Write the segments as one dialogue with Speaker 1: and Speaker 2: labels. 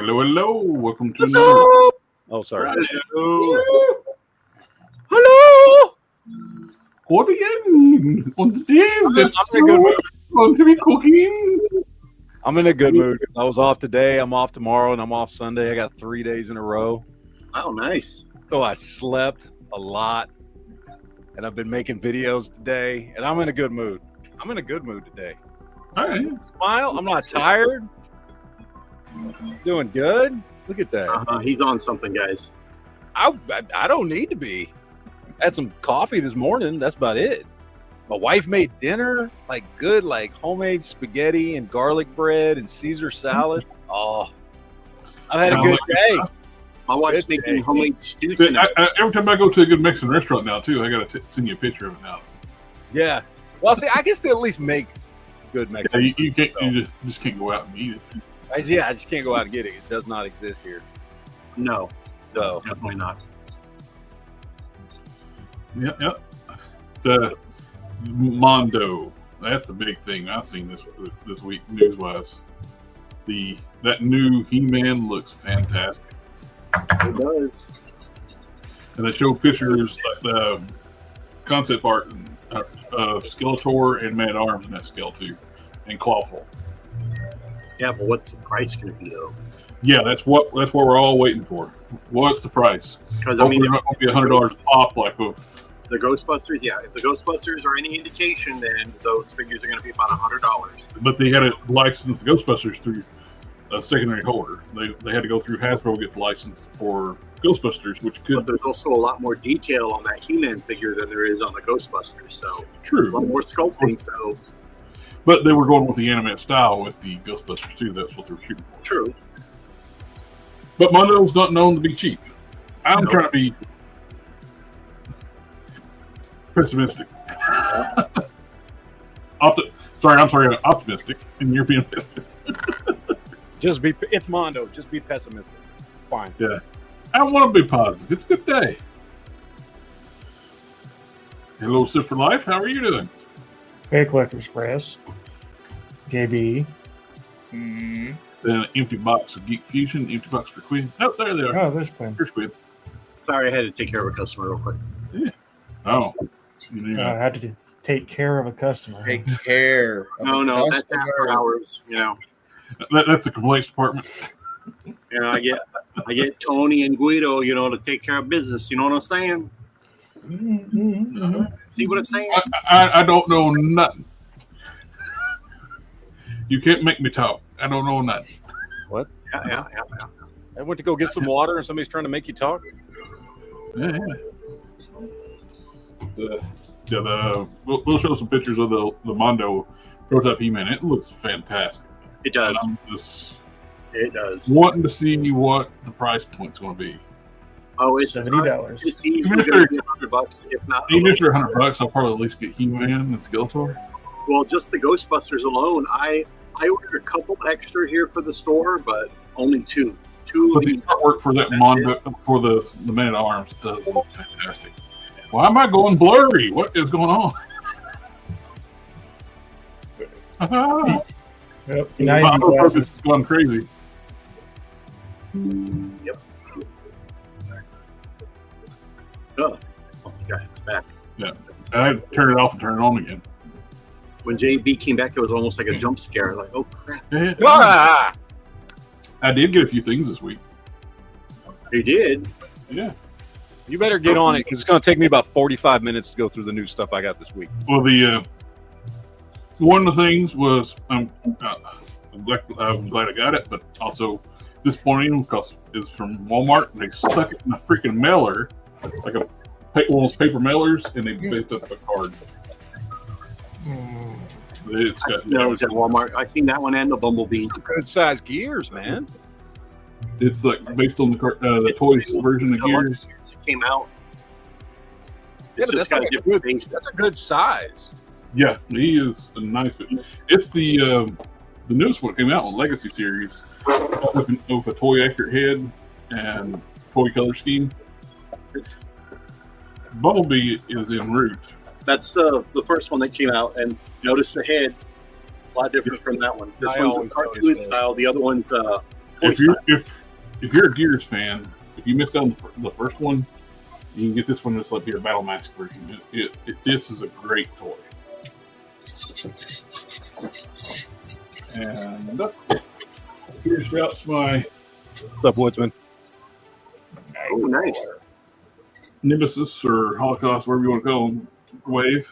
Speaker 1: Hello, hello. Welcome to
Speaker 2: What's
Speaker 1: another.
Speaker 2: up? Oh, sorry.
Speaker 1: Hello.
Speaker 2: Hello.
Speaker 1: What again? On today's
Speaker 2: I'm in a good mood.
Speaker 1: going to be cooking.
Speaker 2: I'm in a good mood. I was off today. I'm off tomorrow, and I'm off Sunday. I got 3 days in a row.
Speaker 3: Oh, nice.
Speaker 2: So I slept a lot, and I've been making videos today, and I'm in a good mood. I'm in a good mood today.
Speaker 1: All right.
Speaker 2: Smile. I'm not tired. Doing good. Look at that.
Speaker 3: He's on something, guys.
Speaker 2: I don't need to be. Had some coffee this morning. That's about it. My wife made dinner, like good, like homemade spaghetti and garlic bread and Caesar salad. Oh, I've had a good day.
Speaker 3: My wife's
Speaker 2: Good
Speaker 3: making
Speaker 2: day.
Speaker 3: homemade stew
Speaker 1: But
Speaker 3: tonight.
Speaker 1: every time I go to a good Mexican restaurant now, too, I got to send you a picture of it now.
Speaker 2: Yeah. Well, see, I can still at least make good
Speaker 1: Yeah,
Speaker 2: Mexican.
Speaker 1: you can't. You just can't go out and eat it.
Speaker 2: I just can't go out and get it. It does not exist here.
Speaker 3: No,
Speaker 2: So
Speaker 3: definitely not.
Speaker 1: Yep. The Mondo. That's the big thing I've seen this week news wise. That new He-Man looks fantastic.
Speaker 3: It does.
Speaker 1: And they show pictures like the concept art of Skeletor and Man at Arms in that scale too, and Clawful.
Speaker 3: Yeah, but what's the price going to be though?
Speaker 1: Yeah, that's what we're all waiting for. What's the price?
Speaker 3: Because I mean,
Speaker 1: Hopefully, it won't be $100 pop like with.
Speaker 3: the Ghostbusters. Yeah, if the Ghostbusters are any indication, then those figures are going to be about $100.
Speaker 1: But they had to license the Ghostbusters through a secondary holder. They had to go through Hasbro to get the license for Ghostbusters, which
Speaker 3: But
Speaker 1: could
Speaker 3: there's also a lot more detail on that He-Man figure than there is on the Ghostbusters. So a
Speaker 1: true.
Speaker 3: lot more sculpting. So
Speaker 1: But they were going with the anime style with the Ghostbusters too. That's what they were shooting for.
Speaker 3: true.
Speaker 1: But Mondo's not known to be cheap. I'm
Speaker 3: No.
Speaker 1: trying to be pessimistic. I'm optimistic, and you're being pessimistic.
Speaker 2: it's Mondo. Just be pessimistic. Fine.
Speaker 1: Yeah. I want to be positive. It's a good day. Hello, Sip for Life. How are you doing?
Speaker 4: Hey, Collector's Press. JB.
Speaker 1: Then an empty box of Geek Fusion, empty box for Quinn. Oh, there they are.
Speaker 4: Oh, there's Quinn.
Speaker 1: Here's Quinn.
Speaker 3: Sorry, I had to take care of a customer real quick.
Speaker 1: Oh. You knew
Speaker 4: I
Speaker 1: that.
Speaker 4: had to take care of a customer.
Speaker 5: Take care. of
Speaker 3: No,
Speaker 5: the
Speaker 3: that's
Speaker 5: customer.
Speaker 3: after hours.
Speaker 1: That's the complaints department.
Speaker 3: I get Tony and Guido, to take care of business. You know what I'm saying? See what I'm saying?
Speaker 1: I don't know nothing. You can't make me talk. I don't know nothing.
Speaker 3: Yeah.
Speaker 2: I went to go get some water, and somebody's trying to make you talk.
Speaker 1: Yeah. We'll show some pictures of the Mondo prototype He-Man. It looks fantastic.
Speaker 3: It does.
Speaker 1: And I'm just
Speaker 3: It does.
Speaker 1: wanting to see what the price point's going to be.
Speaker 3: Oh, it's
Speaker 4: $70.
Speaker 3: It's easily going to be $100, if not.
Speaker 1: Even if they're $100, I'll probably at least get He-Man and Skeletor.
Speaker 3: Well, just the Ghostbusters alone, I ordered a couple extra here for the store, but only two.
Speaker 1: But the artwork for that Mondo, for the Man at Arms, does look fantastic. Why am I going blurry? What is going on?
Speaker 4: Yep.
Speaker 1: My
Speaker 4: 90
Speaker 1: purpose
Speaker 4: glasses.
Speaker 1: is going crazy.
Speaker 3: Yep. Oh, yeah, it's back.
Speaker 1: And I had to turn it off and turn it on again.
Speaker 3: When JB came back, it was almost like a jump scare. Like, oh crap,
Speaker 1: Yeah.
Speaker 2: Ah!
Speaker 1: I did get a few things this week.
Speaker 3: he did.
Speaker 1: Yeah.
Speaker 2: You better get on it because it's going to take me about 45 minutes to go through the new stuff I got this week.
Speaker 1: Well, one of the things was I'm glad I got it, but also disappointing because it's from Walmart. They stuck it in a freaking mailer, like one of those paper mailers, and they baked up a card. It's got
Speaker 3: That was at Walmart. I seen that one and the Bumblebee.
Speaker 2: Good size gears, man.
Speaker 1: It's like based on the toys version of Gears.
Speaker 3: It came out.
Speaker 2: Yeah,
Speaker 3: It's
Speaker 2: but
Speaker 3: just
Speaker 2: that's
Speaker 3: got a
Speaker 2: like a
Speaker 3: different
Speaker 2: good,
Speaker 3: base.
Speaker 2: that's a good size.
Speaker 1: Yeah, he is a nice. It's the newest one that came out on Legacy series with a toy accurate head and toy color scheme. Bumblebee is en route.
Speaker 3: That's the first one that came out, and notice the head, a lot different from that one. This
Speaker 2: I
Speaker 3: one's a
Speaker 2: always
Speaker 3: cartoon
Speaker 2: notice that.
Speaker 3: style. The other one's
Speaker 1: if you're a Gears fan, if you missed out on the first one, you can get this one. It's like your Battle Mask version. This is a great toy. And here's out my
Speaker 2: What's up, Woodsman?
Speaker 3: Oh, nice.
Speaker 1: Nemesis or Holocaust, whatever you want to call them, wave.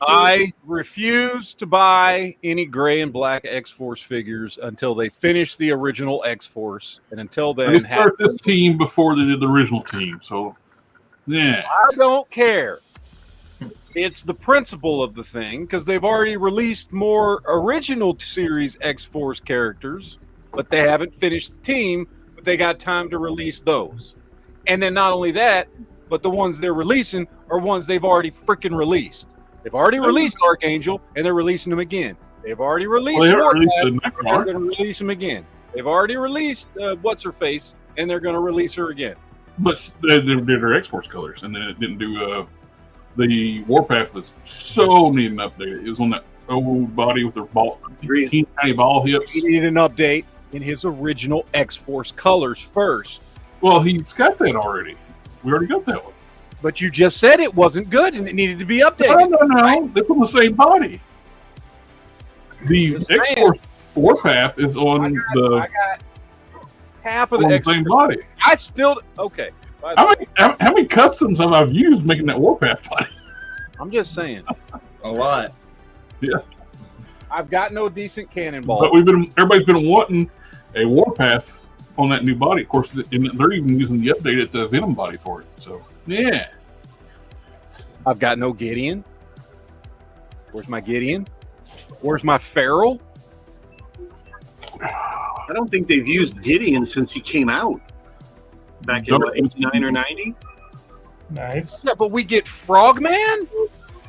Speaker 2: I refuse to buy any gray and black X-Force figures until they finish the original X-Force, and until then,
Speaker 1: they start this team before they did the original team. So, yeah,
Speaker 2: I don't care. It's the principle of the thing, because they've already released more original series X-Force characters, but they haven't finished the team, but they got time to release those. And then not only that, but the ones they're releasing are ones they've already freaking released. They've already released Archangel, and they're releasing them again. They've already released
Speaker 1: they
Speaker 2: Warpath,
Speaker 1: released
Speaker 2: and they're going to release them again. They've already released What's-Her-Face, and they're going to release her again.
Speaker 1: but they did her X-Force colors, and then it didn't do the Warpath was so needing an update. It was on that old body with their teeny tiny ball hips.
Speaker 2: He needed an update in his original X-Force colors first.
Speaker 1: Well, he's got that already. We already got that one.
Speaker 2: But you just said it wasn't good and it needed to be updated.
Speaker 1: No. They're from the same body. The X-Force Warpath is on
Speaker 2: I got half of the
Speaker 1: the same body.
Speaker 2: I still okay.
Speaker 1: How many customs have I used making that Warpath body?
Speaker 2: I'm just saying.
Speaker 5: A lot.
Speaker 1: Yeah.
Speaker 2: I've got no decent cannonball.
Speaker 1: But everybody's been wanting a Warpath on that new body. Of course, and they're even using the updated Venom body for it. So yeah.
Speaker 2: I've got no Gideon. Where's my Gideon? Where's my Feral?
Speaker 3: I don't think they've used Gideon since he came out back in 89 or 90.
Speaker 4: Nice.
Speaker 2: Yeah, but we get Frogman,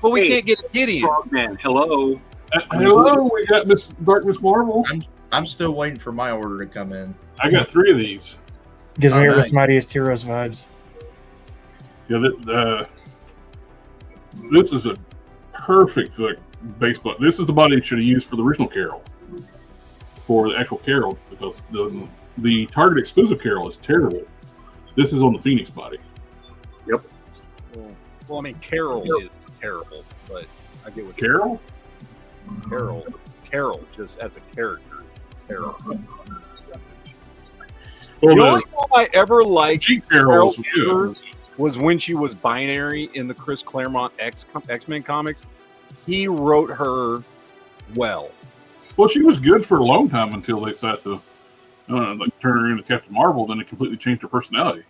Speaker 2: but we can't get Gideon.
Speaker 3: Frogman, hello.
Speaker 1: Hello, we got Miss Marvel.
Speaker 5: I'm still waiting for my order to come in.
Speaker 1: I got 3 of these.
Speaker 4: Gives me
Speaker 5: nice.
Speaker 4: Earth's Mightiest Heroes vibes.
Speaker 1: Yeah, this is a perfect baseball. This is the body you should have used for the original Carol, for the actual Carol, because the Target exclusive Carol is terrible. This is on the Phoenix body.
Speaker 3: Yep.
Speaker 2: Well, I mean, Carol is terrible, but I get what
Speaker 1: Carol.
Speaker 2: Carol, just as a character, terrible.
Speaker 1: Well,
Speaker 2: The only one I ever liked
Speaker 1: Jeep Carol was
Speaker 2: Carol
Speaker 1: good.
Speaker 2: was when she was binary in the Chris Claremont X-Men comics. He wrote her well.
Speaker 1: Well, she was good for a long time until they decided to turn her into Captain Marvel. Then it completely changed her personality.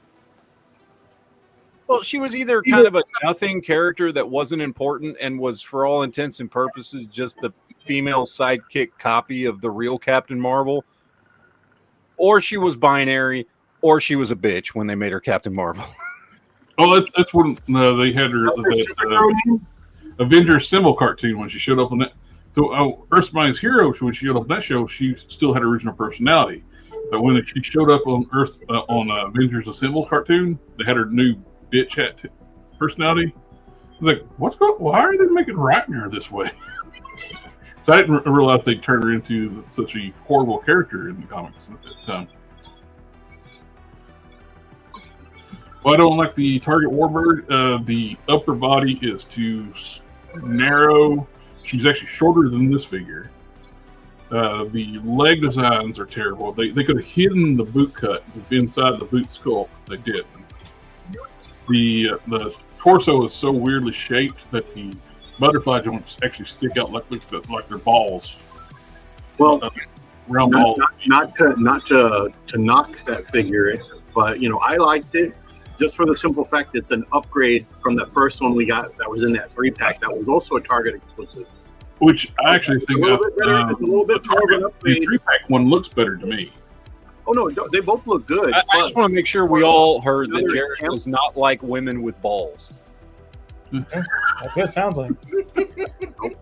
Speaker 2: Well, she was either kind of a nothing character that wasn't important and was, for all intents and purposes, just the female sidekick copy of the real Captain Marvel, or she was binary, or she was a bitch when they made her Captain Marvel.
Speaker 1: Oh, that's when they had her that Avengers symbol cartoon when she showed up on that. So Earth's Mightiest Hero, when she showed up on that show, she still had her original personality. But when she showed up on Earth on Avengers Assemble cartoon, they had her new bitch hat personality. I was like, why are they making Ratner this way? So I didn't realize they turned her into such a horrible character in the comics at that time. Well, I don't like the Target Warbird. The upper body is too narrow. She's actually shorter than this figure. The leg designs are terrible. They could have hidden the boot cut inside the boot sculpt. They didn't. The torso is so weirdly shaped that the butterfly joints actually stick out like they're balls.
Speaker 3: Well,
Speaker 1: round balls.
Speaker 3: Not to knock that figure, but I liked it just for the simple fact it's an upgrade from the first one we got that was in that 3-pack that was also a Target exclusive.
Speaker 1: Which I actually think
Speaker 3: it's a little bit more of an
Speaker 1: the
Speaker 3: upgrade.
Speaker 1: 3-pack one looks better to me.
Speaker 3: Oh no, they both look good.
Speaker 2: I just want to make sure we all heard that
Speaker 3: Another
Speaker 2: Jared
Speaker 3: camp-
Speaker 2: does not like women with balls.
Speaker 4: That's what it sounds like.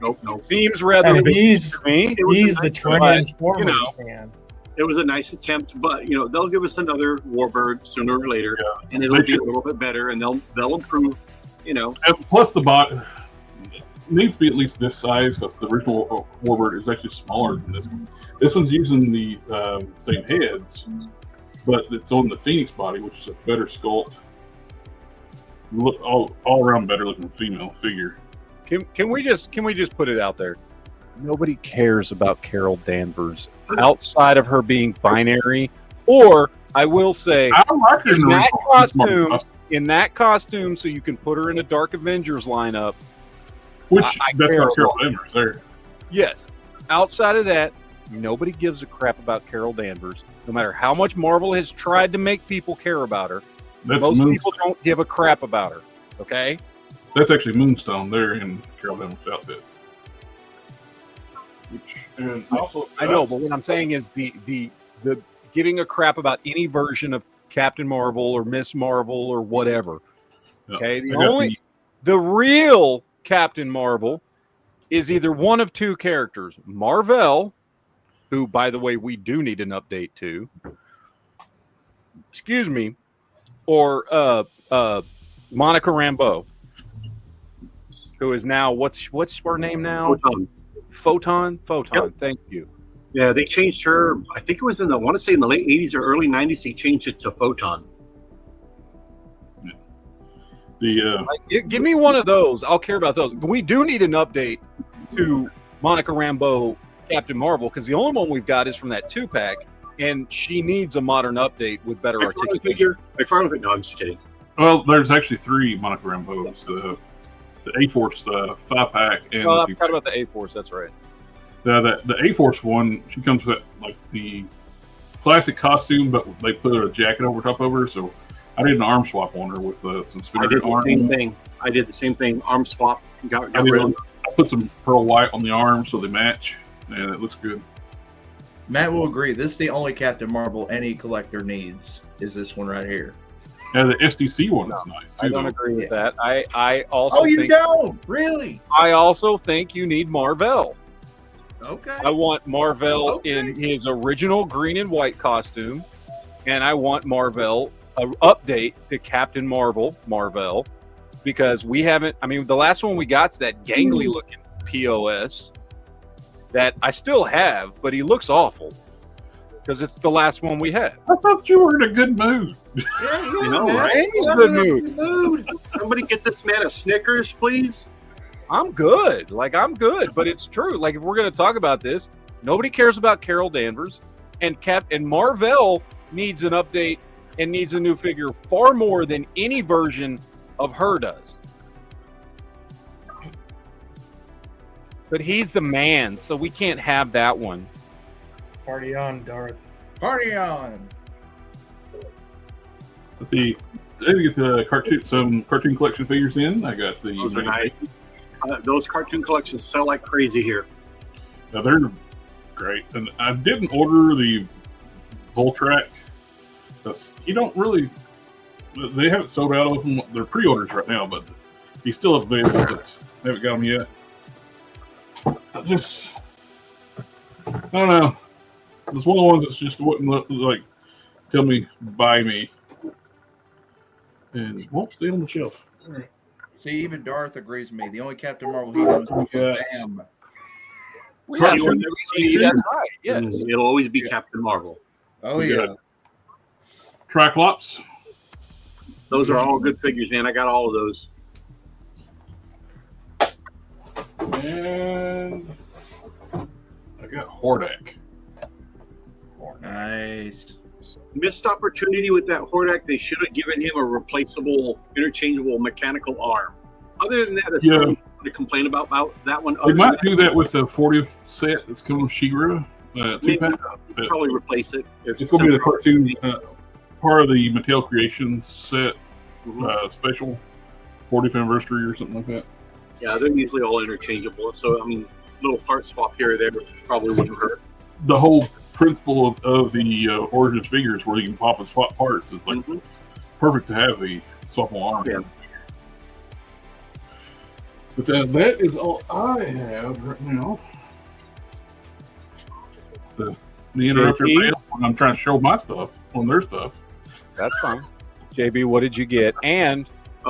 Speaker 3: Nope.
Speaker 2: Seems rather
Speaker 4: And
Speaker 2: weak
Speaker 4: he's
Speaker 2: to me.
Speaker 3: It was
Speaker 4: he's
Speaker 3: a
Speaker 4: the
Speaker 3: nice
Speaker 4: Transformers
Speaker 2: you
Speaker 4: fan.
Speaker 3: It was a nice attempt, but they'll give us another Warbird sooner or later, and it'll
Speaker 1: They
Speaker 3: be
Speaker 1: should.
Speaker 3: a little bit better, and they'll improve.
Speaker 1: And plus the bot needs to be at least this size because the original Warbird is actually smaller than this one. This one's using the same heads, but it's on the Phoenix body, which is a better sculpt. Look all around better looking female figure.
Speaker 2: Can we just put it out there? Nobody cares about Carol Danvers outside of her being binary. Or I will say,
Speaker 1: I like her
Speaker 2: in that
Speaker 1: costume,
Speaker 2: costume, so you can put her in a Dark Avengers lineup.
Speaker 1: which
Speaker 2: I
Speaker 1: that's
Speaker 2: care
Speaker 1: not Carol
Speaker 2: about
Speaker 1: Danvers there.
Speaker 2: Yes. Outside of that, nobody gives a crap about Carol Danvers. No matter how much Marvel has tried to make people care about her,
Speaker 1: That's
Speaker 2: most people don't give a crap about her. Okay?
Speaker 1: That's actually Moonstone there in Carol Danvers' outfit. And also,
Speaker 2: I know, but what I'm saying is the giving a crap about any version of Captain Marvel or Miss Marvel or whatever. Okay, the real Captain Marvel is either one of two characters: Marvel, who, by the way, we do need an update to. Excuse me, or Monica Rambeau, who is now what's her name now? Photon.
Speaker 3: Yep.
Speaker 2: Thank you.
Speaker 3: Yeah, they changed her. I think it was I want to say in the late 80s or early 90s, they changed it to Photon.
Speaker 2: Give me one of those. I'll care about those. We do need an update to Monica Rambeau, Captain Marvel, because the only one we've got is from that 2-pack, and she needs a modern update with better articulation.
Speaker 3: No, I'm just kidding.
Speaker 1: Well, there's actually 3 Monica Rambeaus. The A-Force 5-pack, and
Speaker 2: I forgot about the A-Force. That's right.
Speaker 1: The A-Force one, she comes with like the classic costume, but they put a jacket over top of her. So I did an arm swap on her with some spinner arm.
Speaker 3: I did the same thing. Arm swap.
Speaker 1: I put some pearl white on the arm so they match, and it looks good.
Speaker 5: Matt will agree. This is the only Captain Marvel any collector needs. Is this one right here?
Speaker 1: Yeah, the SDC one is nice too.
Speaker 2: I don't agree with that. I also.
Speaker 5: Oh, you don't really?
Speaker 2: I also think you need Marvel.
Speaker 5: Okay.
Speaker 2: I want Marvel in his original green and white costume, and I want Marvel an update to Captain Marvel, because we haven't. I mean, the last one we got is that gangly looking POS that I still have, but he looks awful because it's the last one we had.
Speaker 1: I thought you were in a good mood.
Speaker 5: Yeah,
Speaker 3: You know,
Speaker 5: man.
Speaker 3: right?
Speaker 2: I'm in a good mood.
Speaker 3: Somebody get this man a Snickers, please.
Speaker 2: I'm good. I'm good, but it's true. Like, if we're going to talk about this, nobody cares about Carol Danvers, and Marvel needs an update and needs a new figure far more than any version of her does. But he's the man, so we can't have that one.
Speaker 4: Party on, Darth.
Speaker 5: Party on.
Speaker 1: But I did get some cartoon collection figures in. I got the.
Speaker 3: Those are nice. Those cartoon collections sell like crazy here.
Speaker 1: Now they're great, and I didn't order the Voltrak. You don't really. They haven't sold out of them. They're pre-orders right now, but he's still available. But I haven't got them yet. I don't know. It's one of the ones that's just wouldn't like tell me buy me, and won't stay on the shelf.
Speaker 5: See, even Darth agrees with me. The only Captain Marvel he knows is Sam.
Speaker 2: Well, yeah, that's right. Yes.
Speaker 3: It'll always be Captain Marvel.
Speaker 5: Oh, yeah.
Speaker 1: Triclops.
Speaker 3: Those are all good figures, man. I got all of those.
Speaker 1: And I got Hordak.
Speaker 5: Nice.
Speaker 3: Missed opportunity with that Hordak. They should have given him a replaceable, interchangeable mechanical arm. Other than that, it's nothing to complain about that one.
Speaker 1: We might do that with the 40th set that's coming with She-Ra.
Speaker 3: Probably replace it.
Speaker 1: It's going to be the cartoon part of the Mattel Creations set special 40th anniversary or something like that.
Speaker 3: Yeah, they're usually all interchangeable. So, I mean, little part swap here or there probably wouldn't hurt.
Speaker 1: The whole principle of the Origins figures where you can pop and swap parts is like perfect to have the swappable arm.
Speaker 3: Yeah.
Speaker 1: But that is all I have right now. The interrupter when I'm trying to show my stuff on their stuff.
Speaker 2: That's fine. JB, what did you get? And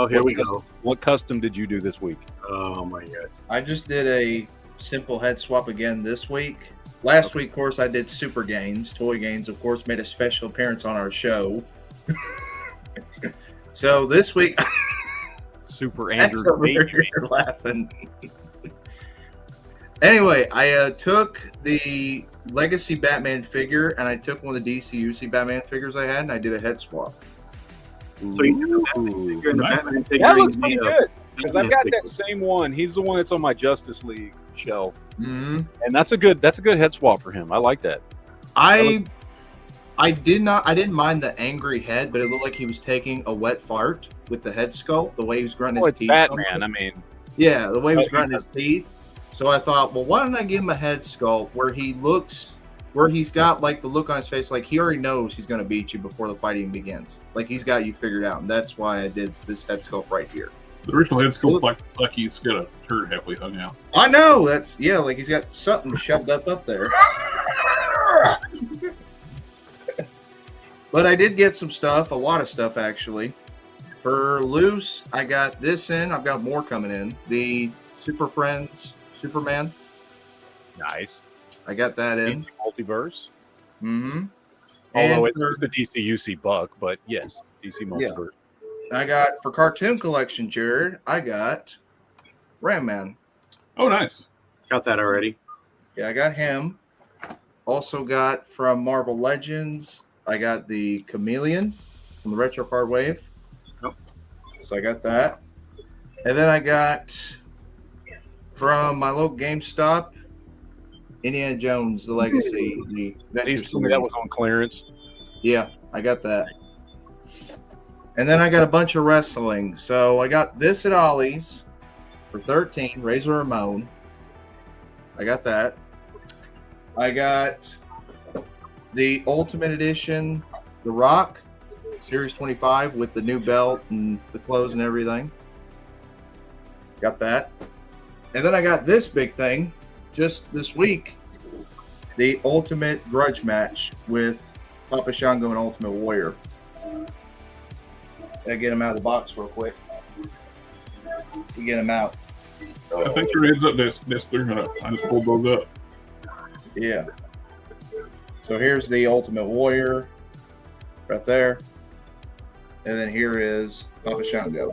Speaker 3: here we go.
Speaker 2: What custom did you do this week?
Speaker 3: Oh my god!
Speaker 5: I just did a simple head swap again this week. Last week, of course, I did Super Gains. Toy Gains, of course, made a special appearance on our show. So this week,
Speaker 2: Super Andrew
Speaker 5: you're laughing. Anyway, I took the Legacy Batman figure and I took one of the DCUC Batman figures I had and I did a head swap.
Speaker 3: So you did the Batman figure and the Batman figure.
Speaker 2: That looks pretty good because I've got that same one. He's the one that's on my Justice League shelf, and that's a good head swap for him. I like that.
Speaker 5: I didn't mind the angry head, but it looked like he was taking a wet fart with the head sculpt, the way he was grunting his teeth.
Speaker 2: Batman, I mean,
Speaker 5: yeah, the way he was grunting his teeth. So I thought, well, why don't I give him a head sculpt where he's got like the look on his face, like he already knows he's going to beat you before the fight even begins. Like he's got you figured out. And that's why I did this head sculpt right here.
Speaker 1: The original head sculpt like he's got a turd halfway hung out.
Speaker 5: I know, like he's got something shoved up there. But I did get some stuff, a lot of stuff actually. For loose, I got this in. I've got more coming in. The Super Friends Superman.
Speaker 2: nice.
Speaker 5: I got that in.
Speaker 2: DC Multiverse.
Speaker 5: Mm-hmm.
Speaker 2: Although it's the DCUC buck, but yes, DC Multiverse.
Speaker 5: I got for cartoon collection, Jared. I got Ram Man.
Speaker 1: Oh, nice.
Speaker 3: Got that already.
Speaker 5: Yeah, I got him. Also got from Marvel Legends. I got the Chameleon from the Retro Card Wave.
Speaker 3: Yep.
Speaker 5: So I got that. And then I got from my local GameStop, Indiana Jones, The Legacy.
Speaker 2: That was on clearance.
Speaker 5: Yeah, I got that. And then I got a bunch of wrestling. So I got this at Ollie's for $13, Razor Ramon. I got that. I got the Ultimate Edition, The Rock, Series 25 with the new belt and the clothes and everything. Got that. And then I got this big thing just this week, the Ultimate Grudge Match with Papa Shango and Ultimate Warrior. Gotta get him out of the box real quick. We get him out.
Speaker 1: I think your heads up that's clear enough. I just pulled those up.
Speaker 5: Yeah. So here's the Ultimate Warrior right there. And then here is Papa Shango.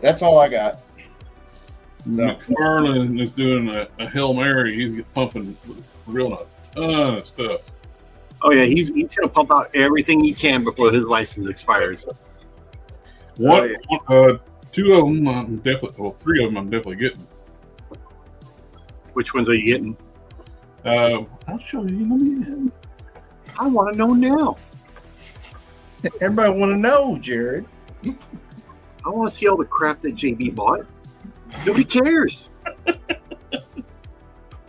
Speaker 5: That's all I got.
Speaker 1: McFarlane is doing a Hail Mary. He's pumping real a ton of stuff.
Speaker 3: Oh yeah, he's gonna pump out everything he can before his license expires.
Speaker 1: Two of them I'm definitely, well, three of them I'm definitely getting.
Speaker 3: Which ones are you getting?
Speaker 1: I'll show you.
Speaker 3: I want to know now.
Speaker 5: Everybody want to know, Jared.
Speaker 3: I want to see all the crap that JB bought. Nobody cares.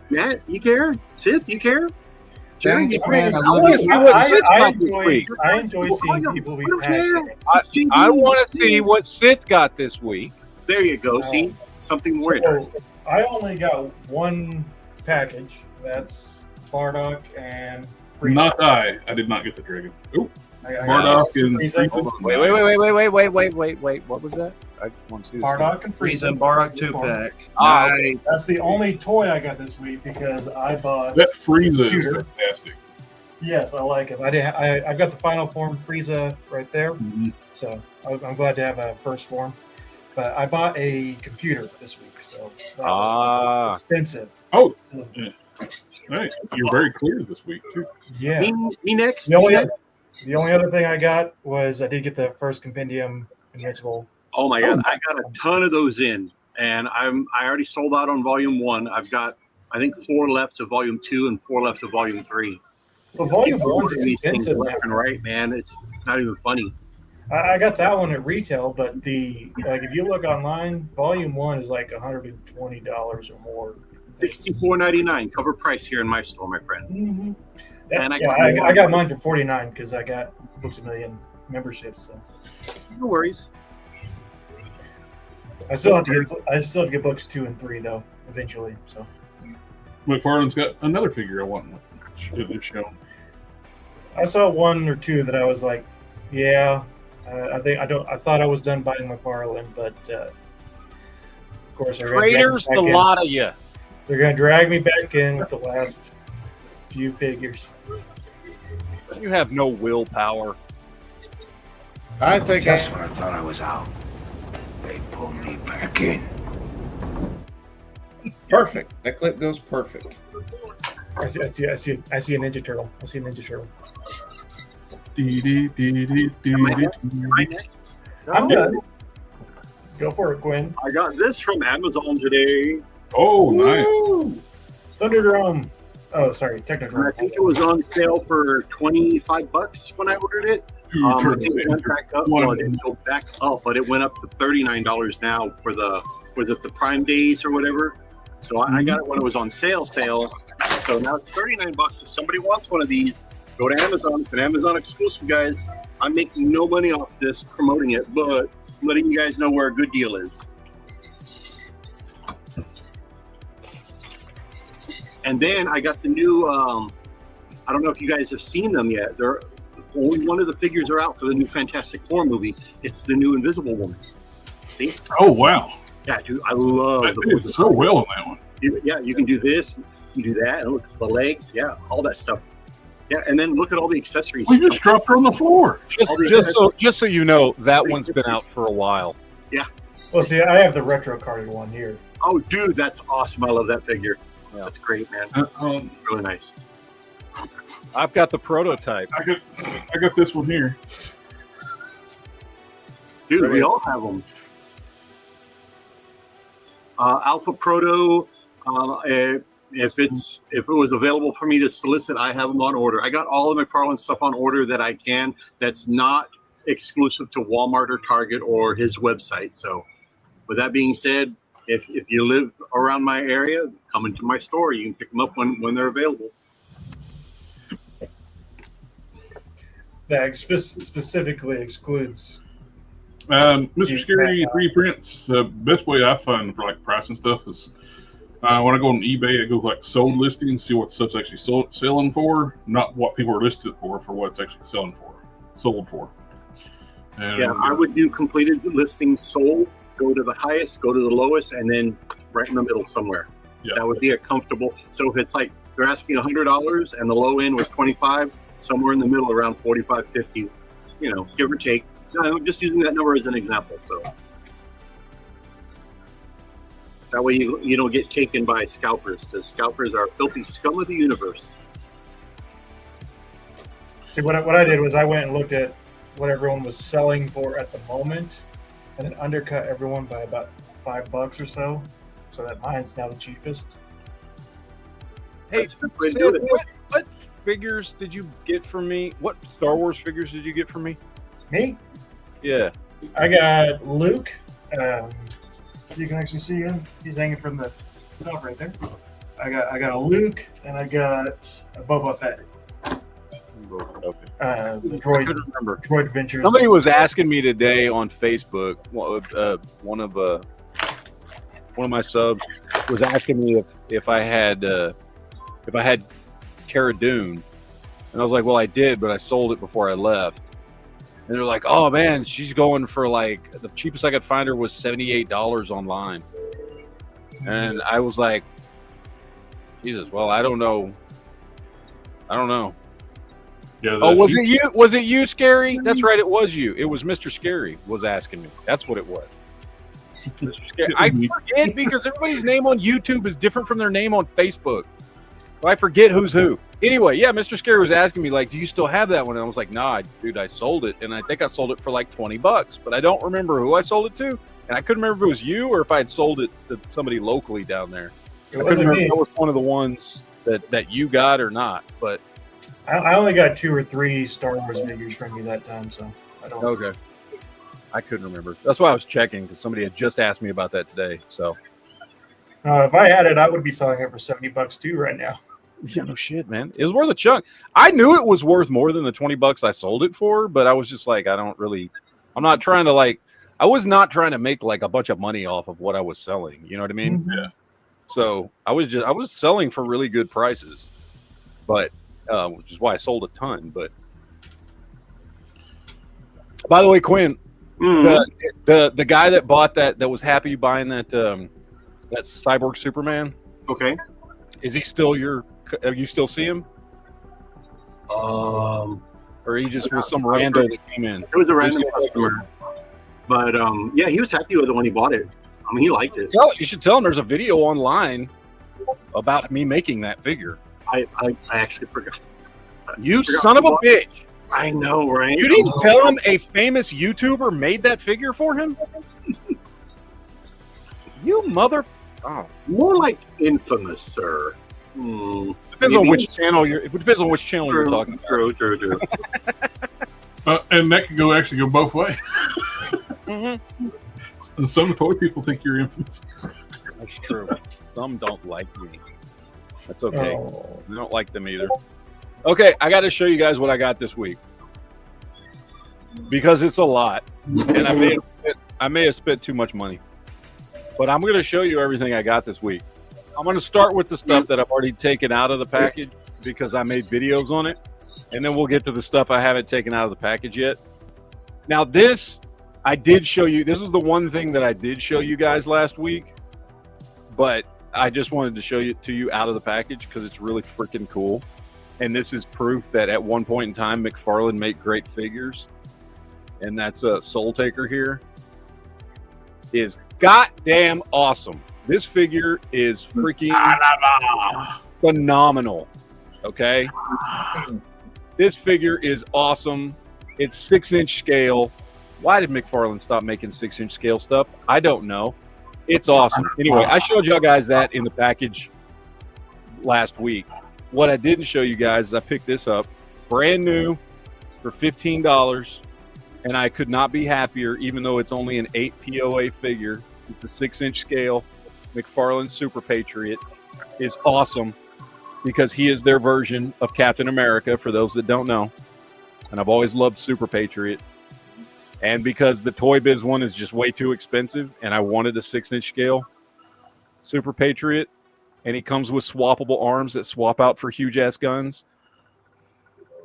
Speaker 3: Matt, you care? Sith, you care?
Speaker 5: Thanks, man.
Speaker 2: I want to see what Sith got this week.
Speaker 4: I enjoy seeing people be passionate.
Speaker 2: I want to see what Sith got this week.
Speaker 3: There you go. See? Something more interesting.
Speaker 4: I only got one package. That's Bardock and Frieza.
Speaker 1: Not I. I did not get the dragon. Oop.
Speaker 4: I got
Speaker 1: Bardock and
Speaker 4: Frieza.
Speaker 2: Wait. What was that? I want to see this.
Speaker 4: Bardock and
Speaker 5: Frieza
Speaker 4: Frieza.
Speaker 5: and Bardock 2-pack.
Speaker 2: Nice.
Speaker 4: That's the only toy I got this week because I bought.
Speaker 1: That Frieza is fantastic.
Speaker 4: Yes, I like it. I've got the final form Frieza right there, so I'm glad to have a first form. But I bought a computer this week, so that was expensive.
Speaker 1: Oh, hey, you're very clear this week too.
Speaker 4: Yeah.
Speaker 3: Me next.
Speaker 4: The only other thing I got was I did get the first compendium Invincible.
Speaker 3: Oh my god, I got a ton of those in, and I already sold out on volume 1. I've got I think 4 left of volume 2 and 4 left of volume 3.
Speaker 4: Well, volume 1's
Speaker 3: These things
Speaker 4: expensive.
Speaker 3: left and right, man. It's not even funny.
Speaker 4: I got that one at retail, but if you look online, volume 1 is like $120 or more.
Speaker 3: $64.99 cover price here in my store, my friend.
Speaker 4: Mm-hmm.
Speaker 3: And
Speaker 4: I got mine for $49 because I got Books A Million memberships. So
Speaker 3: no worries.
Speaker 4: I still have to get books 2 and 3 though eventually. So
Speaker 1: McFarlane's got another figure I want to show.
Speaker 4: I saw 1 or 2 that I was like, yeah. I thought I was done buying McFarlane, but of course,
Speaker 2: Traitors, the lot of you.
Speaker 4: They're going to drag me back in with the last few figures.
Speaker 2: You have no willpower.
Speaker 5: I think
Speaker 6: Just when I thought I was out, they pulled me back in.
Speaker 5: perfect. That clip goes perfect.
Speaker 4: I see a Ninja Turtle. I see a Ninja Turtle.
Speaker 3: Am I next?
Speaker 4: I'm done. Go for it, Quinn.
Speaker 3: I got this from Amazon today.
Speaker 1: Oh, nice.
Speaker 4: Woo! Thunderdome. Oh, sorry,
Speaker 3: And
Speaker 4: Technodrome.
Speaker 3: I think it was on sale for $25 when I ordered it. I think it went back up. Well, it didn't go back up, but it went up to $39 now for the Prime days or whatever. So I got it when it was on sale. So now it's $39. If somebody wants one of these, go to Amazon. It's an Amazon exclusive, guys. I'm making no money off this promoting it, but letting you guys know where a good deal is. And then I got the new, I don't know if you guys have seen them yet. They're only one of the figures are out for the new Fantastic Four movie. It's the new Invisible Woman. See?
Speaker 1: Oh, wow.
Speaker 3: Yeah, dude, I love
Speaker 1: I did so well in that one.
Speaker 3: You can do this, you can do that, and look, the legs, yeah, all that stuff. Yeah, and then look at all the accessories.
Speaker 1: We just dropped her on the floor.
Speaker 2: Just so you know, that one's been out for a while.
Speaker 4: Well, see, I have the retro carded one here.
Speaker 3: Oh, dude, that's awesome. I love that figure.
Speaker 2: Yeah.
Speaker 3: That's great, man. Really nice.
Speaker 2: I've got the prototype.
Speaker 1: I got this one here.
Speaker 3: Dude, we all have them. Alpha Proto. If it was available for me to solicit, I have them on order. I got all the McFarlane stuff on order that I can. That's not exclusive to Walmart or Target or his website. So, with that being said, if you live around my area, come into my store. You can pick them up when they're available.
Speaker 4: That specifically excludes.
Speaker 1: Mr. Scary 3 prints. The best way I find for like price and stuff is when I go on eBay, I go like sold listings, see what stuff's actually selling for, not what people are listed for what it's actually sold for. And,
Speaker 3: Yeah, I would do completed listings sold, go to the highest, go to the lowest, and then right in the middle somewhere.
Speaker 1: Yeah.
Speaker 3: That would be a comfortable. So if it's like they're asking $100 and the low end was $25, somewhere in the middle around $45, $50, give or take. So I'm just using that number as an example. So that way you don't get taken by scalpers. The scalpers are filthy scum of the universe.
Speaker 4: See, what I did was I went and looked at what everyone was selling for at the moment, and then undercut everyone by about $5 or so that mine's now the cheapest.
Speaker 2: Hey,
Speaker 3: That's a good way to do it.
Speaker 2: what figures did you get from me? What Star Wars figures did you get from me?
Speaker 4: Me?
Speaker 2: Yeah.
Speaker 4: I got Luke. You can actually see him. He's hanging from the top right there. I got a Luke, and I got a Boba Fett.
Speaker 2: Okay.
Speaker 4: The
Speaker 2: I
Speaker 4: droid,
Speaker 2: couldn't remember.
Speaker 4: droid adventures.
Speaker 2: Somebody was asking me today on Facebook. One of my subs was asking me if I had Cara Dune, and I was like, "Well, I did, but I sold it before I left." And they're like, "Oh man, she's going for like the cheapest I could find her was $78 online." And I was like, "Jesus, well, I don't know."
Speaker 1: yeah,
Speaker 2: Oh, was it you? Was it you, Scary? That's right, it was you. It was Mr. Scary was asking me. That's what it was. Mr. Scary. I forget because everybody's name on YouTube is different from their name on Facebook. So I forget who's who. Anyway, yeah, Mr. Scary was asking me, like, do you still have that one? And I was like, nah, dude, I sold it. And I think I sold it for like $20, but I don't remember who I sold it to. And I couldn't remember if it was you or if I had sold it to somebody locally down there.
Speaker 4: It
Speaker 2: I couldn't
Speaker 4: wasn't
Speaker 2: remember
Speaker 4: me.
Speaker 2: if that was one of the ones that you got or not. But
Speaker 4: I only got 2 or 3 Star Wars figures from you that time, so I don't.
Speaker 2: okay. I couldn't remember. That's why I was checking because somebody had just asked me about that today. So
Speaker 4: If I had it, I would be selling it for $70 too right now.
Speaker 2: yeah, no shit, man. It was worth a chunk. I knew it was worth more than the $20 I sold it for, but I was just like, I'm not trying to I was not trying to make like a bunch of money off of what I was selling. You know what I mean?
Speaker 4: Mhm.
Speaker 1: Yeah.
Speaker 2: So I was selling for really good prices, but which is why I sold a ton. But by the way, Quinn,
Speaker 3: Mhm.
Speaker 2: the guy that bought that was happy buying that That's Cyborg Superman.
Speaker 3: Okay.
Speaker 2: Is he still you still see him? Or he just was some rando that came in?
Speaker 3: It was a random customer. But yeah, he was happy with it when he bought it. I mean, he liked it.
Speaker 2: You should tell him there's a video online about me making that figure.
Speaker 3: I actually forgot.
Speaker 2: You son of a bitch!
Speaker 3: I know, right?
Speaker 2: You didn't tell him a famous YouTuber made that figure for him? You mother... Oh.
Speaker 3: More like infamous, sir.
Speaker 2: Depends on which channel you're. It depends on which channel you're talking about.
Speaker 3: True.
Speaker 1: And that could actually go both ways.
Speaker 2: Mm-hmm.
Speaker 1: And some toy people think you're infamous.
Speaker 2: That's true. Some don't like me. That's okay. I don't like them either. Okay, I got to show you guys what I got this week because it's a lot, and I may have spent too much money, but I'm going to show you everything I got this week. I'm going to start with the stuff that I've already taken out of the package because I made videos on it, and then we'll get to the stuff I haven't taken out of the package yet. Now, this I did show you. This is the one thing that I did show you guys last week, but I just wanted to show it to you out of the package because it's really freaking cool. And this is proof that at one point in time, McFarlane made great figures. And that's a Soul Taker here. Is goddamn awesome. This figure is freaking phenomenal. Okay? This figure is awesome. It's 6-inch scale. Why did McFarlane stop making 6-inch scale stuff? I don't know. It's awesome. Anyway, I showed y'all guys that in the package last week. What I didn't show you guys is I picked this up brand new for $15, and I could not be happier, even though it's only an 8 POA figure. It's a 6-inch scale. McFarlane Super Patriot is awesome because he is their version of Captain America, for those that don't know. And I've always loved Super Patriot. And because the Toy Biz one is just way too expensive, and I wanted a 6-inch scale Super Patriot, and he comes with swappable arms that swap out for huge-ass guns.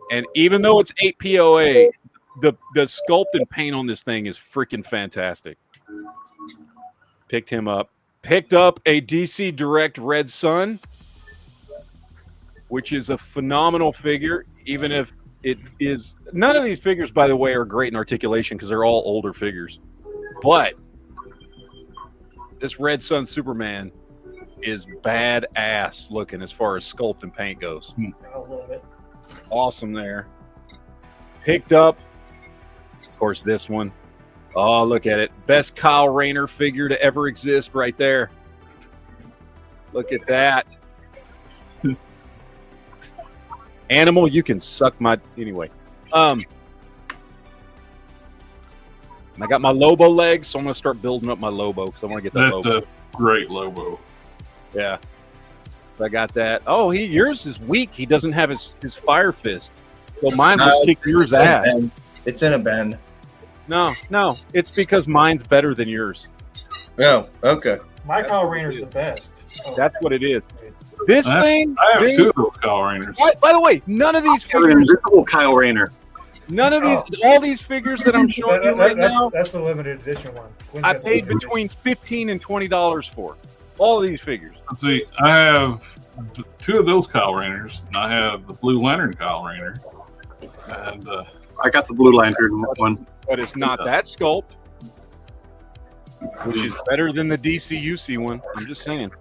Speaker 2: And even though it's 8 POA, the sculpt and paint on this thing is freaking fantastic. Picked him up. Picked up a DC Direct Red Sun, which is a phenomenal figure, even if it is... None of these figures, by the way, are great in articulation because they're all older figures. But this Red Sun Superman is badass looking as far as sculpt and paint goes.
Speaker 4: I love it.
Speaker 2: Awesome there. Picked up, of course, this one. Oh, look at it. Best Kyle Rayner figure to ever exist right there. Look at that. Animal, you can suck my... Anyway. I got my Lobo legs, so I'm going to start building up my Lobo because I want to get that Lobo.
Speaker 1: That's a great Lobo.
Speaker 2: Yeah. So I got that. Oh, yours is weak. He doesn't have his fire fist. So mine will kick yours ass.
Speaker 5: It's in a bend.
Speaker 2: No. It's because mine's better than yours.
Speaker 5: Oh, okay.
Speaker 4: My Kyle Rayner's the best. Oh.
Speaker 2: That's what it is. This thing...
Speaker 1: I have two of those Kyle Rayners.
Speaker 2: By the way, none of these figures...
Speaker 3: Invisible Kyle Rayner.
Speaker 2: None of these... All these figures that I'm showing you right now...
Speaker 4: That's the limited edition one.
Speaker 2: I paid between $15 and $20 for. All of these figures.
Speaker 1: Let's see. I have two of those Kyle Rayners, and I have the Blue Lantern Kyle Rayner. And
Speaker 3: I got the Blue Lantern one.
Speaker 2: But it's not that sculpt, which is better than the DCUC one. I'm just saying.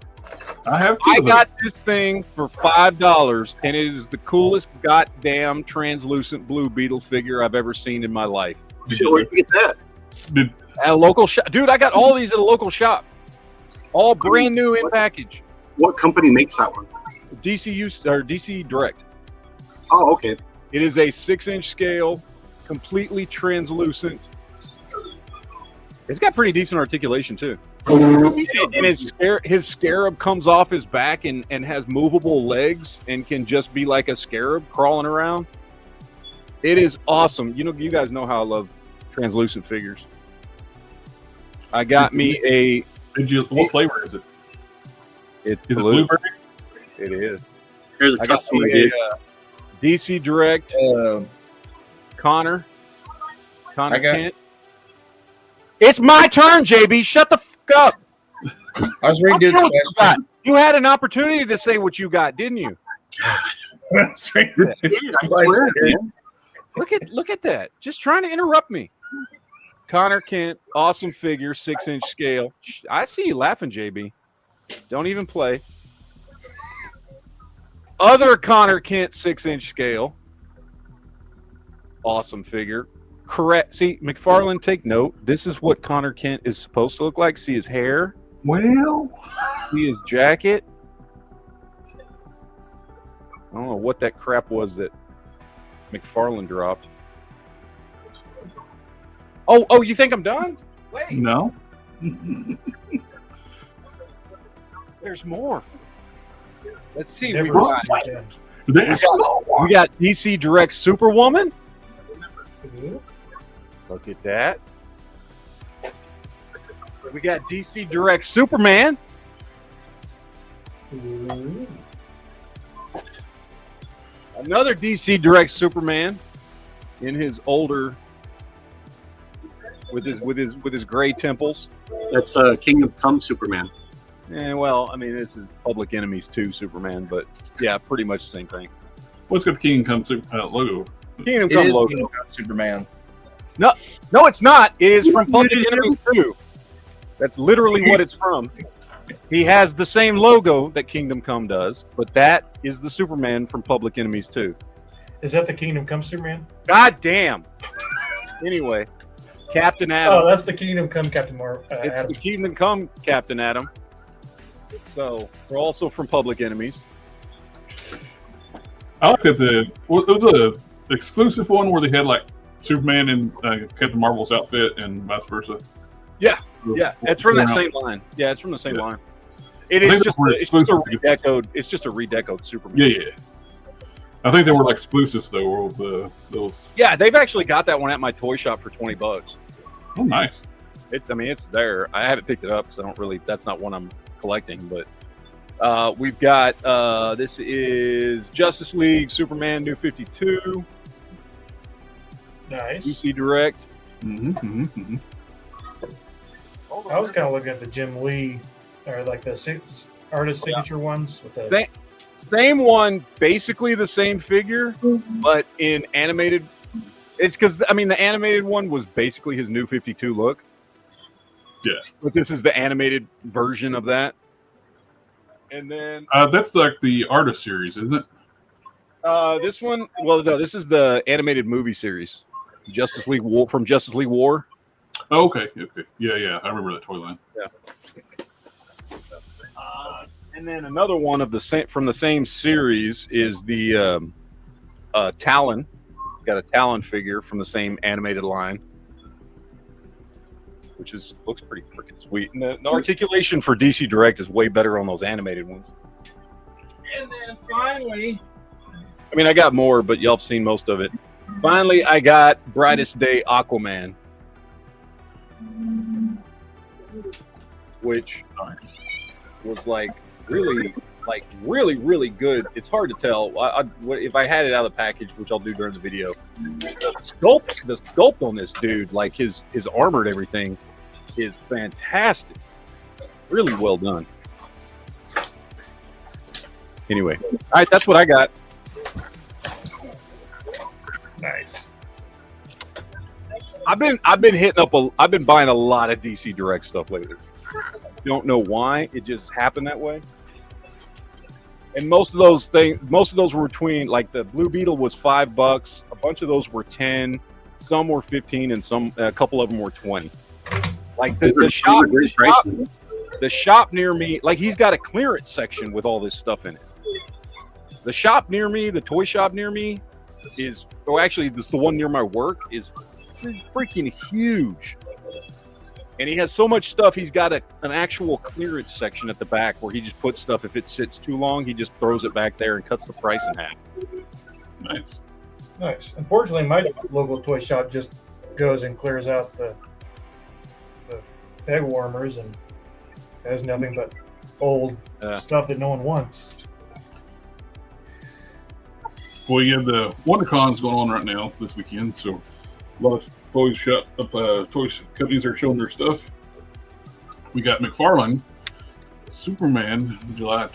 Speaker 2: I got this thing for $5, and it is the coolest goddamn translucent blue Beetle figure I've ever seen in my life.
Speaker 3: Shit, where'd you get that?
Speaker 2: At a local shop. Dude, I got all these at a local shop. All brand new in package.
Speaker 3: What company makes that one?
Speaker 2: DC Direct.
Speaker 3: Oh, okay.
Speaker 2: It is a 6-inch scale, completely translucent. It's got pretty decent articulation too. And his scarab comes off his back and has movable legs and can just be like a scarab crawling around. It is awesome. You guys know how I love translucent figures. I got me a...
Speaker 1: What flavor is it?
Speaker 2: It's
Speaker 1: is
Speaker 2: blue.
Speaker 1: It blueberry?
Speaker 2: It is.
Speaker 3: Here's a custom made.
Speaker 2: DC Direct Connor Kent. It's my turn, JB. Shut the fuck up.
Speaker 5: I was reading dude's question.
Speaker 2: You had an opportunity to say what you got, didn't you?
Speaker 3: I swear, man.
Speaker 2: Look at that. Just trying to interrupt me. Connor Kent, awesome figure, 6-inch scale. I see you laughing, JB. Don't even play. Other Connor Kent, 6-inch scale. Awesome figure. Correct. See, McFarlane, take note. This is what Connor Kent is supposed to look like. See his hair.
Speaker 1: Well,
Speaker 2: See his jacket. I don't know what that crap was that McFarlane dropped. Oh, you think I'm done? Wait.
Speaker 1: no.
Speaker 2: There's more. Let's see.
Speaker 4: Never
Speaker 2: We
Speaker 4: got
Speaker 2: got,
Speaker 4: it.
Speaker 2: we got DC Direct Superwoman. Look at that. We got DC Direct Superman. Another DC Direct Superman in his older with his gray temples.
Speaker 3: That's Kingdom Come Superman.
Speaker 2: Well, I mean, this is Public Enemies 2 Superman, but yeah, pretty much the same thing.
Speaker 1: What's got the Kingdom Come logo?
Speaker 2: Kingdom
Speaker 5: It
Speaker 2: Come
Speaker 5: is
Speaker 2: logo.
Speaker 5: Kingdom Come Superman.
Speaker 2: No, it's not. It is from Public Enemies 2. That's literally what it's from. He has the same logo that Kingdom Come does, but that is the Superman from Public Enemies 2.
Speaker 4: Is that the Kingdom Come Superman?
Speaker 2: God damn. Anyway, Captain
Speaker 4: Oh,
Speaker 2: Atom.
Speaker 4: that's the Kingdom Come Captain Marvel.
Speaker 2: It's the Kingdom Come Captain Atom. So we're also from Public Enemies.
Speaker 1: I like that it was a exclusive one where they had like Superman in Captain Marvel's outfit and vice versa.
Speaker 2: Yeah, it's from that same line. Yeah, it's from the same line. It's just a redecoed Superman.
Speaker 1: Yeah. I think they were like exclusives though. Those.
Speaker 2: Yeah, they've actually got that one at my toy shop for $20.
Speaker 1: Oh, nice.
Speaker 2: It's there. I haven't picked it up because that's not one I'm collecting, but we've got this is Justice League Superman New 52.
Speaker 4: Nice.
Speaker 2: DC Direct.
Speaker 4: I was kind of looking at the Jim Lee, or like the artist signature ones with the
Speaker 2: Same one, basically the same figure, but in animated. It's because the animated one was basically his New 52 look.
Speaker 1: Yeah,
Speaker 2: but this is the animated version of that. And then
Speaker 1: that's like the artist series, isn't it?
Speaker 2: this one. Well, no, this is the animated movie series, Justice League War from Justice League War.
Speaker 1: Oh, okay. Yeah. I remember that toy line.
Speaker 2: Yeah. And then another one of from the same series is the Talon. Got a Talon figure from the same animated line, which looks pretty freaking sweet. And the articulation for DC Direct is way better on those animated ones. And then finally, I got more, but y'all have seen most of it. Finally, I got Brightest Day Aquaman, which was really good. It's hard to tell. If I had it out of the package, which I'll do during the video, the sculpt on this dude, like his armor and everything, is fantastic. Really well done. Anyway, all right, that's what I got.
Speaker 4: nice.
Speaker 2: I've been buying a lot of DC Direct stuff lately. Don't know why. It just happened that way. And most of those were between, like the Blue Beetle was $5. A bunch of those were 10, some were 15, and a couple of them were 20. Like the shop near me, like he's got a clearance section with all this stuff in it. The shop near me, the toy shop near me, actually, the one near my work is freaking huge. And he has so much stuff, he's got an actual clearance section at the back where he just puts stuff. If it sits too long, he just throws it back there and cuts the price in half.
Speaker 4: Nice. Unfortunately, my local toy shop just goes and clears out the peg warmers and has nothing but old stuff that no one wants.
Speaker 1: Well, you have the WonderCons going on right now this weekend, so a lot of toy companies are showing their stuff. We got McFarlane Superman, July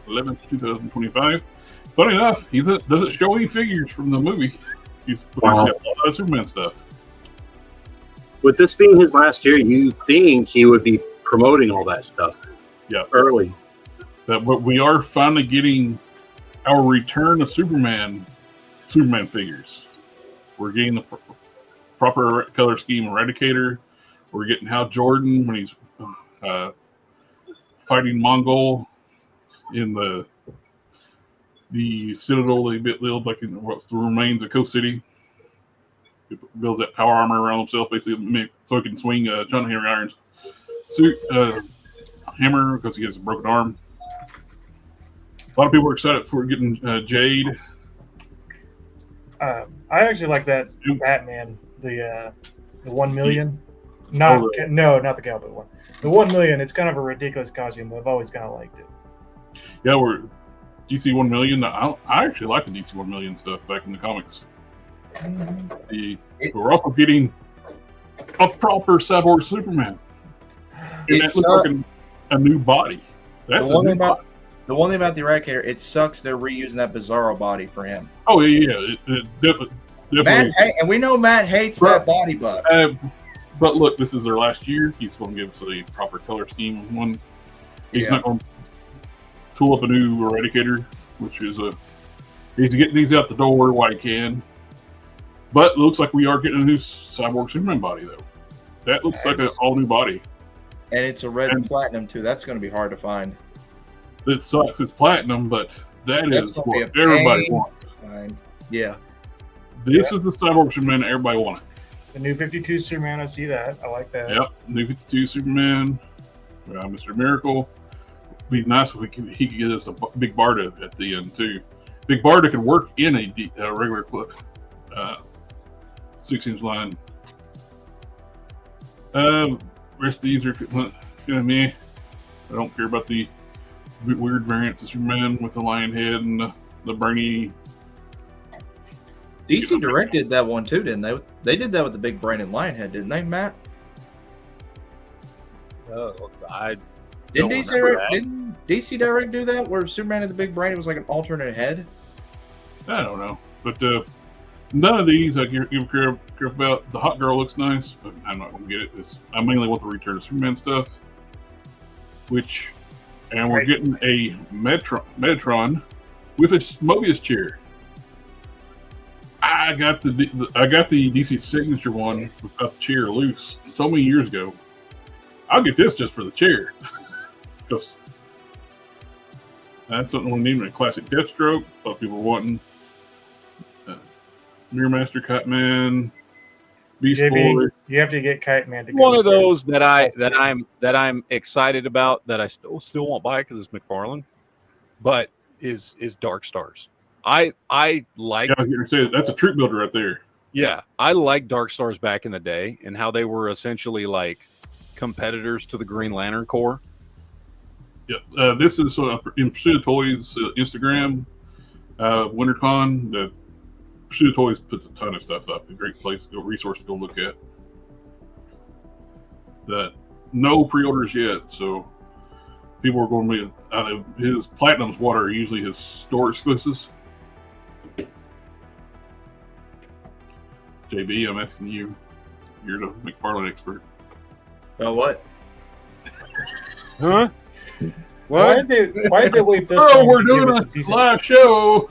Speaker 1: 11th, 2025. Funny enough, he doesn't show any figures from the movie. He's got a lot of Superman stuff.
Speaker 3: With this being his last year, you think he would be promoting all that stuff?
Speaker 1: Yeah,
Speaker 3: early.
Speaker 1: But we are finally getting our return of Superman figures. We're getting the proper color scheme Eradicator. We're getting Hal Jordan when he's fighting Mongol in the Citadel. They build like in the remains of Coast City. He builds that power armor around himself, basically, so he can swing John Henry Irons' suit hammer because he has a broken arm. A lot of people are excited for getting Jade.
Speaker 4: I actually like that Batman, the 1 million. Not the Cowboy one. The 1 million. It's kind of a ridiculous costume, but I've always kind of liked it.
Speaker 1: Yeah, we're DC 1 million. I actually like the DC 1 million stuff back in the comics. We're also getting a proper Cyborg Superman. And that looks like a new body. That's
Speaker 5: the one thing about the Eradicator, it sucks they're reusing that Bizarro body for him.
Speaker 1: Oh yeah. It definitely.
Speaker 5: And we know Matt hates that body butt.
Speaker 1: But look, this is their last year. He's going to give us a proper color scheme one. He's not going to tool up a new Eradicator, which is he's getting these out the door while he can. But it looks like we are getting a new Cyborg Superman body though. That looks like an all new body.
Speaker 5: And it's a red and platinum too. That's going to be hard to find.
Speaker 1: It sucks. It's platinum, but that's what everybody wants.
Speaker 5: Yeah.
Speaker 1: This is the Cyborg Superman everybody wanted.
Speaker 4: The new 52 Superman, I see that. I like that.
Speaker 1: Yep, new 52 Superman, Mr. Miracle. It'd be nice if he could get us a Big Barda at the end too. Big Barda could work in a regular 6-inch line. Rest of these are me. I don't care about the weird variants of Superman with the lion head and the brainy.
Speaker 5: DC Direct did that one too, didn't they? They did that with the big brain and lion head, didn't they, Matt? Didn't DC Direct do that where Superman had the big brain? It was like an alternate head.
Speaker 1: I don't know, but none of these I care about. The Hot Girl looks nice, but I'm not gonna get it. I mainly want the Return of Superman stuff, and we're getting a Metatron with a Mobius chair. I got the DC Signature one without the chair loose so many years ago. I'll get this just for the chair because that's something we need. A classic Deathstroke. A lot of people are wanting Mirror Master, Kite Man, Beast Boy.
Speaker 4: You have to get Kite Man to go.
Speaker 2: One of those that I'm excited about that I still won't buy because it's McFarlane, but is Dark Stars. I like.
Speaker 1: Yeah, I was going to say that's a troop builder right there.
Speaker 2: Yeah, I like Dark Stars back in the day and how they were essentially like competitors to the Green Lantern Corps.
Speaker 1: Yeah, this is in Pursuit of Toys Instagram WinterCon. The Pursuit of Toys puts a ton of stuff up. A great place, resource to go look at. That no pre-orders yet, so people are going to be out of his Platinum's what are usually his store exclusives. JB, I'm asking you. You're the McFarlane expert.
Speaker 5: What?
Speaker 2: Huh?
Speaker 4: Why did they wait this
Speaker 1: long?
Speaker 4: long?
Speaker 1: We're doing a live show.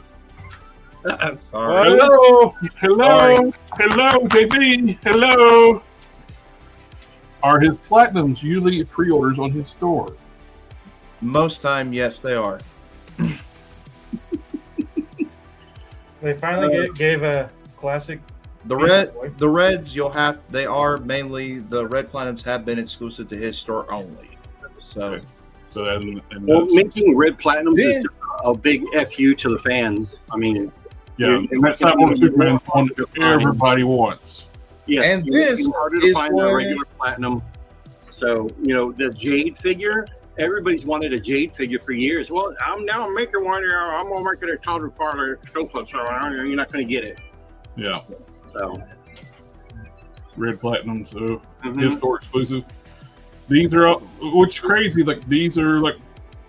Speaker 5: Sorry.
Speaker 1: Hello,
Speaker 5: Sorry.
Speaker 1: JB. Hello. Are his Platinums usually pre-orders on his store?
Speaker 5: Most time, yes, they are.
Speaker 4: They finally gave a classic.
Speaker 5: The Reds, they are mainly the Red Platinums have been exclusive to his store only. So
Speaker 3: making Red Platinums is a big FU to the fans. I mean,
Speaker 1: that's not what Superman everybody wants.
Speaker 3: Yes,
Speaker 5: and this
Speaker 3: harder to find a regular Platinum. So the Jade figure. Everybody's wanted a Jade figure for years. Well, I'm now making one. I'm gonna make it a Todd McFarlane exclusive, so you're not gonna get it.
Speaker 1: Yeah.
Speaker 3: So
Speaker 1: Red Platinum, so his store exclusive. These are, which is crazy. Like these are like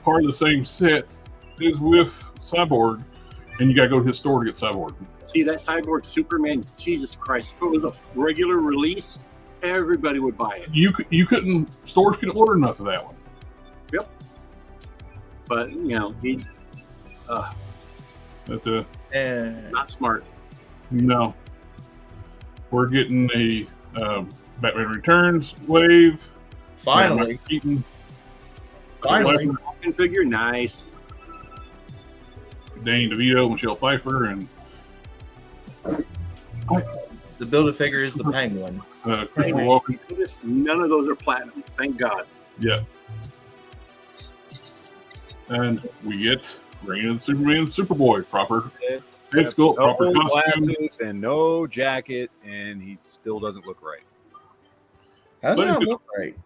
Speaker 1: part of the same set as with Cyborg, and you gotta go to his store to get Cyborg.
Speaker 3: See that Cyborg Superman? Jesus Christ! If it was a regular release, everybody would buy it.
Speaker 1: Stores couldn't order enough of that one.
Speaker 3: Yep. But you know he, not smart.
Speaker 1: No. We're getting a Batman Returns wave.
Speaker 5: Finally. Finally.
Speaker 3: Figure, nice.
Speaker 1: Danny DeVito, Michelle Pfeiffer, and
Speaker 5: the Build-A-Figure is the Penguin.
Speaker 1: Christopher Walken.
Speaker 3: None of those are platinum. Thank God.
Speaker 1: Yeah. And we get Reign of the Superman, Superboy, proper head sculpt, proper costume.
Speaker 2: Glasses and no jacket, and he still doesn't look right.
Speaker 5: How does it not look right?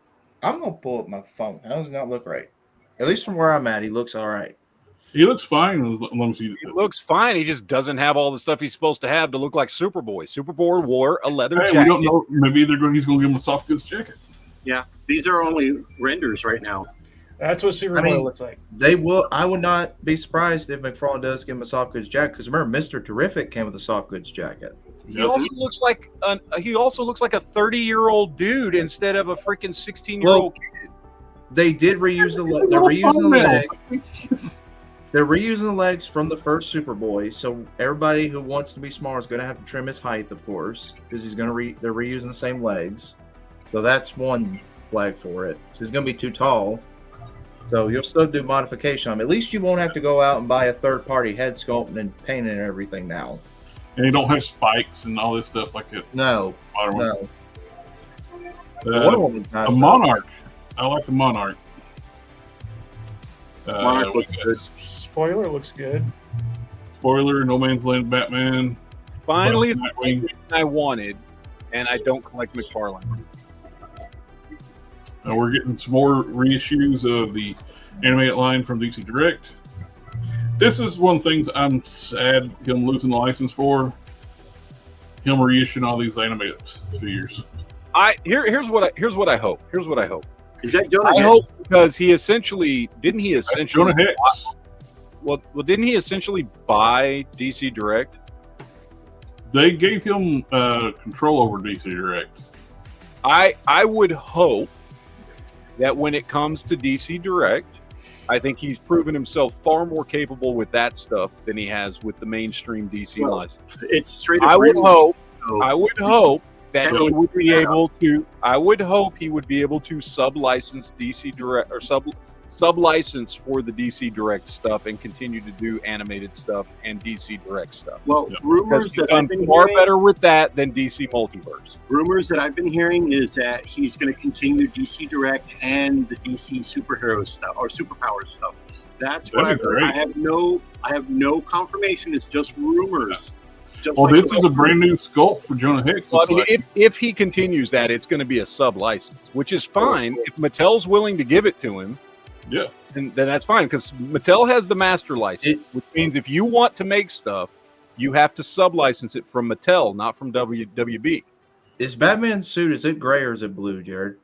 Speaker 5: I'm going to pull up my phone. How does it not look right? At least from where I'm at, he looks all right.
Speaker 1: He looks fine.
Speaker 2: He looks fine. He just doesn't have all the stuff he's supposed to have to look like Superboy. Superboy wore a leather jacket.
Speaker 1: We don't know. Maybe he's going to give him a soft goods jacket.
Speaker 3: Yeah, these are only renders right now.
Speaker 4: That's what Superboy looks like.
Speaker 5: They will. I would not be surprised if McFarlane does give him a soft goods jacket. Because remember, Mr. Terrific came with a soft goods jacket.
Speaker 2: He also looks like a 30-year-old dude instead of a freaking 16-year-old kid.
Speaker 5: They did reuse the. They're reusing the legs. They're reusing the legs from the first Superboy, so everybody who wants to be smart is going to have to trim his height, of course, because he's going to. They're reusing the same legs, so that's one flag for it. So he's going to be too tall, so you'll still do modification on him. At least you won't have to go out and buy a third-party head sculpt and paint and everything now.
Speaker 1: And you don't have spikes and all this stuff like it.
Speaker 5: No.
Speaker 1: Wonder
Speaker 5: Woman's nice.
Speaker 1: A Monarch. I like the Monarch.
Speaker 3: Monarch looks good.
Speaker 4: Spoiler looks good.
Speaker 1: Spoiler, No Man's Land Batman.
Speaker 2: Finally, the thing I wanted, and I don't collect McFarlane.
Speaker 1: We're getting some more reissues of the animated line from DC Direct. This is one of the things I'm sad him losing the license for. Him reissuing all these animated figures.
Speaker 2: Here's what I hope.
Speaker 3: Is that Jonah?
Speaker 2: I hope because he essentially didn't
Speaker 1: Jonah Hex.
Speaker 2: Well, didn't he essentially buy DC Direct?
Speaker 1: They gave him control over DC Direct.
Speaker 2: I would hope that when it comes to DC Direct, I think he's proven himself far more capable with that stuff than he has with the mainstream DC license.
Speaker 3: It's straight up.
Speaker 2: I would hope that he would be able to. I would hope he would be able to sub-license DC Direct or sub-license for the DC Direct stuff and continue to do animated stuff and DC Direct stuff.
Speaker 3: Well, rumors that I've been
Speaker 2: far
Speaker 3: hearing,
Speaker 2: better with that than DC Multiverse.
Speaker 3: Rumors that I've been hearing is that he's going to continue DC Direct and the DC superhero stuff or superpower stuff. That's what I've heard. I have no confirmation. It's just rumors.
Speaker 1: Well, this is a brand new sculpt for Jonah Hex.
Speaker 2: Well, I mean, if he continues that, it's going to be a sub-license, which is fine. If Mattel's willing to give it to him,
Speaker 1: yeah,
Speaker 2: then that's fine, because Mattel has the master license, which means if you want to make stuff, you have to sub-license it from Mattel, not from WB.
Speaker 5: Is Batman's suit, is it gray or is it blue, Jared?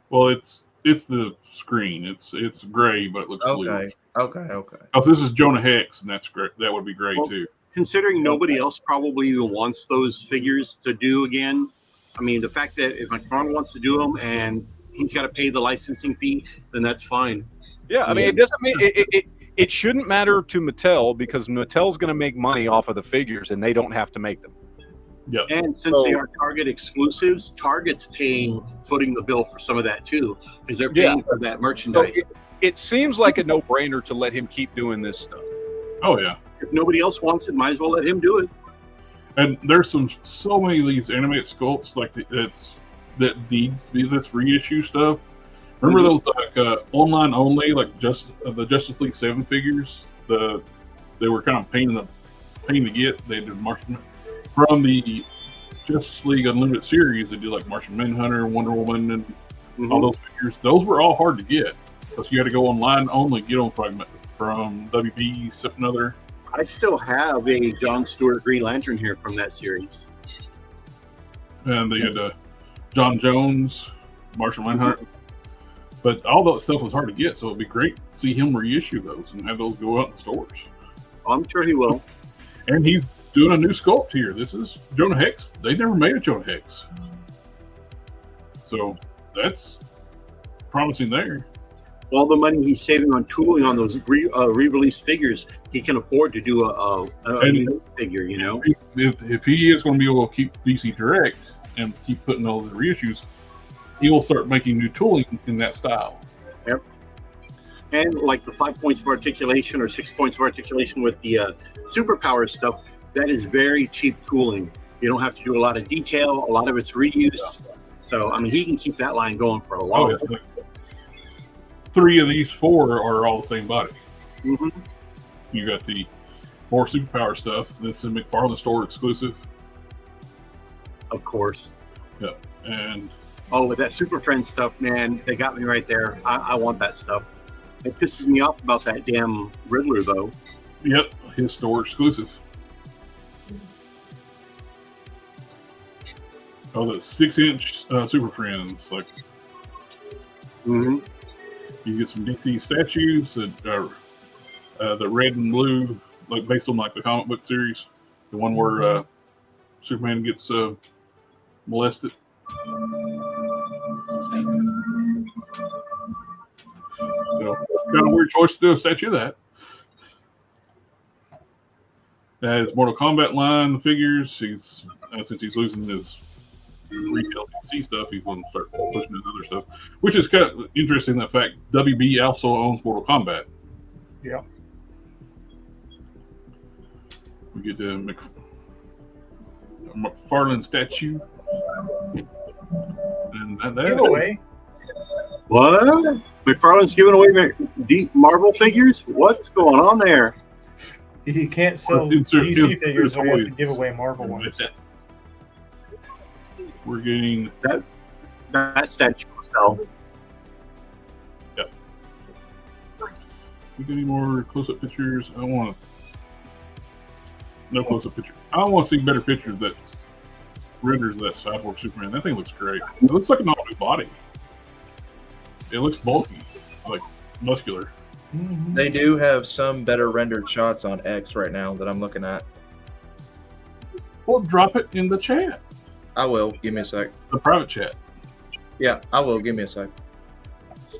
Speaker 1: Well, it's the screen. It's gray, but it looks blue.
Speaker 5: Okay.
Speaker 1: Oh, so this is Jonah Hex, and that's great. That would be great too.
Speaker 3: Considering nobody else probably even wants those figures to do again, I mean, the fact that if McFarlane wants to do them and he's got to pay the licensing fee, then that's fine.
Speaker 2: Yeah, I mean, it doesn't mean it shouldn't matter to Mattel because Mattel's going to make money off of the figures and they don't have to make them.
Speaker 1: Yeah,
Speaker 3: and since they are Target exclusives, Target's footing the bill for some of that too because they're paying for that merchandise.
Speaker 2: So it seems like a no-brainer to let him keep doing this stuff.
Speaker 1: Oh yeah.
Speaker 3: If nobody else wants it, might as well let him do it.
Speaker 1: And there's so many of these animated sculpts that needs to be this reissue stuff. Remember those like online only, like just the Justice League 7 figures? They were kind of pain to get. They did Martian from the Justice League Unlimited series. They did like Martian Manhunter, Wonder Woman, and all those figures. Those were all hard to get because you had to go online only get them from WB, except another.
Speaker 3: I still have a John Stewart Green Lantern here from that series.
Speaker 1: And they had John Jones, Martian Manhunter. But all that stuff was hard to get, so it'd be great to see him reissue those and have those go out in the stores.
Speaker 3: I'm sure he will.
Speaker 1: And he's doing a new sculpt here. This is Jonah Hex. They never made a Jonah Hex. So that's promising there.
Speaker 3: All the money he's saving on tooling on those re-released figures, he can afford to do a new figure, you know?
Speaker 1: If he is going to be able to keep DC Direct and keep putting all the reissues, he will start making new tooling in that style.
Speaker 3: Yep. And like the 5 points of articulation or 6 points of articulation with the superpower stuff, that is very cheap tooling. You don't have to do a lot of detail. A lot of it's reuse. So, I mean, he can keep that line going for a long time.
Speaker 1: 3 of these 4 are all the same body.
Speaker 3: Mm-hmm.
Speaker 1: You got the more superpower stuff. That's a McFarlane store exclusive.
Speaker 3: Of course.
Speaker 1: Yeah. And
Speaker 3: with that Super Friends stuff, man, they got me right there. I want that stuff. It pisses me off about that damn Riddler, though.
Speaker 1: Yep, his store exclusive. Oh, the 6-inch Super Friends, like.
Speaker 3: Mm-hmm.
Speaker 1: You get some DC statues that are the red and blue, like based on like the comic book series, the one where Superman gets molested. So, kind of weird choice to do a statue of that. That is Mortal Kombat line figures. He's since he's losing his retail DC stuff, he's going to start pushing his other stuff, which is kind of interesting. That fact, WB also owns Mortal Kombat.
Speaker 4: Yeah.
Speaker 1: We get the McFarlane statue, and that
Speaker 4: giveaway.
Speaker 3: What? McFarlane's giving away deep Marvel figures? What's going on there?
Speaker 4: He can't sell DC figures, so he has to give away Marvel ones.
Speaker 1: We're getting
Speaker 3: that statue will sell.
Speaker 1: Yep. We get any more close-up pictures? I want no close-up picture. I want to see better pictures that's renders that Cyborg Superman. That thing looks great. It looks like an all-new body. It looks bulky, like muscular.
Speaker 5: They do have some better rendered shots on X right now that I'm looking at.
Speaker 1: Well, drop it in the chat.
Speaker 5: I will. Give me a sec.
Speaker 1: The private chat.
Speaker 5: Yeah, I will. Give me a sec.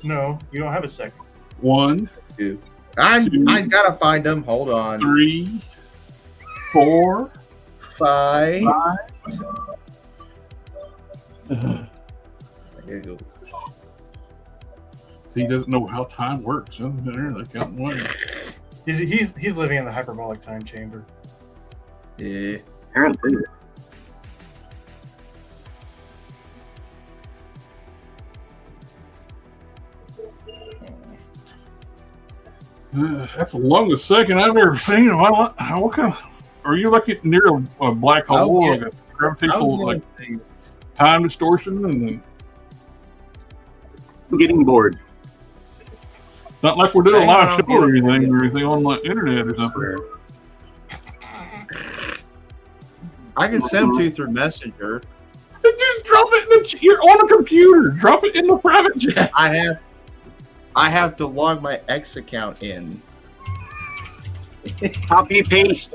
Speaker 4: No, you don't have a second.
Speaker 1: 1,
Speaker 5: 2. I gotta find them. Hold on.
Speaker 1: 3, 4,
Speaker 5: 5.
Speaker 1: 5.
Speaker 5: Here it goes.
Speaker 1: See, he doesn't know how time works. They're counting money.
Speaker 4: He's living in the hyperbolic time chamber.
Speaker 5: Yeah.
Speaker 3: Apparently.
Speaker 1: That's the longest second I've ever seen. What kind of, are you looking near a black hole, like a gravitational, like time distortion, and then
Speaker 3: I'm getting bored.
Speaker 1: not like we're doing a live show or anything on the internet or something.
Speaker 5: I can send them to you through Messenger.
Speaker 1: Just drop it you're on a computer. Drop it in the private chat.
Speaker 5: I have to log my X account in.
Speaker 3: Copy paste.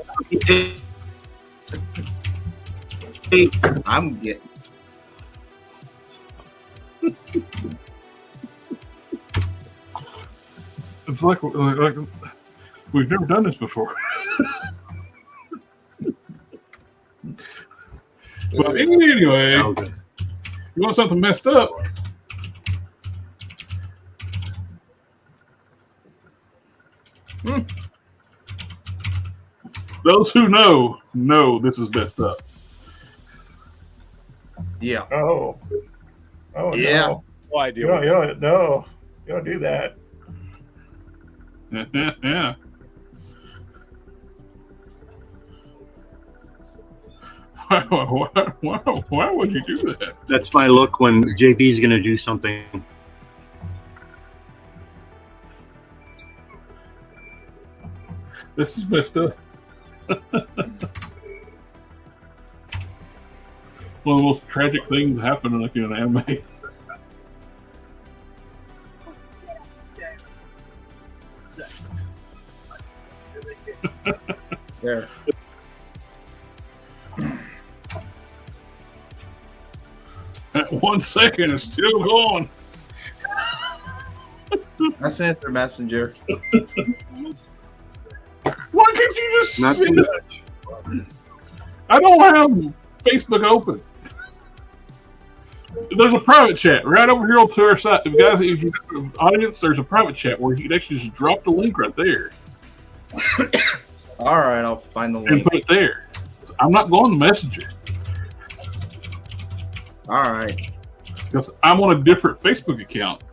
Speaker 5: I'm getting.
Speaker 1: It's like we've never done this before. But anyway,
Speaker 3: Okay.
Speaker 1: you want something messed up? Those who know this is messed up.
Speaker 5: Yeah.
Speaker 4: Oh
Speaker 5: Yeah.
Speaker 4: no!
Speaker 2: No idea.
Speaker 4: You don't do that.
Speaker 1: Yeah. Why would you do that?
Speaker 3: That's my look when JB's going to do something.
Speaker 1: This is messed up. One of the most tragic things happen like in an anime.
Speaker 5: There.
Speaker 1: At 1 second, it's still going.
Speaker 5: I sent it through Messenger.
Speaker 1: Why can't you just
Speaker 3: Not
Speaker 1: see
Speaker 3: too
Speaker 1: it?
Speaker 3: much.
Speaker 1: I don't have Facebook open. There's a private chat right over here on to our side. Guys, if you audience, there's a private chat where you can actually just drop the link right there
Speaker 5: All right, I'll find the
Speaker 1: and
Speaker 5: link.
Speaker 1: put it there. I'm not going to Messenger
Speaker 5: All right.
Speaker 1: because I'm on a different Facebook account.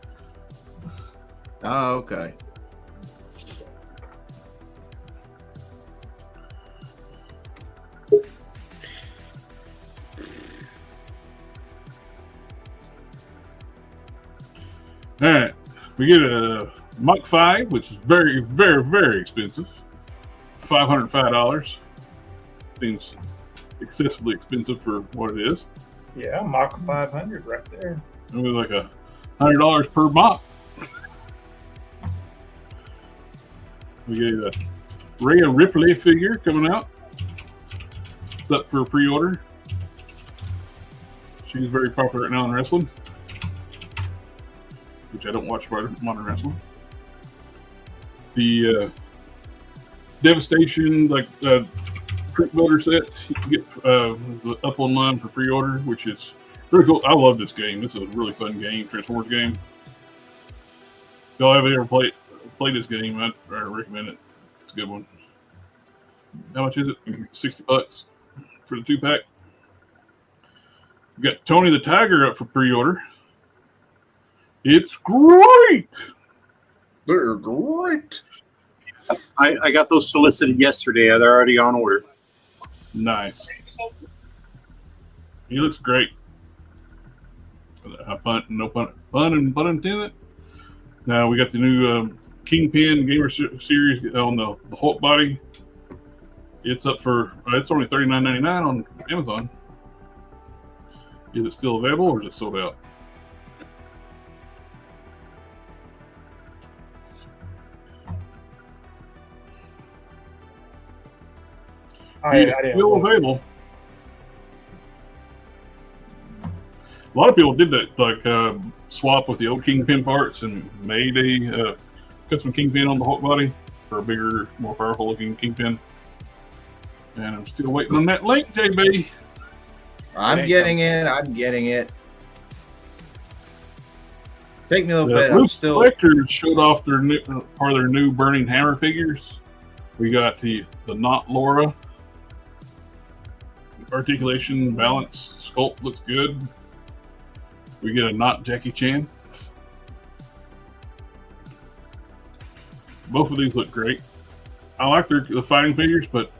Speaker 5: Oh, okay.
Speaker 1: All right, we get a Mach 5, which is very, very, very expensive. $505. Seems excessively expensive for what it is.
Speaker 4: Yeah, Mach 500 right there.
Speaker 1: It was like $100 per Mach. We get a Rhea Ripley figure coming out. It's up for pre-order. She's very popular right now in wrestling, which I don't watch modern wrestling. The Devastation print builder set you can get up online for pre-order, which is really cool. I love this game. This is a really fun game, Transformers game. If y'all haven't ever played this game, I recommend it. It's a good one. How much is it? $60 for the 2-pack. We got Tony the Tiger up for pre-order. It's great.
Speaker 5: They're great.
Speaker 3: I got those solicited yesterday. They're already on order.
Speaker 1: Nice. He looks great. No pun intended. Now we got the new Kingpin Gamer Series on the Hulk body. It's up for it's only $39.99 on Amazon. Is it still available or is it sold out? It's still available. A lot of people did that, swap with the old Kingpin parts and made a custom Kingpin on the Hulk body for a bigger, more powerful looking Kingpin. And I'm still waiting on that link, JB.
Speaker 5: I'm getting it. I'm getting it. Take me a little bit.
Speaker 1: Blue
Speaker 5: I'm still.
Speaker 1: Collectors showed off their new, part of their new Burning Hammer figures. We got the Not Laura. Articulation, balance, sculpt looks good. We get a Not Jackie Chan. Both of these look great. I like the fighting figures, but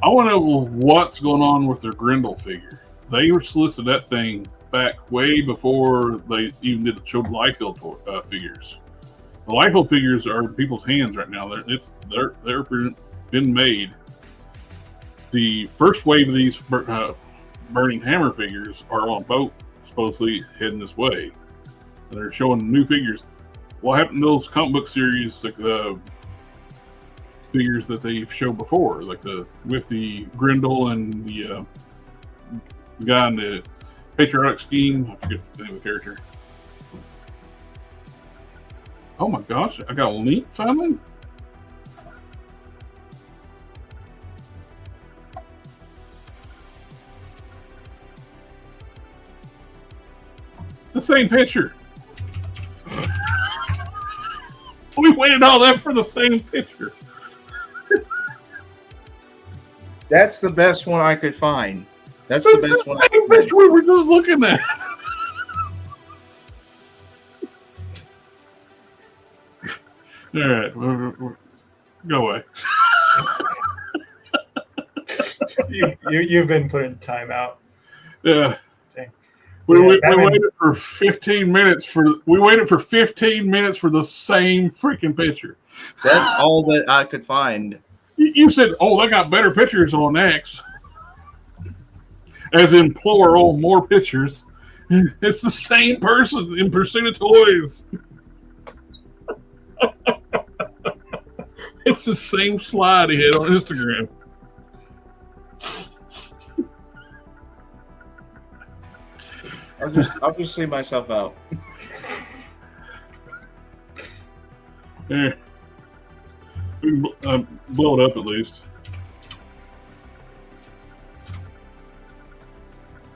Speaker 1: I want to know what's going on with their Grendel figure. They were solicited that thing back way before they even did show the Liefeld figures. The Liefeld figures are in people's hands right now. They're been made. The first wave of these Burning Hammer figures are on a boat, supposedly heading this way. And they're showing new figures. What happened to those comic book series, like the figures that they've showed before, like with the Grendel and the guy in the patriotic scheme? I forget the name of the character. Oh my gosh! I got a link finally. It's the same picture. We waited all that for the same picture.
Speaker 5: That's the best one I could find. That's
Speaker 1: It's
Speaker 5: the best one.
Speaker 1: the same picture we were just looking at. All right, go away.
Speaker 4: You've been put in timeout.
Speaker 1: Yeah.
Speaker 4: Okay.
Speaker 1: We
Speaker 4: Yeah,
Speaker 1: waited for 15 minutes for the same freaking picture.
Speaker 5: That's all that I could find.
Speaker 1: You said, "Oh, they got better pictures on X," as in plural, more pictures. It's the same person in Pursuit of Toys. It's the same slide he had on Instagram.
Speaker 5: I'll just see myself out.
Speaker 1: There. We can blow it up at least.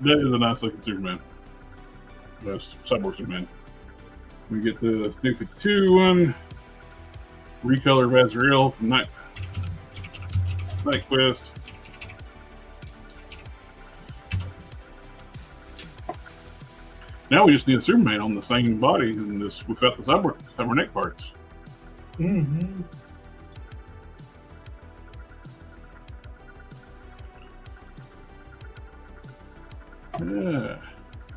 Speaker 1: That is a nice looking Superman. That's Cyborg Superman. We get the New 52 one. Recolor Vazriel from Night Quest. Now we just need a Superman on the same body and just without the cybernetic parts.
Speaker 4: Mm-hmm.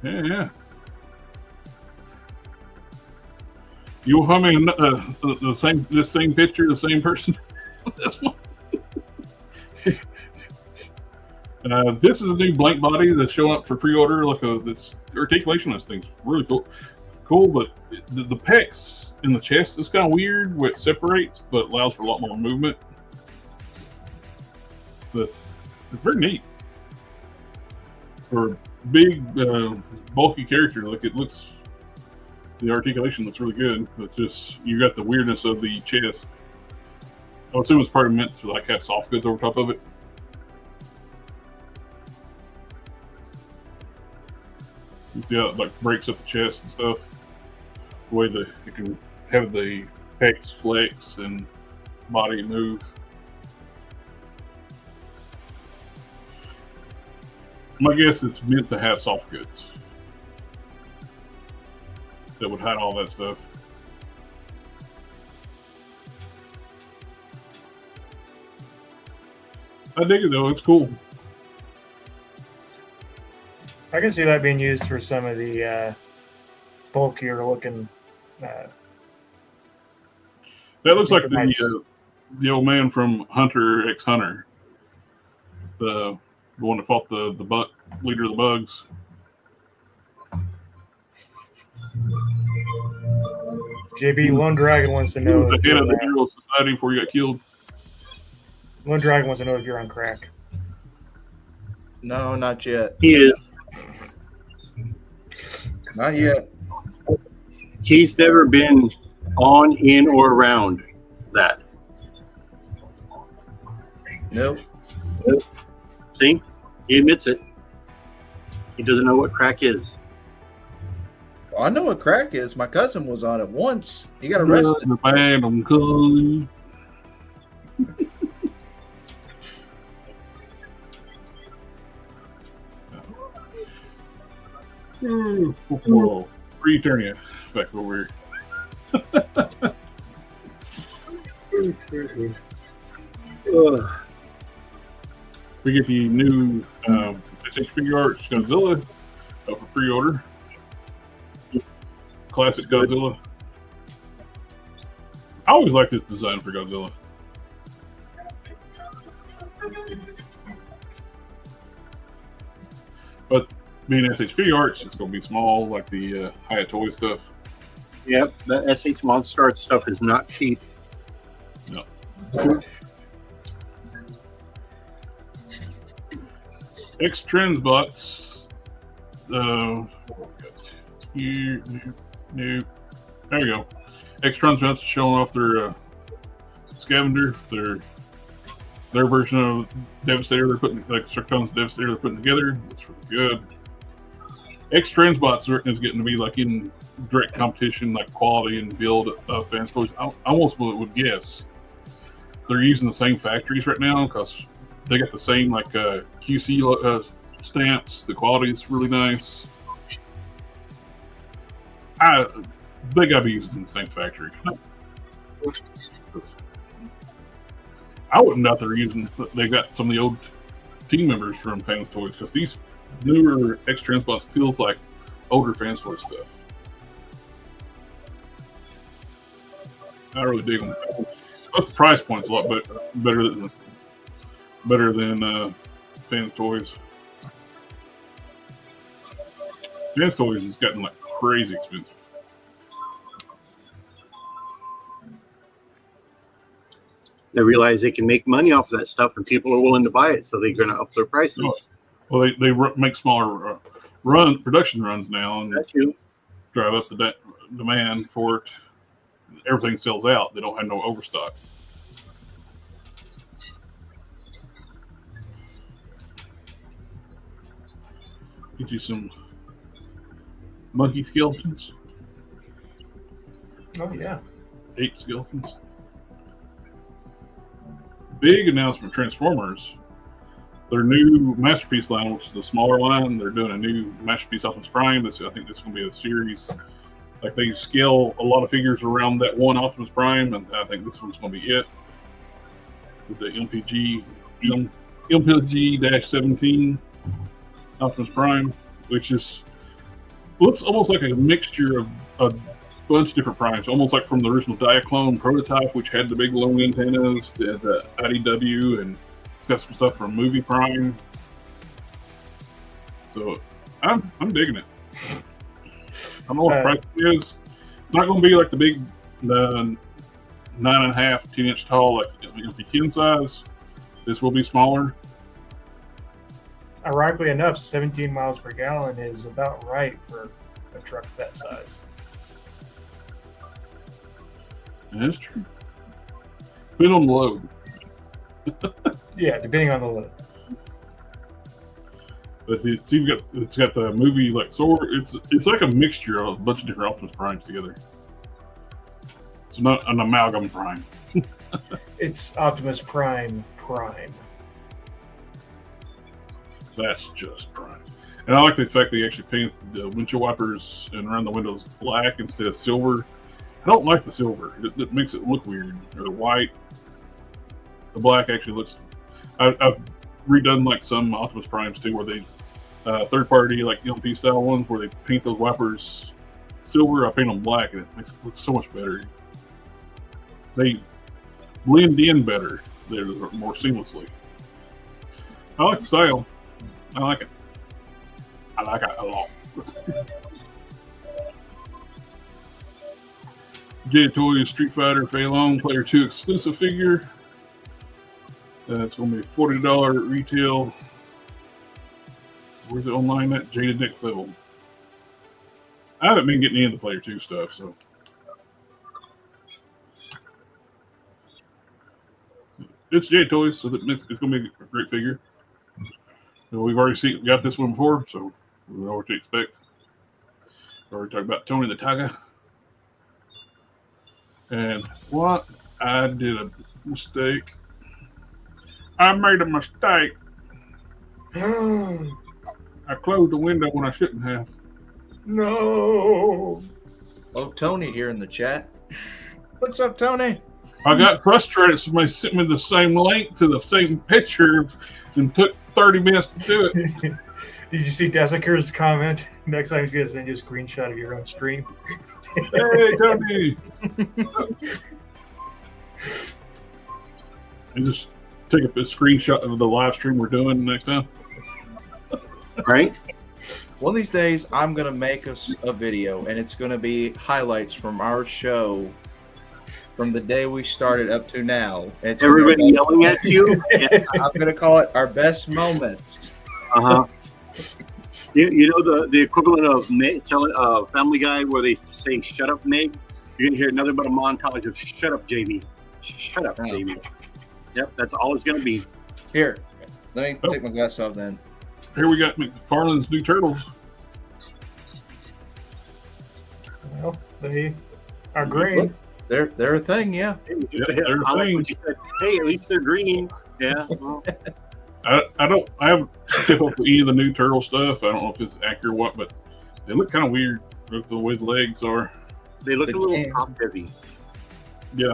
Speaker 1: Yeah. You will find me the same picture, the same person. This one. This is a new blank body that's showing up for pre-order. Look, this articulation of this thing's really cool, but the pecs in the chest is kind of weird where it separates, but allows for a lot more movement. But it's very neat for a big, bulky character. Like the articulation looks really good. It's just you got the weirdness of the chest. I would assume it's probably meant to like have soft goods over top of it. You see how it like breaks up the chest and stuff. The way that you can have the pecs flex and body move. My guess it's meant to have soft goods that would hide all that stuff. I dig it though, it's cool.
Speaker 4: I can see that being used for some of the bulkier looking.
Speaker 1: That looks like the old man from Hunter x Hunter, the one that fought the leader of the bugs.
Speaker 4: JB Lone Dragon wants to know.
Speaker 1: The head of the Hero Society before he got killed.
Speaker 4: Lone Dragon wants to know if you're on crack.
Speaker 5: No, not yet.
Speaker 3: He is.
Speaker 5: Not yet.
Speaker 3: He's never been on, in, or around that.
Speaker 5: Nope.
Speaker 3: See? He admits it. He doesn't know what crack is.
Speaker 5: Well, I know what crack is. My cousin was on it once. He got arrested.
Speaker 1: Whoa. Return you back over here. We get the new figure arts Godzilla for pre-order. Classic Godzilla. I always like this design for Godzilla. But being SH Figure Arts, it's going to be small, like the Hyatt Toy stuff.
Speaker 3: Yep, that SH Monster Art stuff is not cheap.
Speaker 1: No. X Transbots. Here, new. There we go. X Transbots showing off their Scavenger, their version of Devastator. They're putting like Circon's Devastator. They're putting together. It's really good. X Transbots is getting to be like in direct competition, like quality and build of Fans Toys. I almost would guess they're using the same factories right now because they got the same like QC stamps. The quality is really nice. They got to be used in the same factory. I wouldn't doubt they're using. They got some of the old team members from Fans Toys because these newer X Transbots feels like older Fans Toys stuff. I really dig them. Plus the price point's a lot better than Fans Toys. Fans Toys has gotten like crazy expensive.
Speaker 3: They realize they can make money off of that stuff, and people are willing to buy it, so they're going to up their prices.
Speaker 1: Well, they make smaller production runs now, and
Speaker 3: That's you.
Speaker 1: drive up the demand for it. Everything sells out. They don't have no overstock. Get you some monkey skeletons.
Speaker 4: Oh yeah.
Speaker 1: Ape skeletons. Big announcement, Transformers. Their new Masterpiece line, which is the smaller line, they're doing a new Masterpiece Optimus Prime. I think this is going to be a series. Like, they scale a lot of figures around that one Optimus Prime, and I think this one's going to be it. With the MPG-17 Optimus Prime, which looks almost like a mixture of a bunch of different primes, almost like from the original Diaclone prototype, which had the big long antennas, the IDW, and it's got some stuff from Movie Prime. So I'm digging it. I don't know what the price is. It's not going to be like the big 9.5, 10-inch tall, like the Ken size. This will be smaller.
Speaker 4: Ironically enough, 17 miles per gallon is about right for a truck that size.
Speaker 1: That's true. Depending on the load.
Speaker 4: Yeah, depending on the load.
Speaker 1: But it's got the movie like sword. It's like a mixture of a bunch of different Optimus Primes together. It's not an amalgam Prime.
Speaker 4: It's Optimus Prime Prime.
Speaker 1: That's just Prime. And I like the fact they actually painted the windshield wipers and around the windows black instead of silver. I don't like the silver. It makes it look weird. Or the white. The black actually looks... I've redone like some Optimus Primes too, where they third-party like LP style ones where they paint those wipers silver. I paint them black, and it makes it look so much better. They blend in better. They're more seamlessly. I like the style. I like it. I like it a lot. J Toys Street Fighter Fei Long Player 2 exclusive figure. It's going to be $40 retail. Where's it online at? Jaded Next Level. I haven't been getting into the Player 2 stuff, so. It's J Toys, so it's going to be a great figure. So we've already got this one before, so we know what to expect. We already talked about Tony the Tiger. And what? I did a mistake. I made a mistake. I closed the window when I shouldn't have.
Speaker 4: No.
Speaker 5: Oh, Tony here in the chat. What's up, Tony?
Speaker 1: I got frustrated. Somebody sent me the same link to the same picture and took 30 minutes to do it.
Speaker 4: Did you see Desiker's comment? Next time he's going to send you a screenshot of your own stream.
Speaker 1: Hey, Tony. And just take a screenshot of the live stream we're doing next time.
Speaker 3: Right?
Speaker 5: One of these days, I'm going to make us a video, and it's going to be highlights from our show from the day we started up to now. It's
Speaker 3: everybody yelling at you?
Speaker 5: Yeah. I'm going to call it our best moments.
Speaker 3: Uh-huh. You know the equivalent of Family Guy where they say, shut up, Meg? You're going to hear nothing but a montage of shut up, Jamie. Shut up, Jamie. Yep, that's all it's going to be.
Speaker 5: Here, let me take my glass off then.
Speaker 1: Here we got McFarlane's new Turtles.
Speaker 4: Well, they are green.
Speaker 5: Look, they're a thing, yeah.
Speaker 1: They're a thing.
Speaker 3: You said, hey, at least they're green. Yeah. Well.
Speaker 1: I haven't kept up with any of the new Turtle stuff. I don't know if it's accurate or what, but they look kind of weird with the way the legs are.
Speaker 3: They look a little top heavy.
Speaker 1: Yeah.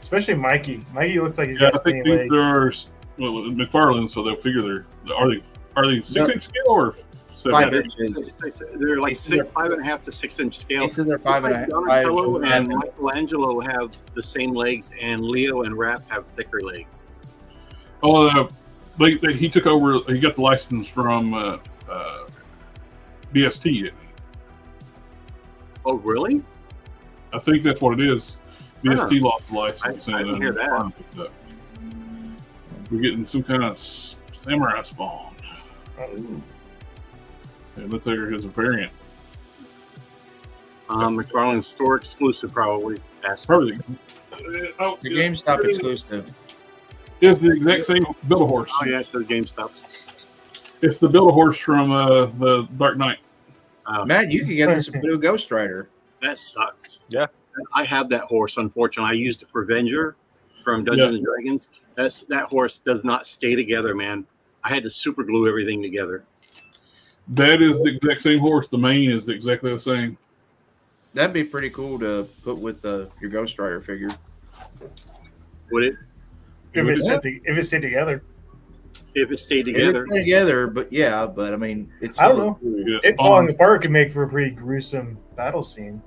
Speaker 4: Especially Mikey. Mikey looks like he's
Speaker 1: Yeah,
Speaker 4: got
Speaker 1: I think
Speaker 4: skinny
Speaker 1: these
Speaker 4: legs.
Speaker 1: are McFarlane, so they'll figure are they 6-inch scale or 7?
Speaker 5: 5 inches.
Speaker 3: They're like 5.5 to 6 inch scale.
Speaker 5: They said they're 5.5.
Speaker 3: Donatello and Michelangelo have the same legs, and Leo and Raph have thicker legs.
Speaker 1: Oh, he took over. He got the license from BST.
Speaker 3: Oh, really?
Speaker 1: I think that's what it is. EST lost the license,
Speaker 3: I didn't hear that.
Speaker 1: Prime picked it up. We're getting some kind of samurai spawn. It looks like there's a variant.
Speaker 3: McFarlane's store exclusive, probably.
Speaker 1: Probably.
Speaker 5: The GameStop exclusive.
Speaker 1: It's the exact same Build-A-Horse.
Speaker 3: Oh yeah, it says GameStop.
Speaker 1: It's the Build-A-Horse from the Dark Knight.
Speaker 5: Matt, you could get this blue Ghost Rider.
Speaker 3: That sucks.
Speaker 2: Yeah.
Speaker 3: I have that horse, unfortunately. I used it for Avenger from Dungeons and Dragons. That horse does not stay together, man. I had to super glue everything together.
Speaker 1: That is the exact same horse. The mane is exactly the same.
Speaker 5: That'd be pretty cool to put with your Ghost Rider figure.
Speaker 3: Would it?
Speaker 4: If it stayed together.
Speaker 3: If it stayed
Speaker 5: If
Speaker 3: together.
Speaker 5: it's together, but I mean, it's.
Speaker 4: I don't know.
Speaker 1: Yes.
Speaker 4: It falling apart could make for a pretty gruesome battle scene.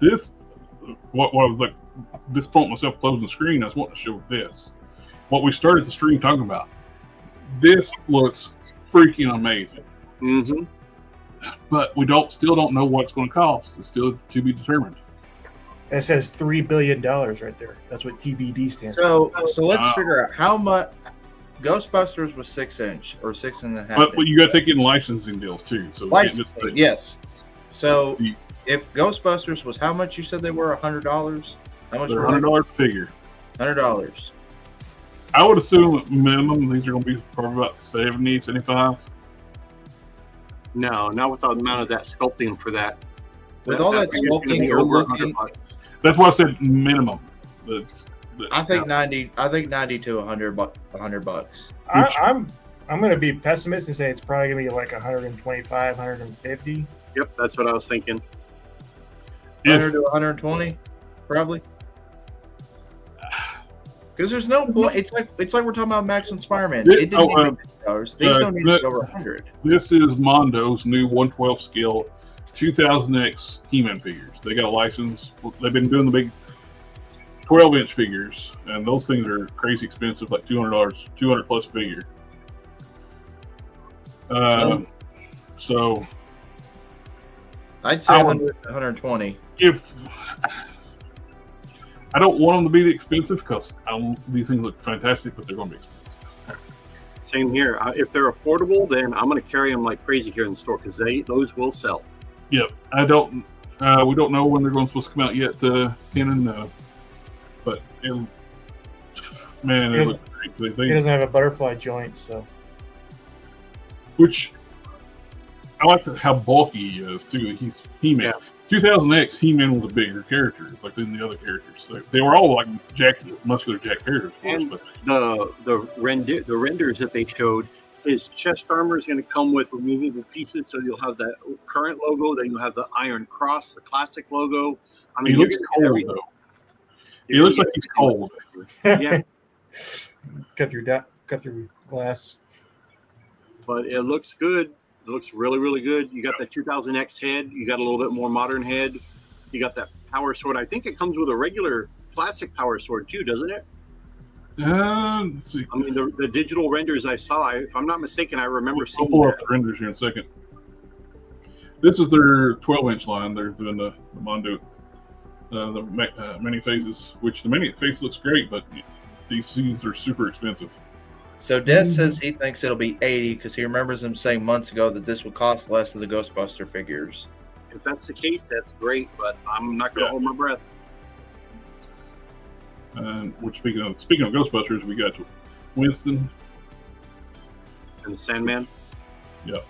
Speaker 1: This, what I was like, this point myself closing the screen, I was wanting to show this. What we started the stream talking about. This looks freaking amazing.
Speaker 3: Mm-hmm.
Speaker 1: But we still don't know what it's going to cost. It's still to be determined.
Speaker 4: It says $3 billion right there. That's what TBD stands for.
Speaker 5: So let's figure out how much. Ghostbusters was 6-inch or 6.5.
Speaker 1: But you got to take in licensing deals too. So
Speaker 5: licensing, yes. So if Ghostbusters was how much you said they were, $100? How much?
Speaker 1: They're $100 figure.
Speaker 5: $100.
Speaker 1: I would assume minimum these are going to be probably about 70, 75.
Speaker 3: No, not with the amount of that sculpting for that.
Speaker 5: With all that sculpting, you're looking.
Speaker 1: That's why I said minimum.
Speaker 5: I think 90. I think 90 to $100.
Speaker 4: I'm going to be pessimist and say it's probably going to be like 125, 150.
Speaker 3: Yep, that's what I was thinking.
Speaker 5: 100 to 120, probably. Because there's no point. It's like we're talking about Max and Spider-Man. It didn't need $50. These don't need to go over 100.
Speaker 1: This is Mondo's new 112 scale 2000X He-Man figures. They got a license. They've been doing the big 12-inch figures, and those things are crazy expensive, like $200, 200 plus a figure. So
Speaker 5: I'd say 120.
Speaker 1: If I don't want them to be expensive because these things look fantastic, but they're going to be expensive.
Speaker 3: Same here. If they're affordable, then I'm going to carry them like crazy here in the store because those will sell.
Speaker 1: Yep. We don't know when they're supposed to come out yet, Kenan. But it looks great.
Speaker 4: He doesn't have a butterfly joint, so. Which
Speaker 1: I like how bulky he is too. He's He-Man. Yeah. 2000X He-Man was a bigger character, like than the other characters. So they were all like muscular Jack characters.
Speaker 3: And the renders that they showed, his chest armor is going to come with removable pieces. So you'll have that current logo, then you'll have the Iron Cross, the classic logo. I mean,
Speaker 1: he looks cold though. He looks like he's cold.
Speaker 3: Yeah.
Speaker 4: Cut through glass.
Speaker 3: But it looks good. It looks really, really good. You got that 2000X head. You got a little bit more modern head. You got that power sword. I think it comes with a regular classic power sword too, doesn't it?
Speaker 1: Let's see.
Speaker 3: I mean, the digital renders I saw, if I'm not mistaken, I remember seeing
Speaker 1: I'll pull up the renders here in a second. This is their 12-inch line. They're doing the Mondo. The many phases, which the many face looks great, but these scenes are super expensive.
Speaker 5: So Des says he thinks it'll be 80 because he remembers him saying months ago that this would cost less than the Ghostbuster figures.
Speaker 3: If that's the case, that's great, but I'm not going to hold my breath.
Speaker 1: Speaking of Ghostbusters, we got Winston
Speaker 3: and the Sandman.
Speaker 1: Yep.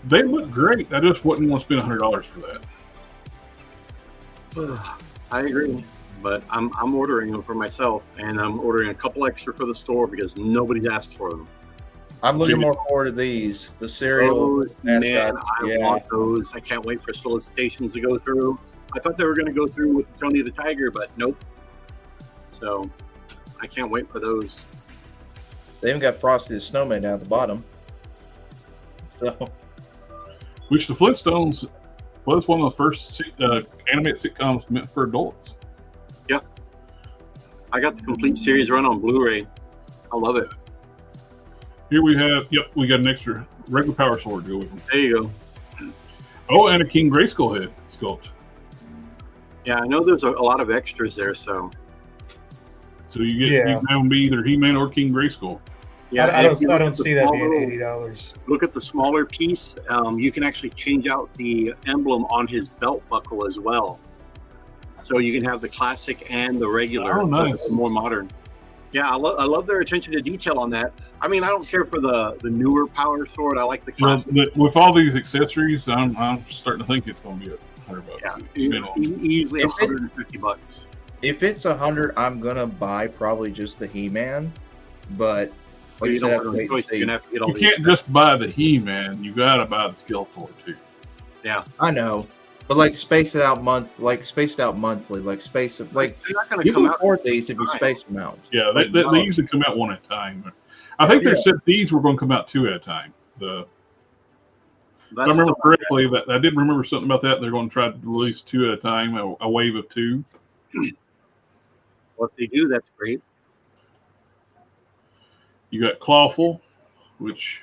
Speaker 1: They look great. I just wouldn't want to spend $100 for that.
Speaker 3: I agree, but I'm ordering them for myself, and I'm ordering a couple extra for the store because nobody's asked for them.
Speaker 5: I'm looking more forward to these. The cereal mascots.
Speaker 3: Man, I want those. I can't wait for solicitations to go through. I thought they were going to go through with Tony the Tiger, but nope. So I can't wait for those.
Speaker 5: They even got Frosty the Snowman down at the bottom. So.
Speaker 1: Which the Flintstones was one of the first animated sitcoms meant for adults.
Speaker 3: Yeah. I got the complete series run on Blu-ray. I love it.
Speaker 1: Here we have, we got an extra regular power sword to go with them.
Speaker 3: There you go.
Speaker 1: Oh, and a King Grayskull head sculpt.
Speaker 3: Yeah, I know there's a lot of extras there, so.
Speaker 1: So you get you can have them be either He-Man or King Grayskull.
Speaker 3: Yeah,
Speaker 4: I don't see that being $80.
Speaker 3: Look at the smaller piece. You can actually change out the emblem on his belt buckle as well. So you can have the classic and the regular,
Speaker 1: oh, nice.
Speaker 3: the more modern. Yeah, I love their attention to detail on that. I mean, I don't care for the newer power sword. I like the classic.
Speaker 1: Well, with all these accessories, I'm starting to think it's going to be $100.
Speaker 3: Yeah, easily $150.
Speaker 5: If it's 100, I'm gonna buy probably just the He-Man, but. Like
Speaker 3: you
Speaker 5: you said,
Speaker 3: don't have a choice. You're gonna have to get all
Speaker 1: you can't just buy the He-Man. You got to buy the Skeletor too.
Speaker 3: Yeah,
Speaker 5: I know, but like spaced out monthly, like
Speaker 3: they're not going to
Speaker 5: you
Speaker 3: come
Speaker 5: can
Speaker 3: out
Speaker 5: afford these if you space them out.
Speaker 1: Yeah, they usually come out one at a time. I think they said these were going to come out 2 at a time. If I remember correctly, that I did remember something about that. They're going to try to release 2 at a time, a wave of 2.
Speaker 3: Well, if they do, that's great.
Speaker 1: You got Clawful, which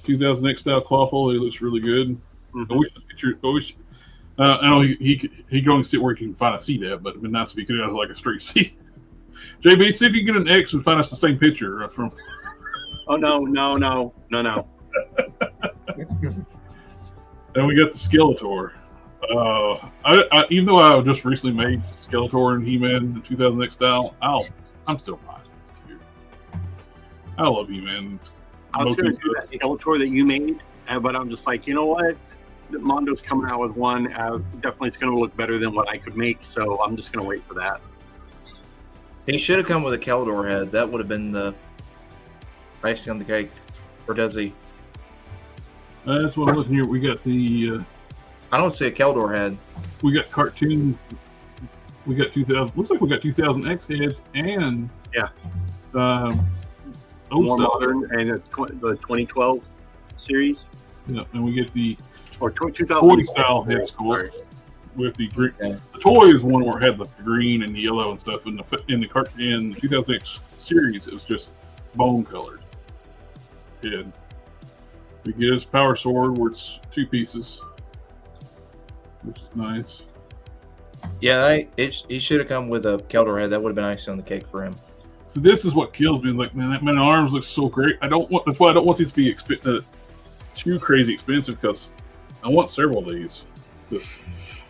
Speaker 1: 2000X style Clawful. He looks really good.
Speaker 3: Mm-hmm.
Speaker 1: I know he going to sit where he can find a seat at, but it'd be nice if he could have like a straight seat. JB, see if you can get an X and find us the same picture from.
Speaker 3: Oh no!
Speaker 1: Then we got the Skeletor. Even though I just recently made Skeletor and He-Man 2000X style, I'm still buying this too. I love He-Man.
Speaker 3: I was going to do that Skeletor that you made, but I'm just like, you know what? Mondo's coming out with one. Definitely, it's going to look better than what I could make, so I'm just going to wait for that.
Speaker 5: He should have come with a Keldor head. That would have been the icing on the cake. Or does he?
Speaker 1: That's what I'm looking here. We got the.
Speaker 5: I don't see a Keldor head.
Speaker 1: We got cartoon. We got 2000. Looks like we got 2000X heads and
Speaker 3: more modern and the 2012 series.
Speaker 1: Yeah, and we get the
Speaker 3: 2040
Speaker 1: style head sculpt with the green. Okay. The toy is one where it had the green and the yellow and stuff. In the 2000X series, it was just bone colored. And we get his power sword where it's 2 pieces, which is nice.
Speaker 5: Yeah, he should have come with a Keldor head. That would have been icing on the cake for him.
Speaker 1: So this is what kills me. Like, man, that man arms looks so great. That's why I don't want these to be too crazy expensive, because I want several of these.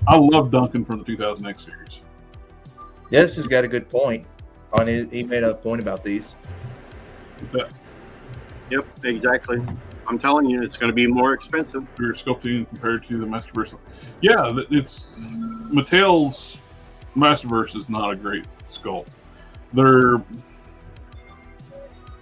Speaker 1: I love Duncan from the 2000X series.
Speaker 5: Yes, has got a good point. He made a point about these.
Speaker 1: What's that?
Speaker 3: Yep, exactly. I'm telling you, it's going to be more expensive.
Speaker 1: For sculpting compared to the Masterverse. Yeah, it's Mattel's Masterverse is not a great sculpt. Their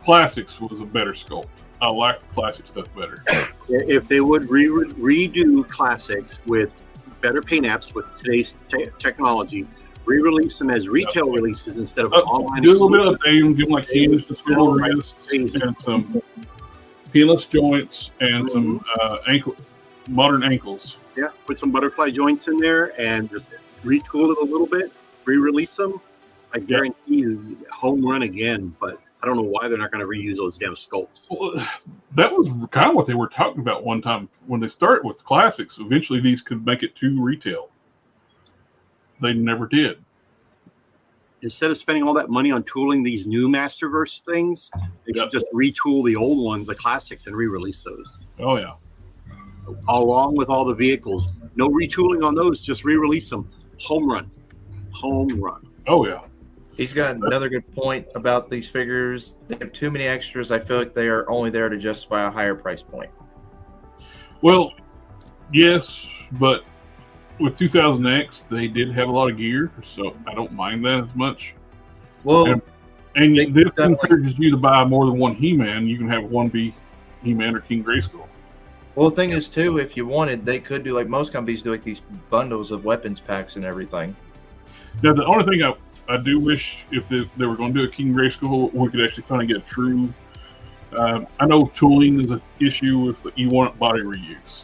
Speaker 1: Classics was a better sculpt. I like the classic stuff better.
Speaker 3: If they would redo Classics with better paint apps with today's technology, re-release them as retail releases instead of online.
Speaker 1: Do a little bit of updating, give them like hinge to swivel wrists and some pinless joints and some modern ankles.
Speaker 3: Yeah, put some butterfly joints in there and just retool it a little bit, re-release them. I guarantee you, home run again. But I don't know why they're not going to reuse those damn sculpts.
Speaker 1: Well, that was kind of what they were talking about one time when they started with Classics. Eventually, these could make it to retail. They never did.
Speaker 3: Instead of spending all that money on tooling these new Masterverse things, they should just retool the old ones, the Classics, and re-release those.
Speaker 1: Oh, yeah.
Speaker 3: Along with all the vehicles. No retooling on those, just re-release them. Home run. Home run.
Speaker 1: Oh, yeah.
Speaker 5: He's got another good point about these figures. They have too many extras. I feel like they are only there to justify a higher price point.
Speaker 1: Well, yes, but with 2000X, they did have a lot of gear, so I don't mind that as much.
Speaker 5: Well,
Speaker 1: and this encourages you to buy more than one He-Man. You can have one be He-Man or King Grayskull.
Speaker 5: Well, the thing is, too, if you wanted, they could do like most companies do, like these bundles of weapons packs and everything.
Speaker 1: Now, the only thing I do wish, if they were going to do a King Grayskull, we could actually kind of get a true. I know tooling is an issue if you want body reuse,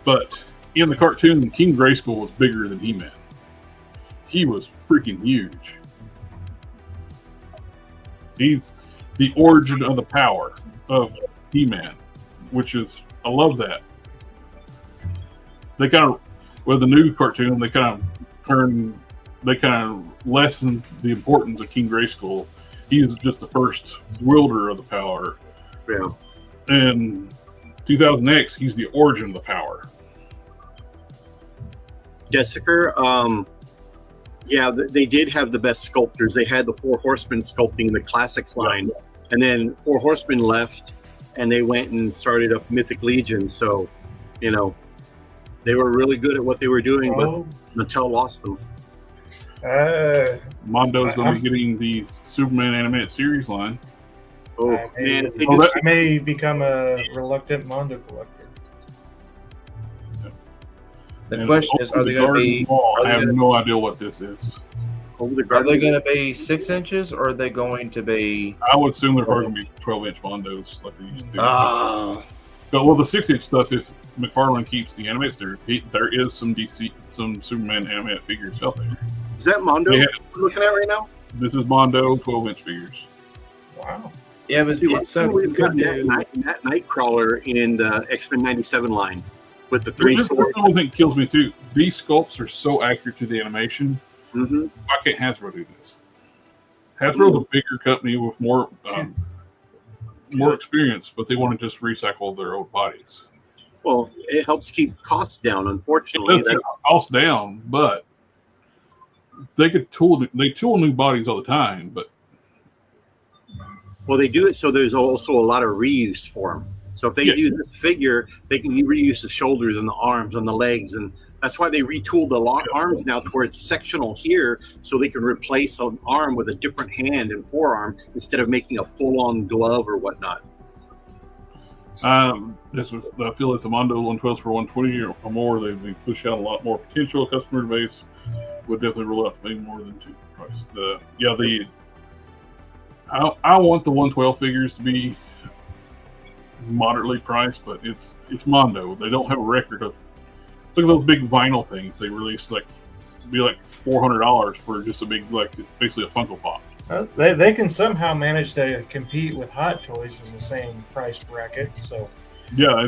Speaker 1: but in the cartoon, King Grayskull was bigger than He-Man. He was freaking huge. He's the origin of the power of He-Man, which is, I love that. they kind of with the new cartoon they kind of lessen the importance of King Grayskull. He is just the first wielder of the power.
Speaker 3: Yeah.
Speaker 1: In 2000X, he's the origin of the power.
Speaker 3: Jessica, yeah, they did have the best sculptors. They had the Four Horsemen sculpting the Classics line, and then Four Horsemen left, and they went and started up Mythic Legion. So, you know, they were really good at what they were doing, but Mattel lost them.
Speaker 1: Mondo's going to be getting the Superman animated series line.
Speaker 3: Oh,
Speaker 4: I may become a reluctant Mondo collector.
Speaker 5: The question is, are they going to be?
Speaker 1: I have no idea what this is.
Speaker 5: Are they going to be 6 inches, or are they going to be?
Speaker 1: I would assume they're probably going to be 12-inch Mondos like they used to do.
Speaker 5: Ah.
Speaker 1: But well, the 6-inch stuff, if McFarlane keeps the animates there is some Superman animated figures out there.
Speaker 3: Is that Mondo we're looking at right now?
Speaker 1: This is Mondo 12-inch figures.
Speaker 4: Wow.
Speaker 5: Yeah, but
Speaker 3: we've got that Nightcrawler in the X-Men 97 line with the 3 swords.
Speaker 1: That's the only thing that kills me too. These sculpts are so accurate to the animation.
Speaker 3: Mm-hmm.
Speaker 1: Why can't Hasbro do this? Hasbro's a bigger company with more experience, but they want to just recycle their old bodies.
Speaker 3: Well, it helps keep costs down. Unfortunately,
Speaker 1: it does keep costs down, but they tool new bodies all the time. But
Speaker 3: well, they do it so there's also a lot of reuse for them. So if they use this figure, they can reuse the shoulders and the arms and the legs, and that's why they retooled the arms now to where it's sectional here, so they can replace an arm with a different hand and forearm instead of making a full-on glove or whatnot.
Speaker 1: I feel like the Mondo 112s for 120 or more, they push out a lot more potential customer base. Would definitely rule out paying more than $2 price. I want the 112 figures to be moderately priced, but it's Mondo. They don't have a record of. Look at those big vinyl things they released, like $400 for just a big, basically a Funko Pop.
Speaker 4: They can somehow manage to compete with Hot Toys in the same price bracket. So
Speaker 1: yeah,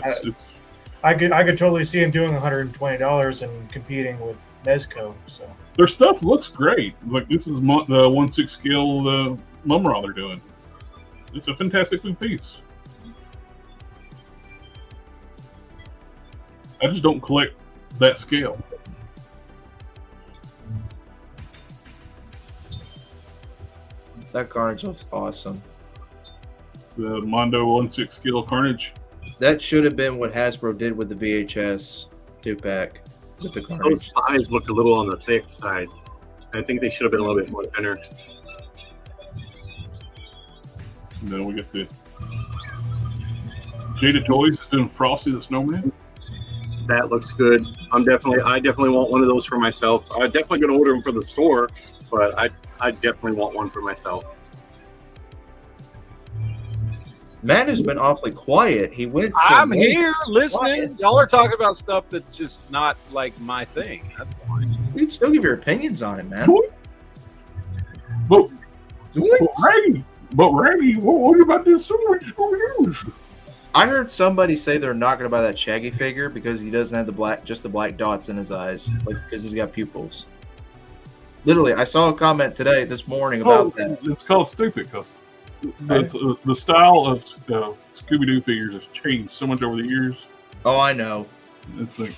Speaker 4: I could totally see them doing $120 and competing with Mezco. So
Speaker 1: their stuff looks great. Like this is the 1/6 scale Mumra they're doing. It's a fantastic new piece. I just don't collect that scale.
Speaker 5: That Carnage looks awesome.
Speaker 1: The Mondo 1/6 scale Carnage.
Speaker 5: That should have been what Hasbro did with the VHS 2-pack with the Carnage.
Speaker 3: Those thighs look a little on the thick side. I think they should have been a little bit more thinner.
Speaker 1: And then we get the Jada Toys is doing Frosty the Snowman.
Speaker 3: That looks good. I definitely want one of those for myself. I'm definitely going to order them for the store, but I definitely want one for myself.
Speaker 5: Matt has been awfully quiet. He went.
Speaker 2: I'm here listening. Y'all are talking about stuff that's just not like my thing. That's fine.
Speaker 5: You can still give your opinions on it, man.
Speaker 1: But Randy, what are you about to do? So
Speaker 5: I heard somebody say they're not going to buy that Shaggy figure because he doesn't have the black dots in his eyes, because he's got pupils. Literally, I saw a comment this morning about that.
Speaker 1: It's called stupid because the style of Scooby-Doo figures has changed so much over the years.
Speaker 5: Oh, I know.
Speaker 1: It's like,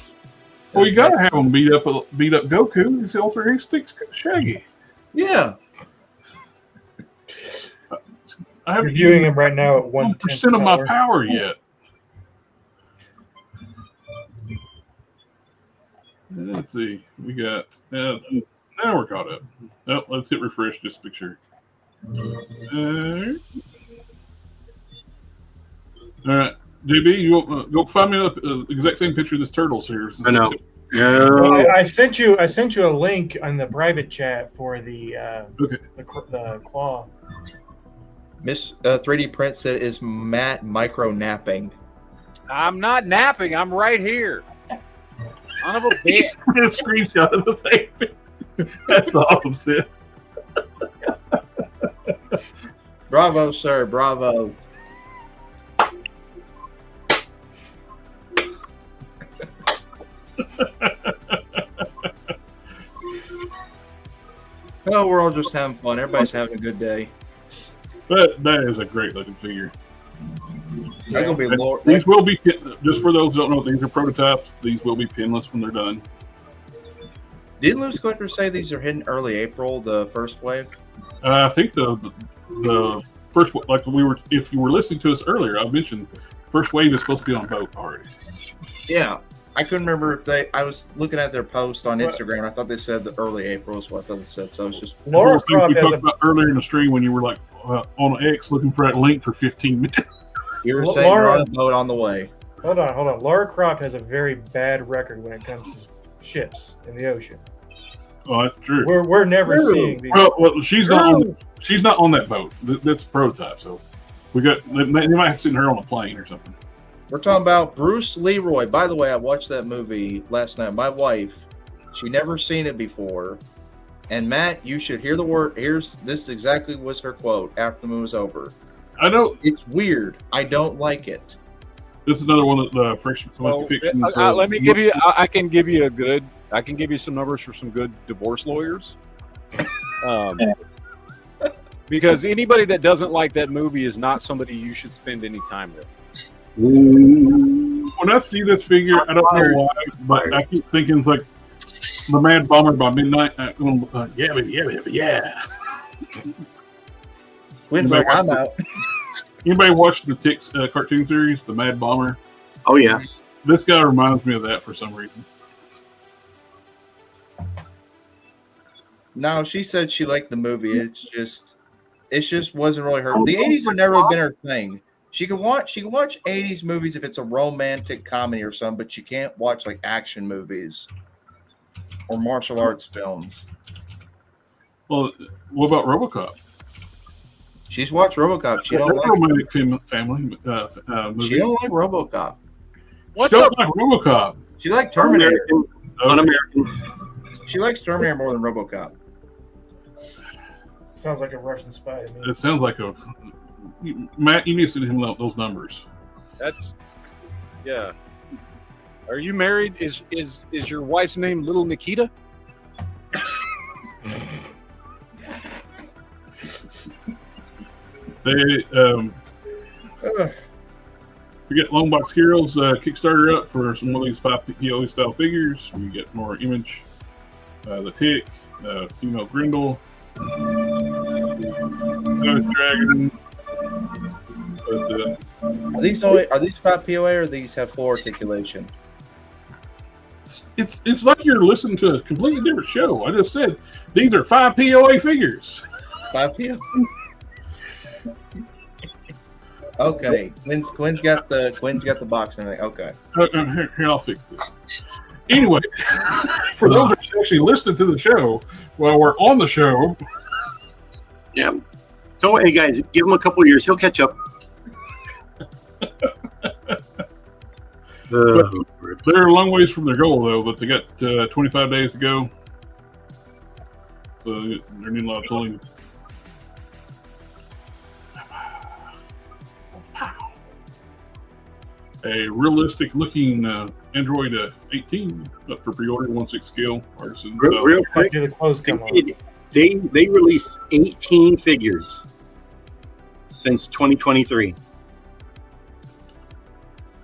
Speaker 1: well, you got to have them beat up Goku. He's also he sticks Shaggy.
Speaker 5: Yeah.
Speaker 1: I haven't
Speaker 4: reviewing him right now at
Speaker 1: 1% of my power yet. Let's see. We got now we're caught up. Oh, let's hit refresh just to make sure. All right, JB, you go find me the exact same picture of this turtles here.
Speaker 3: I know.
Speaker 4: Well, I sent you a link on the private chat for the claw.
Speaker 5: Miss 3D Print said, "Is Matt micro napping?"
Speaker 2: I'm not napping. I'm right here. Son of a bitch.
Speaker 1: A screenshot of the same thing. That's awesome, Sid.
Speaker 5: Bravo, sir. Bravo. Oh, we're all just having fun. Everybody's having a good day.
Speaker 1: But that is a great looking figure.
Speaker 5: They're gonna be more.
Speaker 1: These will be, just for those who don't know, these are prototypes. These will be pinless when they're done.
Speaker 5: Didn't Loose Collector say these are hitting early April, the first wave?
Speaker 1: I think the first, like if you were listening to us earlier, I mentioned first wave is supposed to be on boat already.
Speaker 5: Yeah, I couldn't remember if they. I was looking at their post on Instagram. I thought they said the early April is what I thought they said. So I was just.
Speaker 4: Laura
Speaker 1: That's one of the things
Speaker 4: Croft
Speaker 1: we
Speaker 4: has
Speaker 1: talked about earlier in the stream when you were like on X looking for that link for 15 minutes.
Speaker 5: You were saying you're on a boat on the way.
Speaker 4: Hold on. Laura Croft has a very bad record when it comes to ships in the ocean.
Speaker 1: Oh, that's true.
Speaker 4: We're never seeing these.
Speaker 1: Well, she's not on that boat. That's a prototype. So we got. They might have seen her on a plane or something.
Speaker 5: We're talking about Bruce Leroy. By the way, I watched that movie last night. My wife, she never seen it before. And Matt, you should hear the word. This exactly was her quote after the movie was over.
Speaker 1: I know
Speaker 5: it's weird. I don't like it.
Speaker 1: This is another one of the fiction.
Speaker 2: Let me give you. I can give you I can give you some numbers for some good divorce lawyers. Because anybody that doesn't like that movie is not somebody you should spend any time with.
Speaker 1: When I see this figure, I don't know why, but I keep thinking it's like the Mad Bomber by Midnight. Yeah, baby, yeah.
Speaker 5: Quinn's like, I'm out.
Speaker 1: Anybody watch the Ticks cartoon series, The Mad Bomber?
Speaker 3: Oh yeah.
Speaker 1: This guy reminds me of that for some reason.
Speaker 5: No, she said she liked the movie. It just wasn't really her. The 80s have never been her thing. She can watch 80s movies if it's a romantic comedy or something, but she can't watch like action movies or martial arts films.
Speaker 1: Well, what about RoboCop?
Speaker 5: She's watched RoboCop. She don't like
Speaker 1: romantic family movie.
Speaker 5: She don't like RoboCop.
Speaker 1: She don't like RoboCop.
Speaker 5: She liked Terminator.
Speaker 3: Un-American.
Speaker 5: She likes Terminator more than RoboCop.
Speaker 4: Sounds like a Russian spy to me.
Speaker 1: It sounds like a Matt. You need to send him those numbers.
Speaker 2: Yeah. Are you married? Is your wife's name Little Nikita?
Speaker 1: We get Lone Box Heroes Kickstarter up for some of these 5 POE style figures. We get more image, the Tick, female Grindel, Savage Dragon.
Speaker 5: Are these 5 POA or these have full articulation?
Speaker 1: It's like you're listening to a completely different show. I just said these are 5 POA figures.
Speaker 5: 5 POA. Okay, Quinn's got the box and okay.
Speaker 1: Here, I'll fix this. Anyway, for those that are actually listening to the show while we're on the show,
Speaker 3: yeah. Don't worry, guys. Give him a couple of years; he'll catch up.
Speaker 1: They're a long ways from their goal, though. But they got 25 days to go, so they're needing a lot of tooling. A realistic-looking Android 18 up for pre-order, 1/6 scale artisan.
Speaker 3: Real quick, they released 18 figures since 2023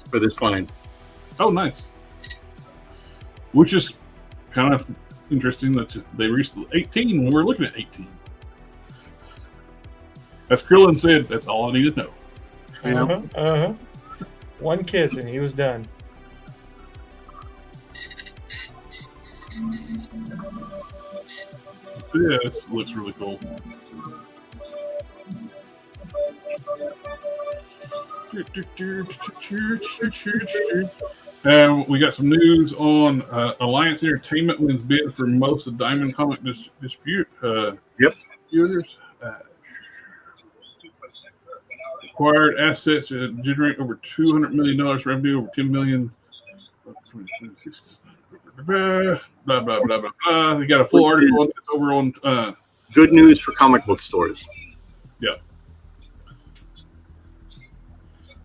Speaker 3: for this line.
Speaker 1: Oh, nice. Which is kind of interesting that they reached 18 when we were looking at 18. As Krillin said, that's all I need to know.
Speaker 4: One kiss and he was done.
Speaker 1: Yeah, this looks really cool. We got some news on Alliance Entertainment wins bid for most of Diamond Comic distributors. Acquired assets generate over $200 million revenue, over $10 million. Blah blah blah blah blah. They got a full article on this over on.
Speaker 3: Good news for comic book stores.
Speaker 1: Yeah.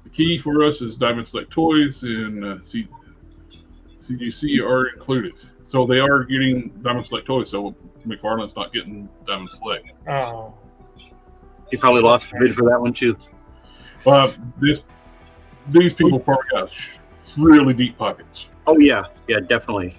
Speaker 1: The key for us is Diamond Select Toys and CGC are included. So they are getting Diamond Select toys. So McFarlane's not getting Diamond Select.
Speaker 4: Oh,
Speaker 3: He probably lost the bid for that one too.
Speaker 1: These people probably got really deep pockets.
Speaker 3: Oh yeah, definitely.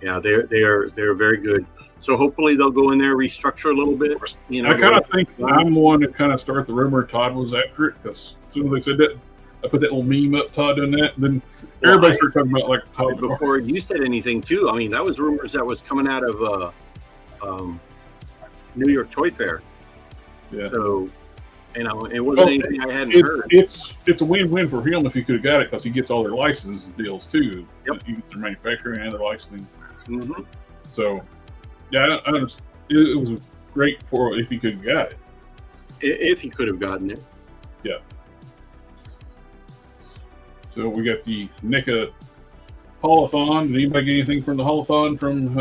Speaker 3: Yeah, they're very good. So hopefully they'll go in there, restructure a little bit. You know,
Speaker 1: I kind of think I'm the one to kind of start the rumor Todd was after it, because as soon as they said that, I put that little meme up, Todd doing that, and then everybody started talking about like Todd.
Speaker 3: Before you said anything too, I mean, that was rumors that was coming out of New York Toy Fair.
Speaker 1: Yeah.
Speaker 3: So, you know, it wasn't anything I hadn't heard.
Speaker 1: It's a win-win for him if he could have got it, because he gets all their license deals too.
Speaker 3: Yep.
Speaker 1: He gets their manufacturing and their licensing.
Speaker 3: Mm-hmm.
Speaker 1: So, yeah, it was great for if he could have got it.
Speaker 3: If he could have gotten it.
Speaker 1: Yeah. So we got the NECA Haulathon. Did anybody get anything from the Haulathon from?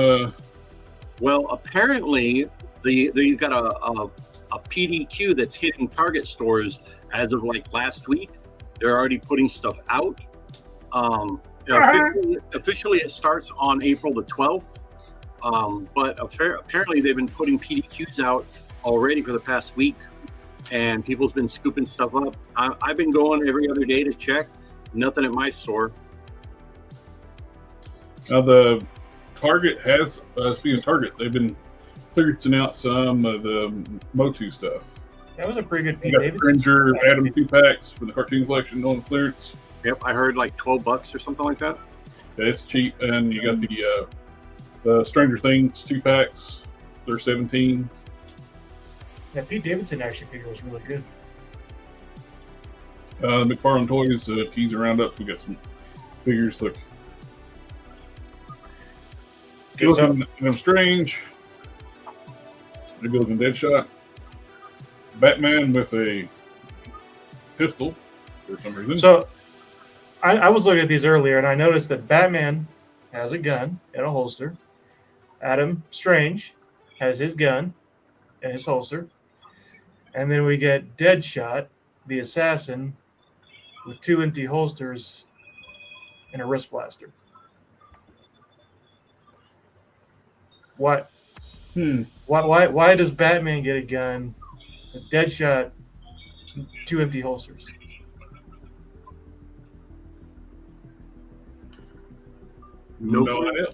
Speaker 3: Well, apparently they've got a PDQ that's hitting Target stores as of like last week. They're already putting stuff out. Officially, it starts on April the 12th. But apparently they've been putting PDQs out already for the past week, and people's been scooping stuff up. I've been going every other day to check. Nothing at my store.
Speaker 1: Now the Target has, speaking of Target, they've been clearancing out some of the Motu stuff.
Speaker 4: that was a pretty good
Speaker 1: We
Speaker 4: Pete
Speaker 1: got
Speaker 4: Davidson.
Speaker 1: Stranger Adam 2-packs for the cartoon collection on clearance.
Speaker 3: Yep, I heard like $12 or something like that.
Speaker 1: Yeah, it's cheap, and you got the Stranger Things 2-packs. They're $17.
Speaker 4: Yeah, Pete Davidson action figure was really good.
Speaker 1: McFarlane Toys teaser roundups. We got some figures like
Speaker 4: Okay, so,
Speaker 1: Adam Strange, a good looking Deadshot, Batman with a pistol for some reason.
Speaker 4: so I was looking at these earlier, and I noticed that Batman has a gun in a holster. Adam Strange has his gun in his holster. And then we get Deadshot, the assassin, with 2 empty holsters and a wrist blaster. What? Why does Batman get a gun? A Deadshot, 2 empty holsters.
Speaker 1: No idea.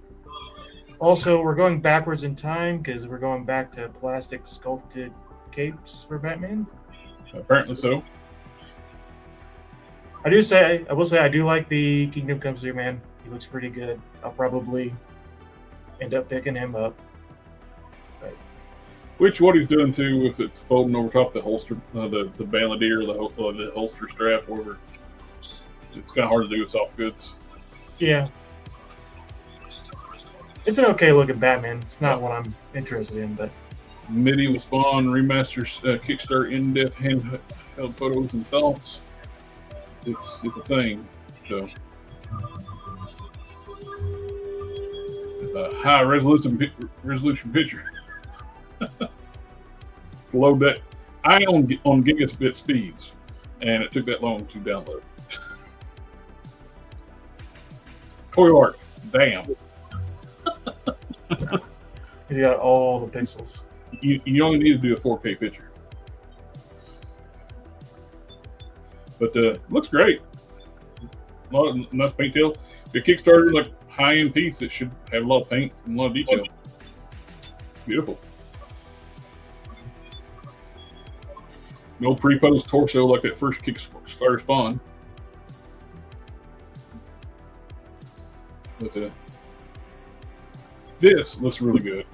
Speaker 4: Also, we're going backwards in time because we're going back to plastic sculpted capes for Batman.
Speaker 1: Apparently so.
Speaker 4: I will say I do like the Kingdom Come Superman. He looks pretty good. I'll probably end up picking him up.
Speaker 1: Which what he's doing too, if it's folding over top the holster, the bandolier, the holster strap, whatever. It's kind of hard to do with soft goods.
Speaker 4: Yeah. It's an okay looking Batman. It's not what I'm interested in, but
Speaker 1: Medieval Spawn remasters Kickstarter in-depth handheld photos and thoughts. It's a thing. So it's a high resolution picture. Load that. I on gigabit speeds, and it took that long to download. Toy art, damn.
Speaker 4: he's got all the pixels.
Speaker 1: You only need to do a 4K picture. But looks great. A lot of nice paint detail. The Kickstarter, like high-end piece, it should have a lot of paint and a lot of detail. Beautiful. No pre-posed torso like that first Kickstarter Spawn. But this looks really good.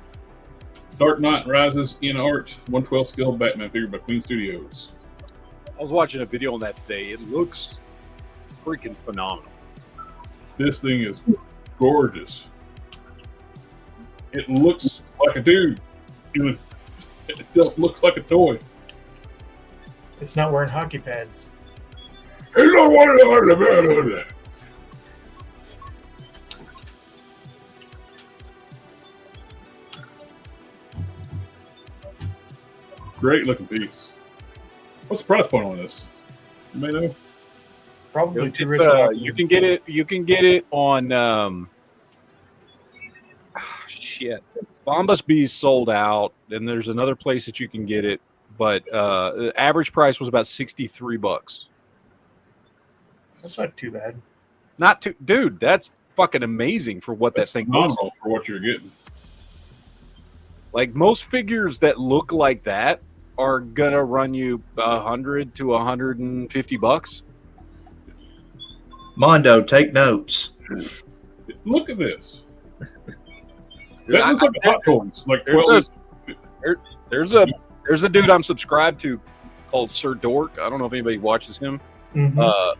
Speaker 1: Dark Knight Rises in art, 112 scale Batman figure by Queen Studios.
Speaker 2: I was watching a video on that today. It looks freaking phenomenal.
Speaker 1: This thing is gorgeous. It looks like a dude. It don't look like a toy.
Speaker 4: It's not wearing hockey pads.
Speaker 1: Great looking piece. What's the price point on this? You may know.
Speaker 4: Probably too rich.
Speaker 2: You can get it. You can get it on. Shit, Bombas Bees sold out. Then there's another place that you can get it, but the average price was about $63.
Speaker 4: That's not too bad.
Speaker 2: Not too, dude. That's fucking amazing for what
Speaker 1: That's
Speaker 2: that thing was.
Speaker 1: phenomenal for what you're getting.
Speaker 2: Like most figures that look like that are gonna run you $100 to $150.
Speaker 5: Mondo, take notes.
Speaker 1: Look at this. That looks like a Hot Toys. Like
Speaker 2: there's a dude I'm subscribed to called Sir Dork. I don't know if anybody watches him.
Speaker 4: Mm-hmm.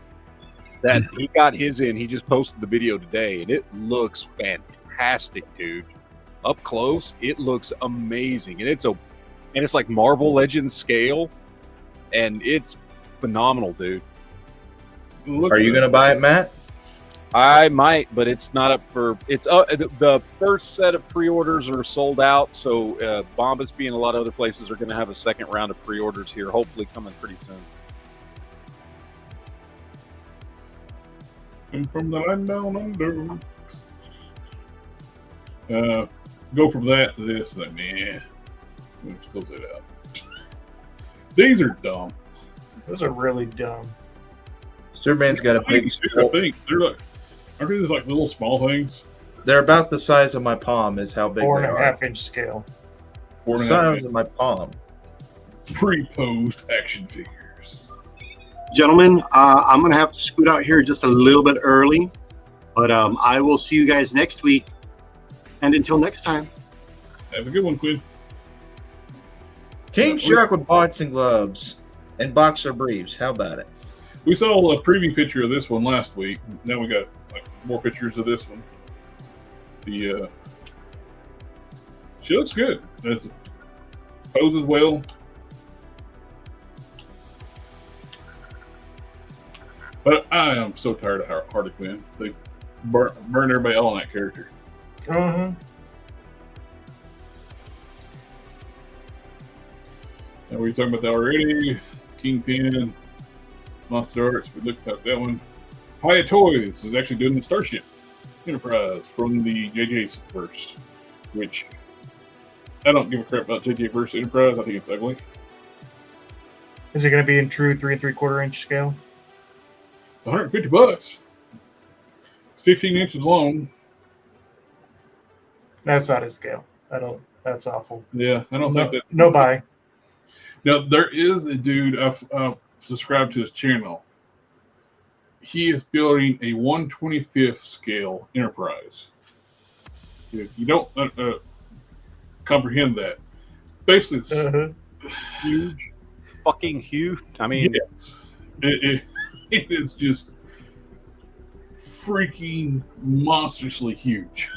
Speaker 2: That he got his in. He just posted the video today, and it looks fantastic, dude. Up close, it looks amazing, and it's like Marvel Legends scale, and it's phenomenal, dude.
Speaker 5: Are you gonna buy it, Matt?
Speaker 2: I might, but it's not up for. It's the first set of pre-orders are sold out, so Bombas Bee and a lot of other places are going to have a second round of pre-orders here, hopefully coming pretty soon.
Speaker 1: And from the land down under. Go from that to this. Like, man, let's close it out. These are dumb.
Speaker 4: Those are really dumb.
Speaker 5: Superman's got a big.
Speaker 1: I think they're like, aren't these like little small things?
Speaker 5: They're about the size of my palm. Is how big they are.
Speaker 4: 4.5-inch scale.
Speaker 5: The size of my palm.
Speaker 1: Pre-posed action figures.
Speaker 3: Gentlemen, I'm going to have to scoot out here just a little bit early, but I will see you guys next week. And until next time,
Speaker 1: have a good one, Quinn.
Speaker 5: King Shark with boxing gloves and boxer briefs. How about it?
Speaker 1: We saw a preview picture of this one last week. Now we got like more pictures of this one. The she looks good. It poses well. But I am so tired of Harley Quinn. They burn everybody out on that character.
Speaker 4: Uh-huh.
Speaker 1: And we were talking about that already. Kingpin, Monster Arts. We looked at that one. Hiya Toys is actually doing the Starship Enterprise from the JJ verse, which I don't give a crap about JJ verse Enterprise. I think it's ugly.
Speaker 4: Is it going to be in true 3 3/4-inch scale?
Speaker 1: It's $150. It's 15 inches long.
Speaker 4: That's not his scale. That's awful.
Speaker 1: Yeah, I don't think that.
Speaker 4: No buy.
Speaker 1: Now, there is a dude I've subscribed to his channel. He is building a 1/25th scale Enterprise. You don't comprehend that. Basically, it's
Speaker 2: huge. Fucking huge. I mean,
Speaker 1: yes. It is just freaking monstrously huge.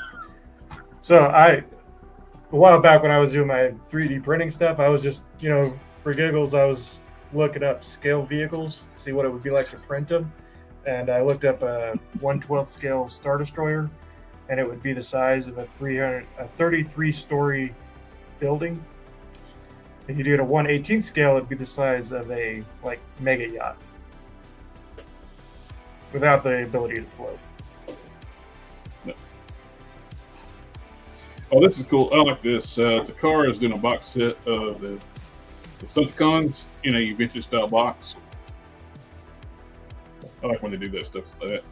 Speaker 4: So a while back when I was doing my 3D printing stuff, I was just, for giggles, I was looking up scale vehicles, see what it would be like to print them. And I looked up a 1/12 scale Star Destroyer, and it would be the size of a 33-story building. If you do it at 1/18 scale, it'd be the size of a mega yacht, without the ability to float.
Speaker 1: Oh, this is cool. I like this. Takara is doing a box set of the Stunticons in a vintage style box. I like when they do that stuff like that.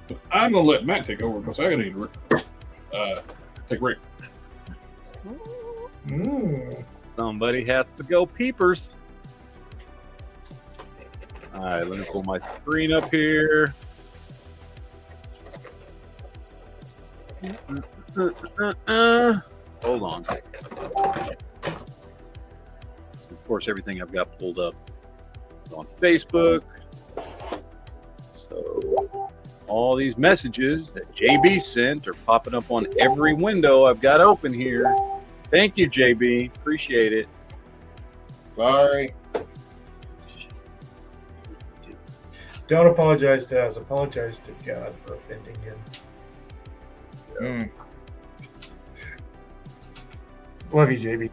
Speaker 1: But I'm going to let Matt take over because I need to take a break.
Speaker 2: Somebody has to go peepers. All right, let me pull my screen up here. Hold on. Of course, everything I've got pulled up is on Facebook. So all these messages that JB sent are popping up on every window I've got open here. Thank you, JB. Appreciate it.
Speaker 5: Sorry.
Speaker 4: Don't apologize to us. Apologize to God for offending him. Love you, JB.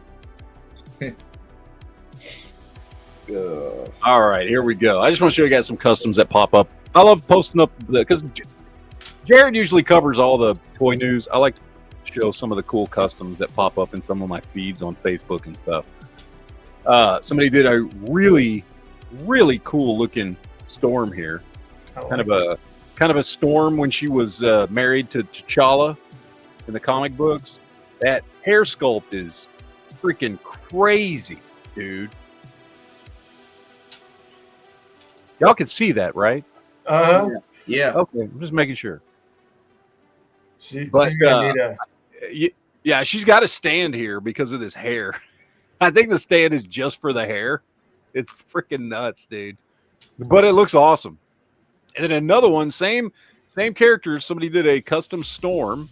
Speaker 2: All right, here we go. I just want to show you guys some customs that pop up I love posting up because Jared usually covers all the toy news. I like to show some of the cool customs that pop up in some of my feeds on Facebook and stuff. Somebody did a really, really cool looking Storm here. Kind of a Storm when she was married to T'Challa in the comic books. That hair sculpt is freaking crazy, dude. Y'all can see that, right?
Speaker 5: Yeah.
Speaker 2: Okay, I'm just making sure.
Speaker 4: She's gonna need
Speaker 2: yeah, she's got to stand here because of this hair. I think the stand is just for the hair. It's freaking nuts, dude. But it looks awesome. And then another one, same character. Somebody did a custom Storm.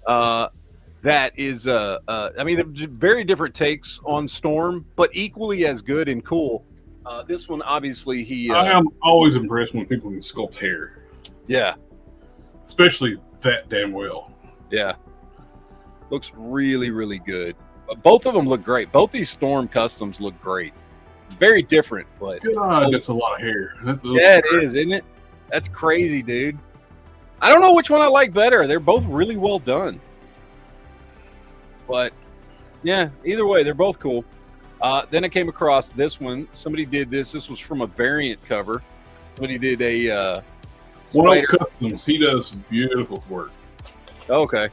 Speaker 2: That is, I mean, very different takes on Storm, but equally as good and cool. This one, obviously,
Speaker 1: I am always impressed when people can sculpt hair.
Speaker 2: Yeah.
Speaker 1: Especially that damn well.
Speaker 2: Yeah. Looks really, really good. Both of them look great. Both these Storm customs look great. Very different, but
Speaker 1: God, that's a lot of hair.
Speaker 2: Yeah, it is, isn't it? That's crazy, dude. I don't know which one I like better. They're both really well done. But yeah, either way, they're both cool. Then I came across this one. Somebody did this. This was from a variant cover. Somebody did a
Speaker 1: One of Customs. He does some beautiful work.
Speaker 2: Okay.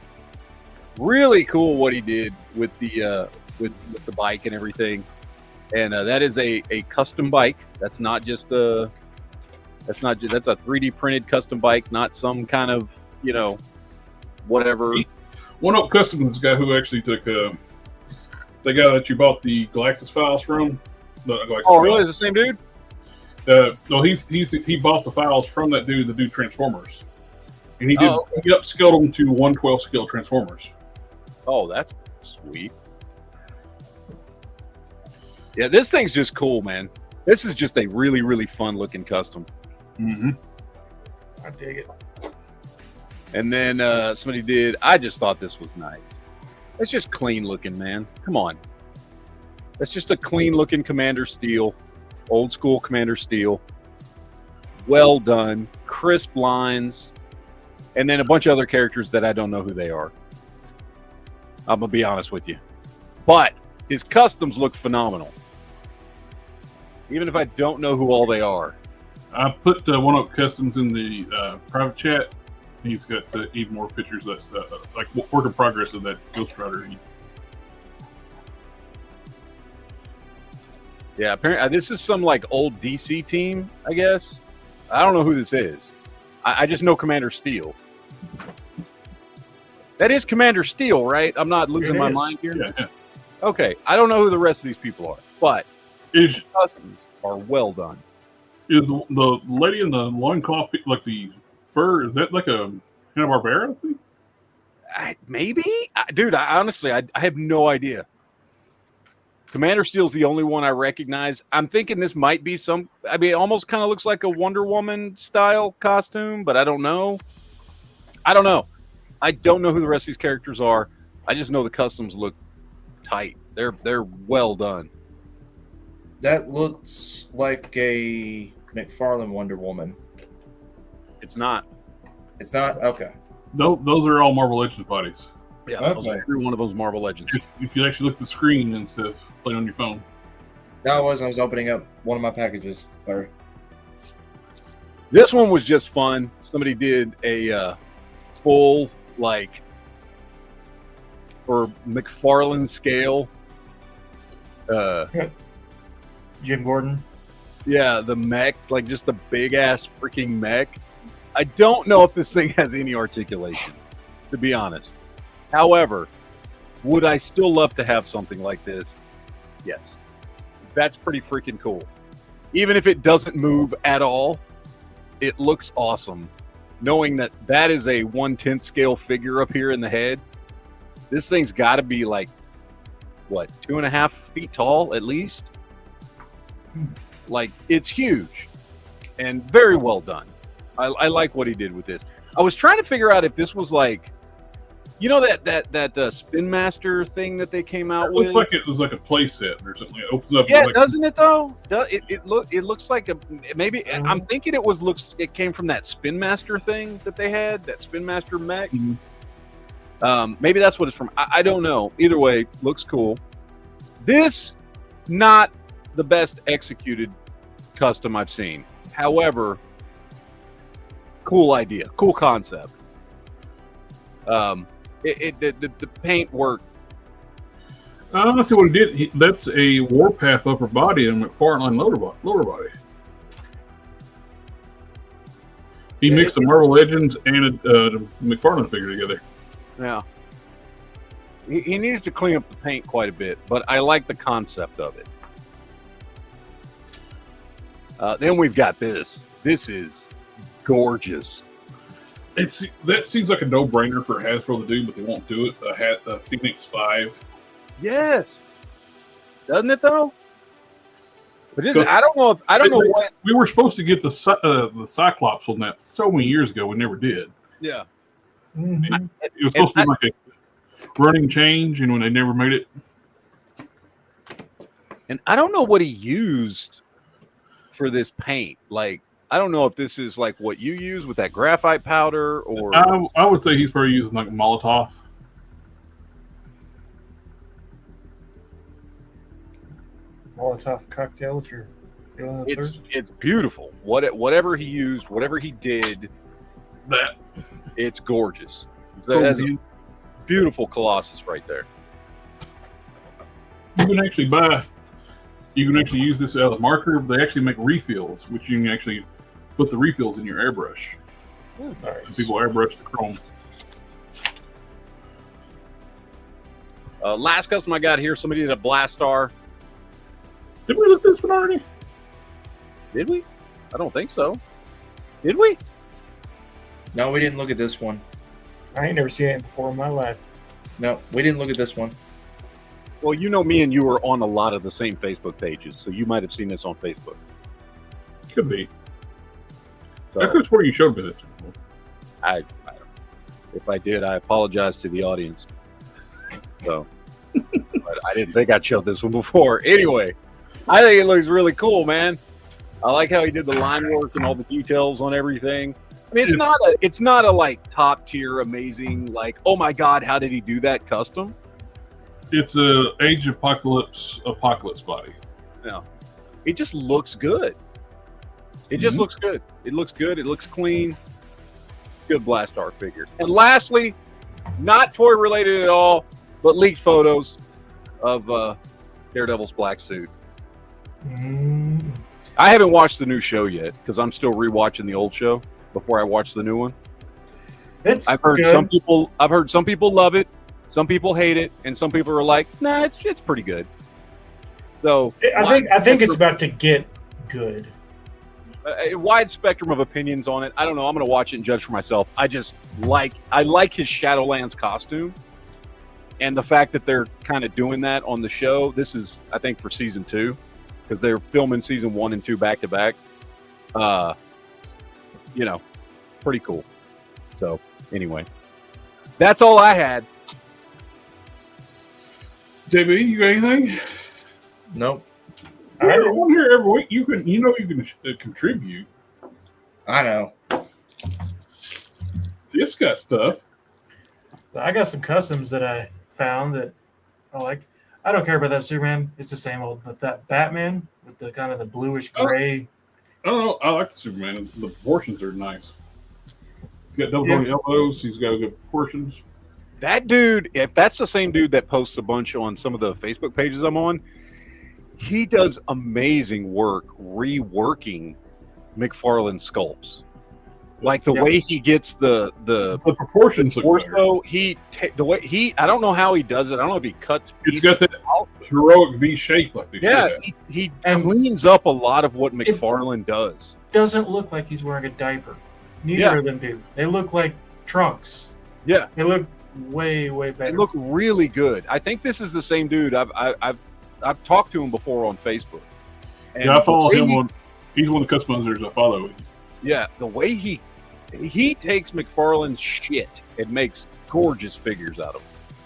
Speaker 2: Really cool what he did with the bike and everything. And that is a custom bike. That's not just a that's a 3D printed custom bike, not some kind of, whatever.
Speaker 1: One of Customs is the guy who actually took the guy that you bought the Galactus files from.
Speaker 2: Oh, really? Is the same dude?
Speaker 1: No, he bought the files from that dude that do Transformers, and he upscaled them to 1/12 scale Transformers.
Speaker 2: Oh, that's sweet. Yeah, this thing's just cool, man. This is just a really, really fun looking custom.
Speaker 1: Mm-hmm.
Speaker 4: I dig it.
Speaker 2: And then somebody did. I just thought this was nice. It's just clean looking, man. Come on. That's just a clean looking Commander Steel, old school Commander Steel. Well done, crisp lines, and then a bunch of other characters that I don't know who they are. I'm gonna be honest with you, but his customs look phenomenal. Even if I don't know who all they are.
Speaker 1: I put One Up Customs in the private chat. He's got even more pictures of that stuff, like work in progress of that Ghost Rider.
Speaker 2: Yeah, apparently this is some like old DC team, I guess. I don't know who this is. I just know Commander Steel. That is Commander Steel, right? I'm not losing my mind here.
Speaker 1: Yeah.
Speaker 2: Okay, I don't know who the rest of these people are, but
Speaker 1: Is
Speaker 2: customs are well done.
Speaker 1: Is the lady in the loincloth, like the fur, is that like a Hanna-Barbera thing?
Speaker 2: Maybe? Dude, honestly, I have no idea. Commander Steel's the only one I recognize. I'm thinking this might be it almost kind of looks like a Wonder Woman style costume, but I don't know. I don't know who the rest of these characters are. I just know the customs look tight. They're well done.
Speaker 5: That looks like a McFarlane Wonder Woman.
Speaker 2: It's not.
Speaker 5: It's not? Okay.
Speaker 1: No, those are all Marvel Legends bodies.
Speaker 2: Yeah,
Speaker 5: Okay.
Speaker 2: one of those Marvel Legends.
Speaker 1: If you actually look at the screen instead of playing on your phone.
Speaker 5: That was, I was opening up one of my packages. Sorry.
Speaker 2: This one was just fun. Somebody did a full, like, for McFarlane scale.
Speaker 4: Jim Gordon.
Speaker 2: Yeah, the mech, like just the big ass freaking mech. I don't know if this thing has any articulation, to be honest. However, would I still love to have something like this? Yes. That's pretty freaking cool. Even if it doesn't move at all, it looks awesome. Knowing that that is a 1/10 scale figure up here in the head, this thing's got to be like, what, 2.5 feet tall at least? Like, it's huge and very well done. I like what he did with this. I was trying to figure out if this was like You know that Spin Master thing that they came out
Speaker 1: It
Speaker 2: with?
Speaker 1: looks like it was like a play set or something. It opens up.
Speaker 2: Yeah,
Speaker 1: like,
Speaker 2: doesn't it though? It looks like a maybe. I'm thinking it came from that Spin Master thing that they had, that Spin Master mech. Maybe that's what it's from. I don't know. Either way, looks cool. This not the best executed custom I've seen. However, cool idea, cool concept. The paint work.
Speaker 1: Let's see what he did. That's a Warpath upper body and McFarlane lower body. He mixed the Marvel Legends and the McFarlane figure together.
Speaker 2: Yeah. He needs to clean up the paint quite a bit, but I like the concept of it. Then we've got this. This is gorgeous.
Speaker 1: That seems like a no-brainer for Hasbro to do, but they won't do it. The Phoenix 5.
Speaker 2: Yes. Doesn't it though? But I don't know what
Speaker 1: we were supposed to get the Cyclops on that so many years ago. We never did.
Speaker 2: Yeah.
Speaker 4: Mm-hmm.
Speaker 1: It was supposed to be like a running change, and when they never made it.
Speaker 2: And I don't know what he used for this paint. Like, I don't know if this is like what you use with that graphite powder, or
Speaker 1: I would say he's probably using like Molotov.
Speaker 4: Molotov cocktail if you're feeling the thirst.
Speaker 2: It's beautiful. Whatever he used, whatever he did, it's gorgeous. That's a beautiful Colossus right there.
Speaker 1: You can actually use this as a marker. They actually make refills, which you can actually put the refills in your airbrush.
Speaker 4: Nice.
Speaker 1: People airbrush the chrome.
Speaker 2: Last custom I got here, somebody did a Blastar.
Speaker 1: Did we look at this one already?
Speaker 2: Did we? I don't think so. Did we?
Speaker 5: No, we didn't look at this one.
Speaker 4: I ain't never seen it before in my life.
Speaker 5: No, we didn't look at this one.
Speaker 2: Well, you know, me and you are on a lot of the same Facebook pages, so you might have seen this on Facebook.
Speaker 1: Could be.
Speaker 2: So,
Speaker 1: I could have sworn you showed me this before.
Speaker 2: I don't, if I did, I apologize to the audience. So, but I didn't think I showed this one before. Anyway, I think it looks really cool, man. I like how he did the line work and all the details on everything. I mean, it's not a like top tier amazing, like, oh my god, how did he do that custom?
Speaker 1: It's a Age Apocalypse body.
Speaker 2: Yeah, it just looks good. It just looks good. It looks good. It looks clean. Good Blastar figure. And lastly, not toy related at all, but leaked photos of Daredevil's black suit. I haven't watched the new show yet because I'm still rewatching the old show before I watch the new one. I've heard some people love it, some people hate it, and some people are like, nah, it's pretty good. So
Speaker 4: I think it's about to get good.
Speaker 2: A wide spectrum of opinions on it. I don't know. I'm going to watch it and judge for myself. I like his Shadowlands costume, and the fact that they're kind of doing that on the show. This is, I think, for season 2 because they're filming season 1 and 2 back to back. You know, pretty cool. So anyway, that's all I had.
Speaker 1: JB, you got anything?
Speaker 5: Nope.
Speaker 1: I'm here every week. You can contribute.
Speaker 5: I know.
Speaker 1: Steve's got stuff.
Speaker 4: I got some customs that I found that I like. I don't care about that Superman. It's the same old, but that Batman with the kind of the bluish gray.
Speaker 1: I don't know. I like the Superman. The proportions are nice. He's got double jointed elbows. He's got good proportions.
Speaker 2: That dude, if that's the same dude that posts a bunch on some of the Facebook pages I'm on, he does amazing work reworking McFarlane sculpts. Like the way he gets the
Speaker 1: proportions.
Speaker 2: Torso, I don't know how he does it. I don't know if he cuts.
Speaker 1: It's got that heroic V shape like they
Speaker 2: he cleans up a lot of what McFarlane does.
Speaker 4: Doesn't look like he's wearing a diaper. Neither of them do. They look like trunks.
Speaker 2: Yeah,
Speaker 4: they look way better.
Speaker 2: They look really good. I think this is the same dude. I've talked to him before on Facebook.
Speaker 1: And I follow him he's one of the customizers I follow.
Speaker 2: Yeah, the way he takes McFarlane's shit and makes gorgeous figures out of them.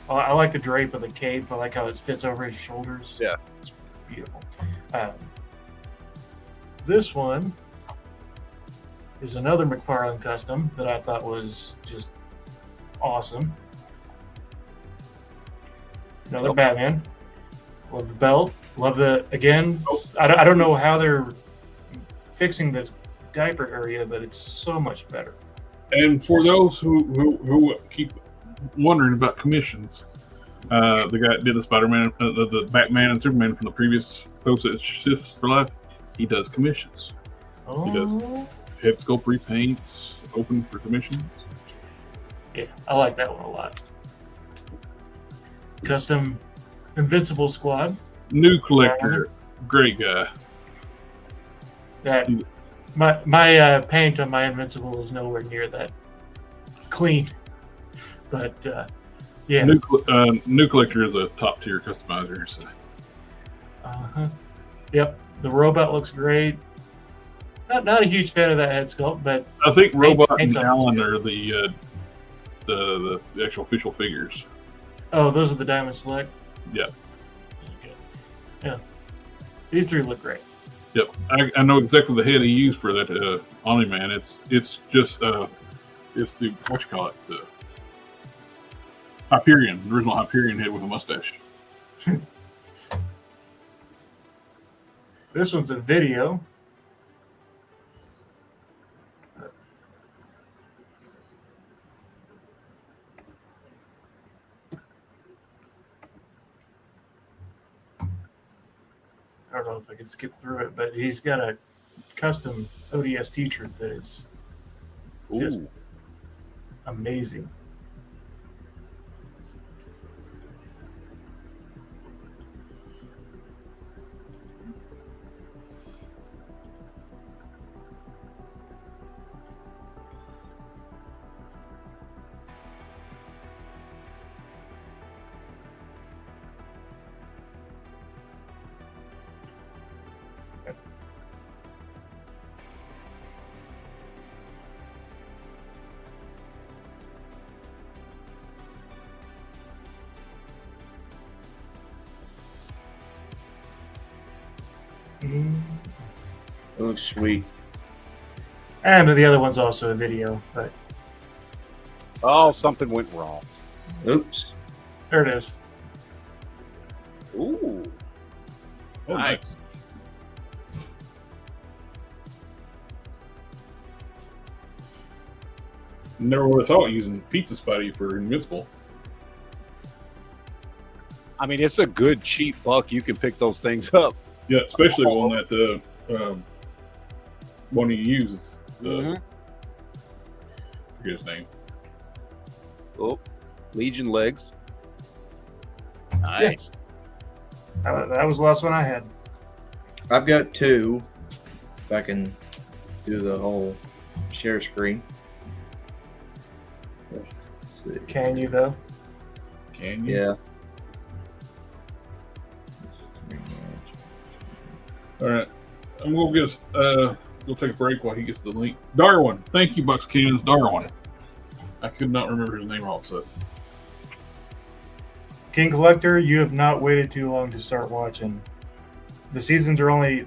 Speaker 4: I like the drape of the cape. I like how it fits over his shoulders.
Speaker 2: Yeah.
Speaker 4: It's beautiful. This one is another McFarlane custom that I thought was just awesome. Another Batman. Love the belt. Love the, again, I don't know how they're fixing the diaper area, but it's so much better.
Speaker 1: And for those who keep wondering about commissions, the guy that did the Spider-Man, the Batman and Superman from the previous post at Shifts for Life, he does commissions.
Speaker 4: Oh.
Speaker 1: He does head sculpt repaints, open for commissions.
Speaker 4: Yeah, I like that one a lot. Custom Invincible Squad.
Speaker 1: New collector, great guy.
Speaker 4: That my paint on my Invincible is nowhere near that clean, but yeah.
Speaker 1: New collector is a top tier customizer. So.
Speaker 4: Yep, the robot looks great. Not a huge fan of that head sculpt, but
Speaker 1: I think Robot and
Speaker 4: paint's
Speaker 1: Alan are the actual official figures.
Speaker 4: Oh, those are the Diamond Select.
Speaker 1: Yeah.
Speaker 4: Okay. Yeah, these three look great.
Speaker 1: Yep, I know exactly the head he used for that Omni-Man. It's just it's the what you call it, the Hyperion, the original Hyperion head with a mustache.
Speaker 4: This one's a video. I don't know if I can skip through it, but he's got a custom ODST troop that is just amazing.
Speaker 5: It looks sweet.
Speaker 4: And the other one's also a video, but
Speaker 2: Oh, something went wrong.
Speaker 5: Oops.
Speaker 4: there it is.
Speaker 2: Ooh,
Speaker 1: Oh,
Speaker 2: nice.
Speaker 1: Never would have thought using Pizza Spidey for Invincible.
Speaker 2: I mean, it's a good cheap buck. You can pick those things up.
Speaker 1: Yeah, especially on that one he uses.
Speaker 2: Mhm.
Speaker 1: Forget his name.
Speaker 2: Oh, Legion legs. Nice.
Speaker 4: That was the last one I had.
Speaker 5: I've got two. If I can do the whole share screen. Let's see.
Speaker 4: Can you though?
Speaker 1: Can you?
Speaker 5: Yeah.
Speaker 1: All right. I'm gonna get we'll take a break while he gets the link. Darwin, thank you, Bucks Cans. Darwin. I could not remember his name also.
Speaker 4: King Collector, you have not waited too long to start watching. The seasons are only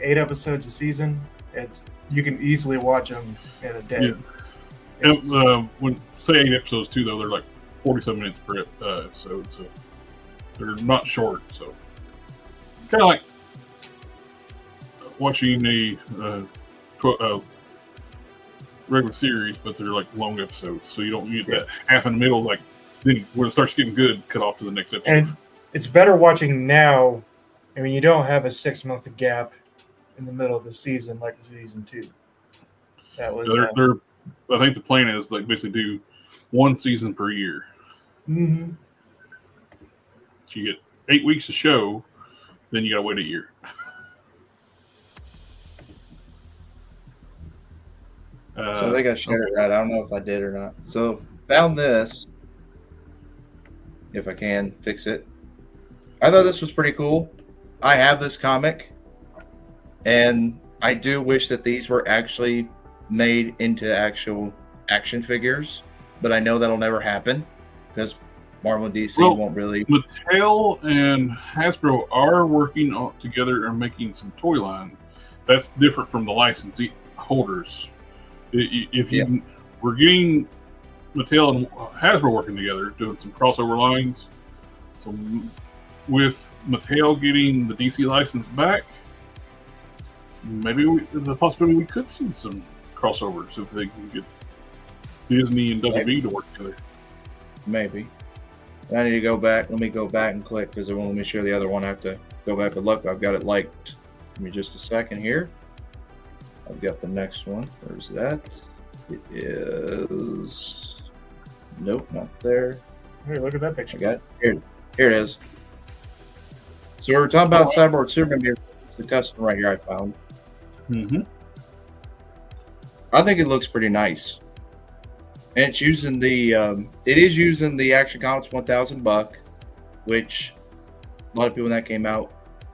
Speaker 4: 8 episodes a season. You can easily watch them in a day.
Speaker 1: Yeah.
Speaker 4: It's-
Speaker 1: When say 8 episodes too, though, they're like 47 minutes per episode, so they're not short. So it's kind of like watching a regular series, but they're like long episodes, so you don't get that half in the middle, like then when it starts getting good, cut off to the next episode.
Speaker 4: And it's better watching now. I mean, you don't have a 6-month gap in the middle of the season like season 2. That was
Speaker 1: I think the plan is like basically do one season per year.
Speaker 4: mhm.
Speaker 1: So you get 8 weeks to show, then you gotta wait a year.
Speaker 5: So I think I shared it right. I don't know if I did or not. So found this. If I can fix it. I thought this was pretty cool. I have this comic, and I do wish that these were actually made into actual action figures, but I know that'll never happen. because Marvel and DC
Speaker 1: Well,
Speaker 5: won't really.
Speaker 1: Mattel and Hasbro are working together and making some toy line. That's different from the licensee holders. If you we're getting Mattel and Hasbro working together, doing some crossover lines. So with Mattel getting the DC license back, maybe there's a possibility we could see some crossovers if they can get Disney and WB to work together.
Speaker 5: Maybe. I need to go back. Let me go back and click because it won't let me share the other one. I have to go back and look. I've got it liked. Give me just a second here. I've got the next one. Where's that? It is. Nope, not there.
Speaker 4: Hey, look at that picture.
Speaker 5: I got it. Here it is. So we were talking about Cyborg Superman here. It's the custom right here I found.
Speaker 1: Mm-hmm.
Speaker 5: I think it looks pretty nice. And it's using the it is using the Action Comics 1000 buck, which a lot of people when that came out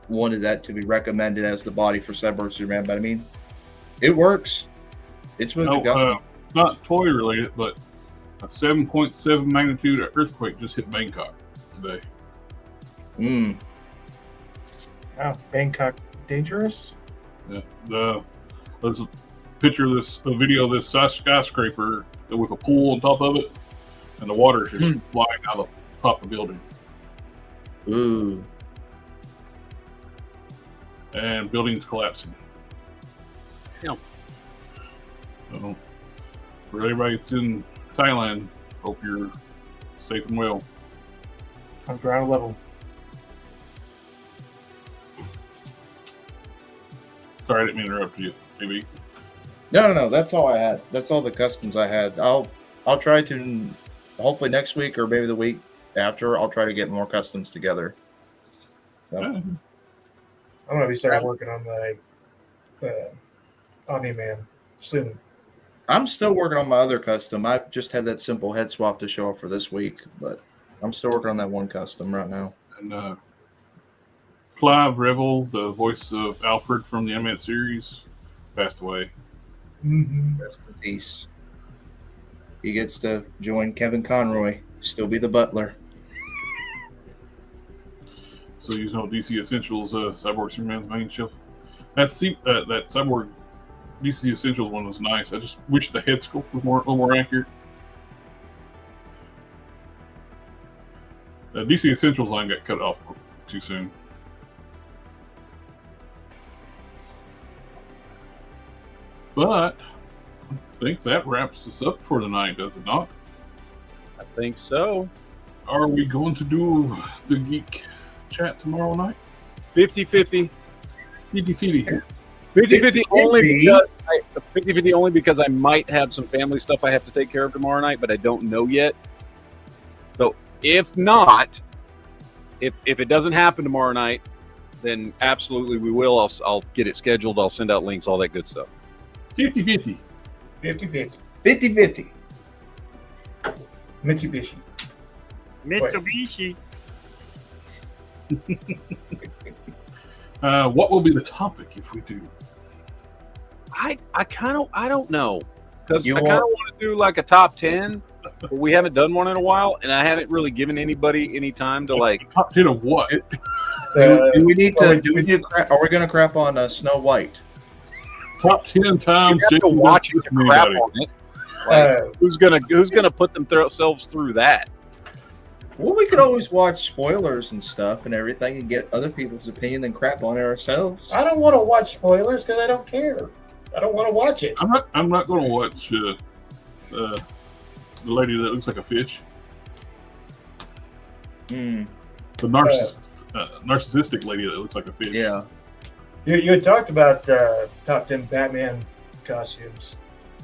Speaker 5: wanted that to be recommended as the body for Cyborg Superman, but I mean it works. It's with
Speaker 1: not toy related, but a 7.7 magnitude earthquake just hit Bangkok today.
Speaker 4: Wow, Bangkok dangerous?
Speaker 1: Yeah. There's a picture of this, a video of this skyscraper with a pool on top of it, and the water's just flying out of the top of the building.
Speaker 5: Ooh.
Speaker 1: And buildings collapsing.
Speaker 2: Yeah.
Speaker 1: So, for everybody that's in Thailand, hope you're safe and well.
Speaker 4: On ground level.
Speaker 1: Sorry, I didn't mean to interrupt you, maybe.
Speaker 5: No. That's all I had. That's all the customs I had. I'll try to hopefully next week or maybe the week after. I'll try to get more customs together. So.
Speaker 1: Yeah.
Speaker 4: I'm gonna be starting working on my Omni-Man soon.
Speaker 5: I'm still working on my other custom. I just had that simple head swap to show up for this week, but I'm still working on that one custom right now.
Speaker 1: And Clive Revel, the voice of Alfred from the animated series, passed away.
Speaker 4: Mm-hmm.
Speaker 5: Rest in peace. He gets to join Kevin Conroy, still be the butler.
Speaker 1: So you know DC Essentials, Cyborg Superman's main shelf. That Cyborg DC Essentials one was nice. I just wish the head sculpt was a little more accurate. The DC Essentials line got cut off too soon. But I think that wraps us up for tonight, does it not?
Speaker 2: I think so.
Speaker 1: Are we going to do the geek chat tomorrow night?
Speaker 2: 50-50.
Speaker 1: 50-50.
Speaker 2: 50-50 only because I might have some family stuff I have to take care of tomorrow night, but I don't know yet. So if not, if it doesn't happen tomorrow night, then absolutely we will. I'll get it scheduled. I'll send out links, all that good stuff.
Speaker 1: 50-50.
Speaker 4: 50-50.
Speaker 5: 50-50.
Speaker 4: Mitsubishi.
Speaker 1: What will be the topic if we do?
Speaker 2: I don't know, because I kind of want to do like a top 10, but we haven't done one in a while, and I haven't really given anybody any time to like.
Speaker 1: Top 10 of what?
Speaker 5: Do we need to? Are we going to crap on Snow White?
Speaker 1: Top 10 times.
Speaker 2: You have to watch it to crap on it. Like, who's gonna put themselves through that?
Speaker 5: Well, we could always watch spoilers and stuff and everything and get other people's opinion and crap on it ourselves.
Speaker 4: I don't want to watch spoilers because I don't care. I don't want to watch it.
Speaker 1: I'm not going to watch the lady that looks like a fish. The narcissistic lady that looks like a fish.
Speaker 5: Yeah.
Speaker 4: You had talked about top 10 Batman costumes.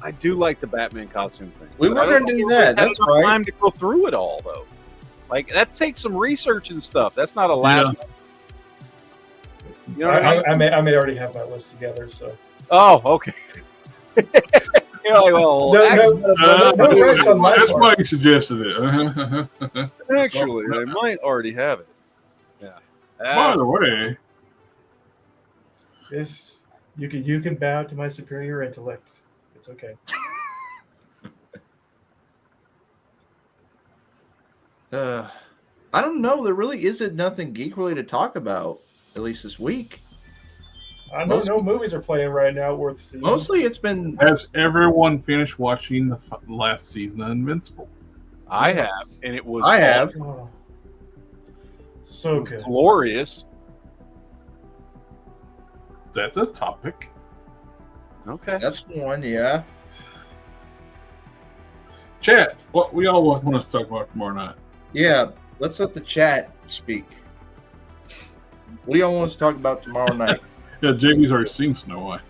Speaker 2: I do like the Batman costume thing.
Speaker 5: We were going to do that. That's right.
Speaker 2: Time to go through it all though. Like that takes some research and stuff. That's not a last.
Speaker 1: Yeah.
Speaker 4: You know what I may already have my list together. So.
Speaker 2: Oh, okay. You're like, well,
Speaker 1: that's why you suggested it.
Speaker 2: Actually, they might already have it. Yeah.
Speaker 1: By the way,
Speaker 4: this you can bow to my superior intellect. It's okay.
Speaker 5: I don't know. There really isn't nothing geek related to talk about, at least this week.
Speaker 4: I know no movies are playing right now worth seeing.
Speaker 5: Mostly it's been...
Speaker 1: Has everyone finished watching the last season of Invincible?
Speaker 2: I have, and it was
Speaker 5: I have.
Speaker 4: Oh, so good.
Speaker 2: glorious.
Speaker 1: That's a topic.
Speaker 2: Okay.
Speaker 5: That's one, yeah.
Speaker 1: Chat, what we all want to talk about tomorrow night.
Speaker 5: Yeah, let's let the chat speak. What do y'all want us to talk about tomorrow night?
Speaker 1: Yeah, JB's already seen Snow White.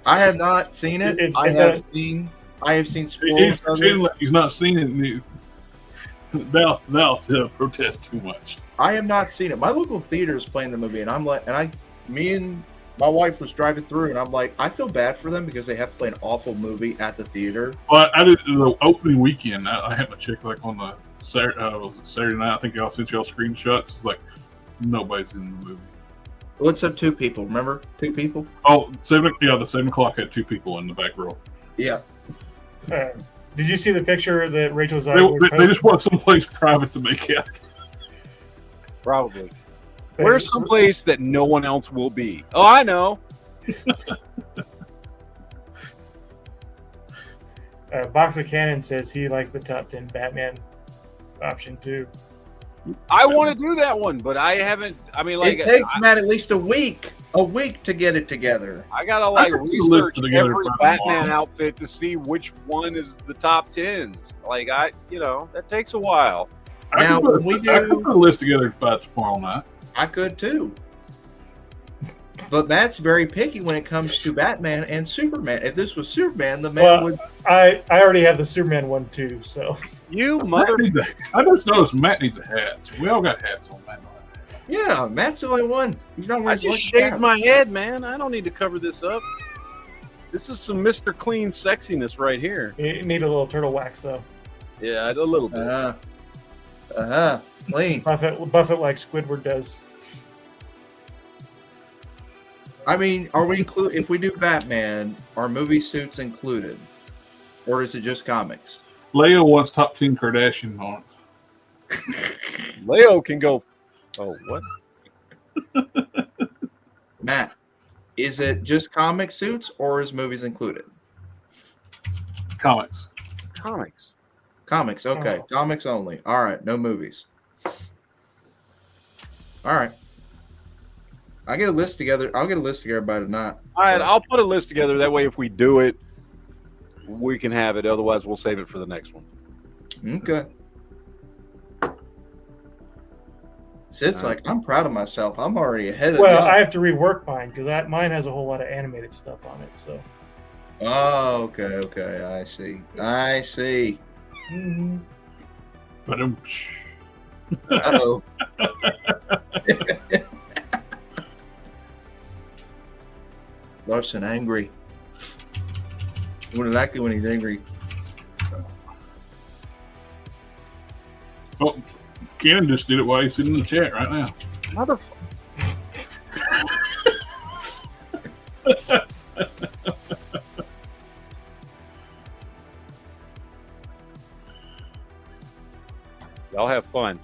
Speaker 5: I have not seen it. I have seen spoilers of it.
Speaker 1: He's not seen it. They'll protest too much.
Speaker 5: I have not seen it. My local theater is playing the movie, and me and my wife was driving through, and I'm like, I feel bad for them because they have to play an awful movie at the theater.
Speaker 1: Well, I did the opening weekend. I had to check like on the Saturday night. I think y'all sent y'all screenshots. It's like nobody's in the movie.
Speaker 5: Well, let's have 2 people. Remember, 2 people.
Speaker 1: Oh, the 7 o'clock had 2 people in the back row.
Speaker 5: Yeah.
Speaker 4: Did you see the picture that Rachel
Speaker 1: They just want someplace private to make out.
Speaker 2: Probably. Where's someplace that no one else will be? Oh, I know.
Speaker 4: Box of Cannon says he likes the top 10 Batman option too.
Speaker 2: I want to do that one, but I haven't. I mean, like,
Speaker 5: it takes Matt at least a week to get it together.
Speaker 2: I gotta like research every Batman outfit to see which one is the top 10s. Like, that takes a while.
Speaker 1: I could put a list together by tomorrow night.
Speaker 5: I could too. But Matt's very picky when it comes to Batman and Superman. If this was Superman, the man would.
Speaker 4: I already have the Superman one too, so.
Speaker 2: You mother.
Speaker 1: I just noticed Matt needs a hat. So we all got hats on Matt.
Speaker 5: Yeah, Matt's the only one. He's not wearing.
Speaker 2: I just shaved my head, man. I don't need to cover this up. This is some Mr. Clean sexiness right here.
Speaker 4: You need a little turtle wax though.
Speaker 2: Yeah, a little bit.
Speaker 5: Clean.
Speaker 4: Buff it like Squidward does.
Speaker 5: I mean, are we include if we do Batman, are movie suits included, or is it just comics?
Speaker 1: Leo wants top 10 Kardashian on it.
Speaker 2: Leo can go. Oh, what?
Speaker 5: Matt, is it just comic suits, or is movies included?
Speaker 1: Comics.
Speaker 5: Comics. Okay, comics only. All right, no movies. All right. I'll get a list together by tonight.
Speaker 2: All right, I'll put a list together. That way, if we do it, we can have it. Otherwise, we'll save it for the next one.
Speaker 5: Okay. Sid's like, I'm proud of myself. I'm already ahead of you.
Speaker 4: Well, I have to rework mine because mine has a whole lot of animated stuff on it. So.
Speaker 5: Oh, okay. I see.
Speaker 4: Mm-hmm.
Speaker 1: But
Speaker 5: Uh-oh. Larson angry. What exactly when he's angry?
Speaker 1: Oh, Cannon just did it while he's sitting in the chat right now.
Speaker 2: Y'all have fun.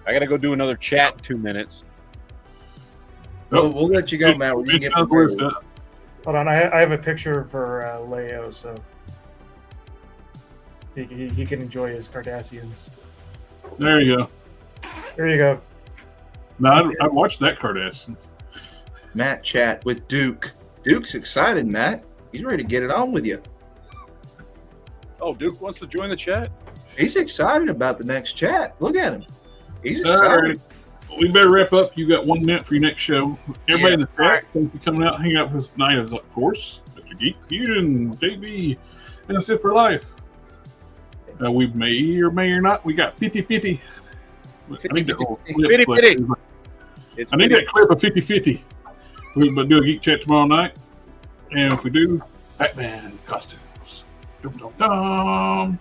Speaker 2: I gotta go do another chat in 2 minutes.
Speaker 5: Well, we'll let you go, Matt. We can get prepared.
Speaker 4: Hold on, I have a picture for Leo, so he can enjoy his Cardassians.
Speaker 1: There you go.
Speaker 4: There you go.
Speaker 1: No, I watched that Kardashians.
Speaker 5: Matt chat with Duke. Duke's excited, Matt. He's ready to get it on with you.
Speaker 2: Oh, Duke wants to join the chat?
Speaker 5: He's excited about the next chat. Look at him. He's
Speaker 1: All
Speaker 5: excited.
Speaker 1: right. We better wrap up. You got 1 minute for your next show. Everybody in the chat, thank you for coming out and hanging out with us tonight. Of course, Mr. Geek Fusion, JB, and that's it for life. We may or may or not. We got 50-50. I need that clip of 50-50. We're going to do a geek chat tomorrow night. And if we do, Batman costumes. Dum, dum, dum.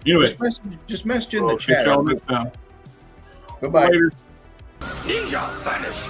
Speaker 1: Anyway.
Speaker 5: Just message in the
Speaker 1: Catch
Speaker 5: chat.
Speaker 1: y'all next time.
Speaker 5: Goodbye.
Speaker 1: Later.
Speaker 6: Ninja vanish.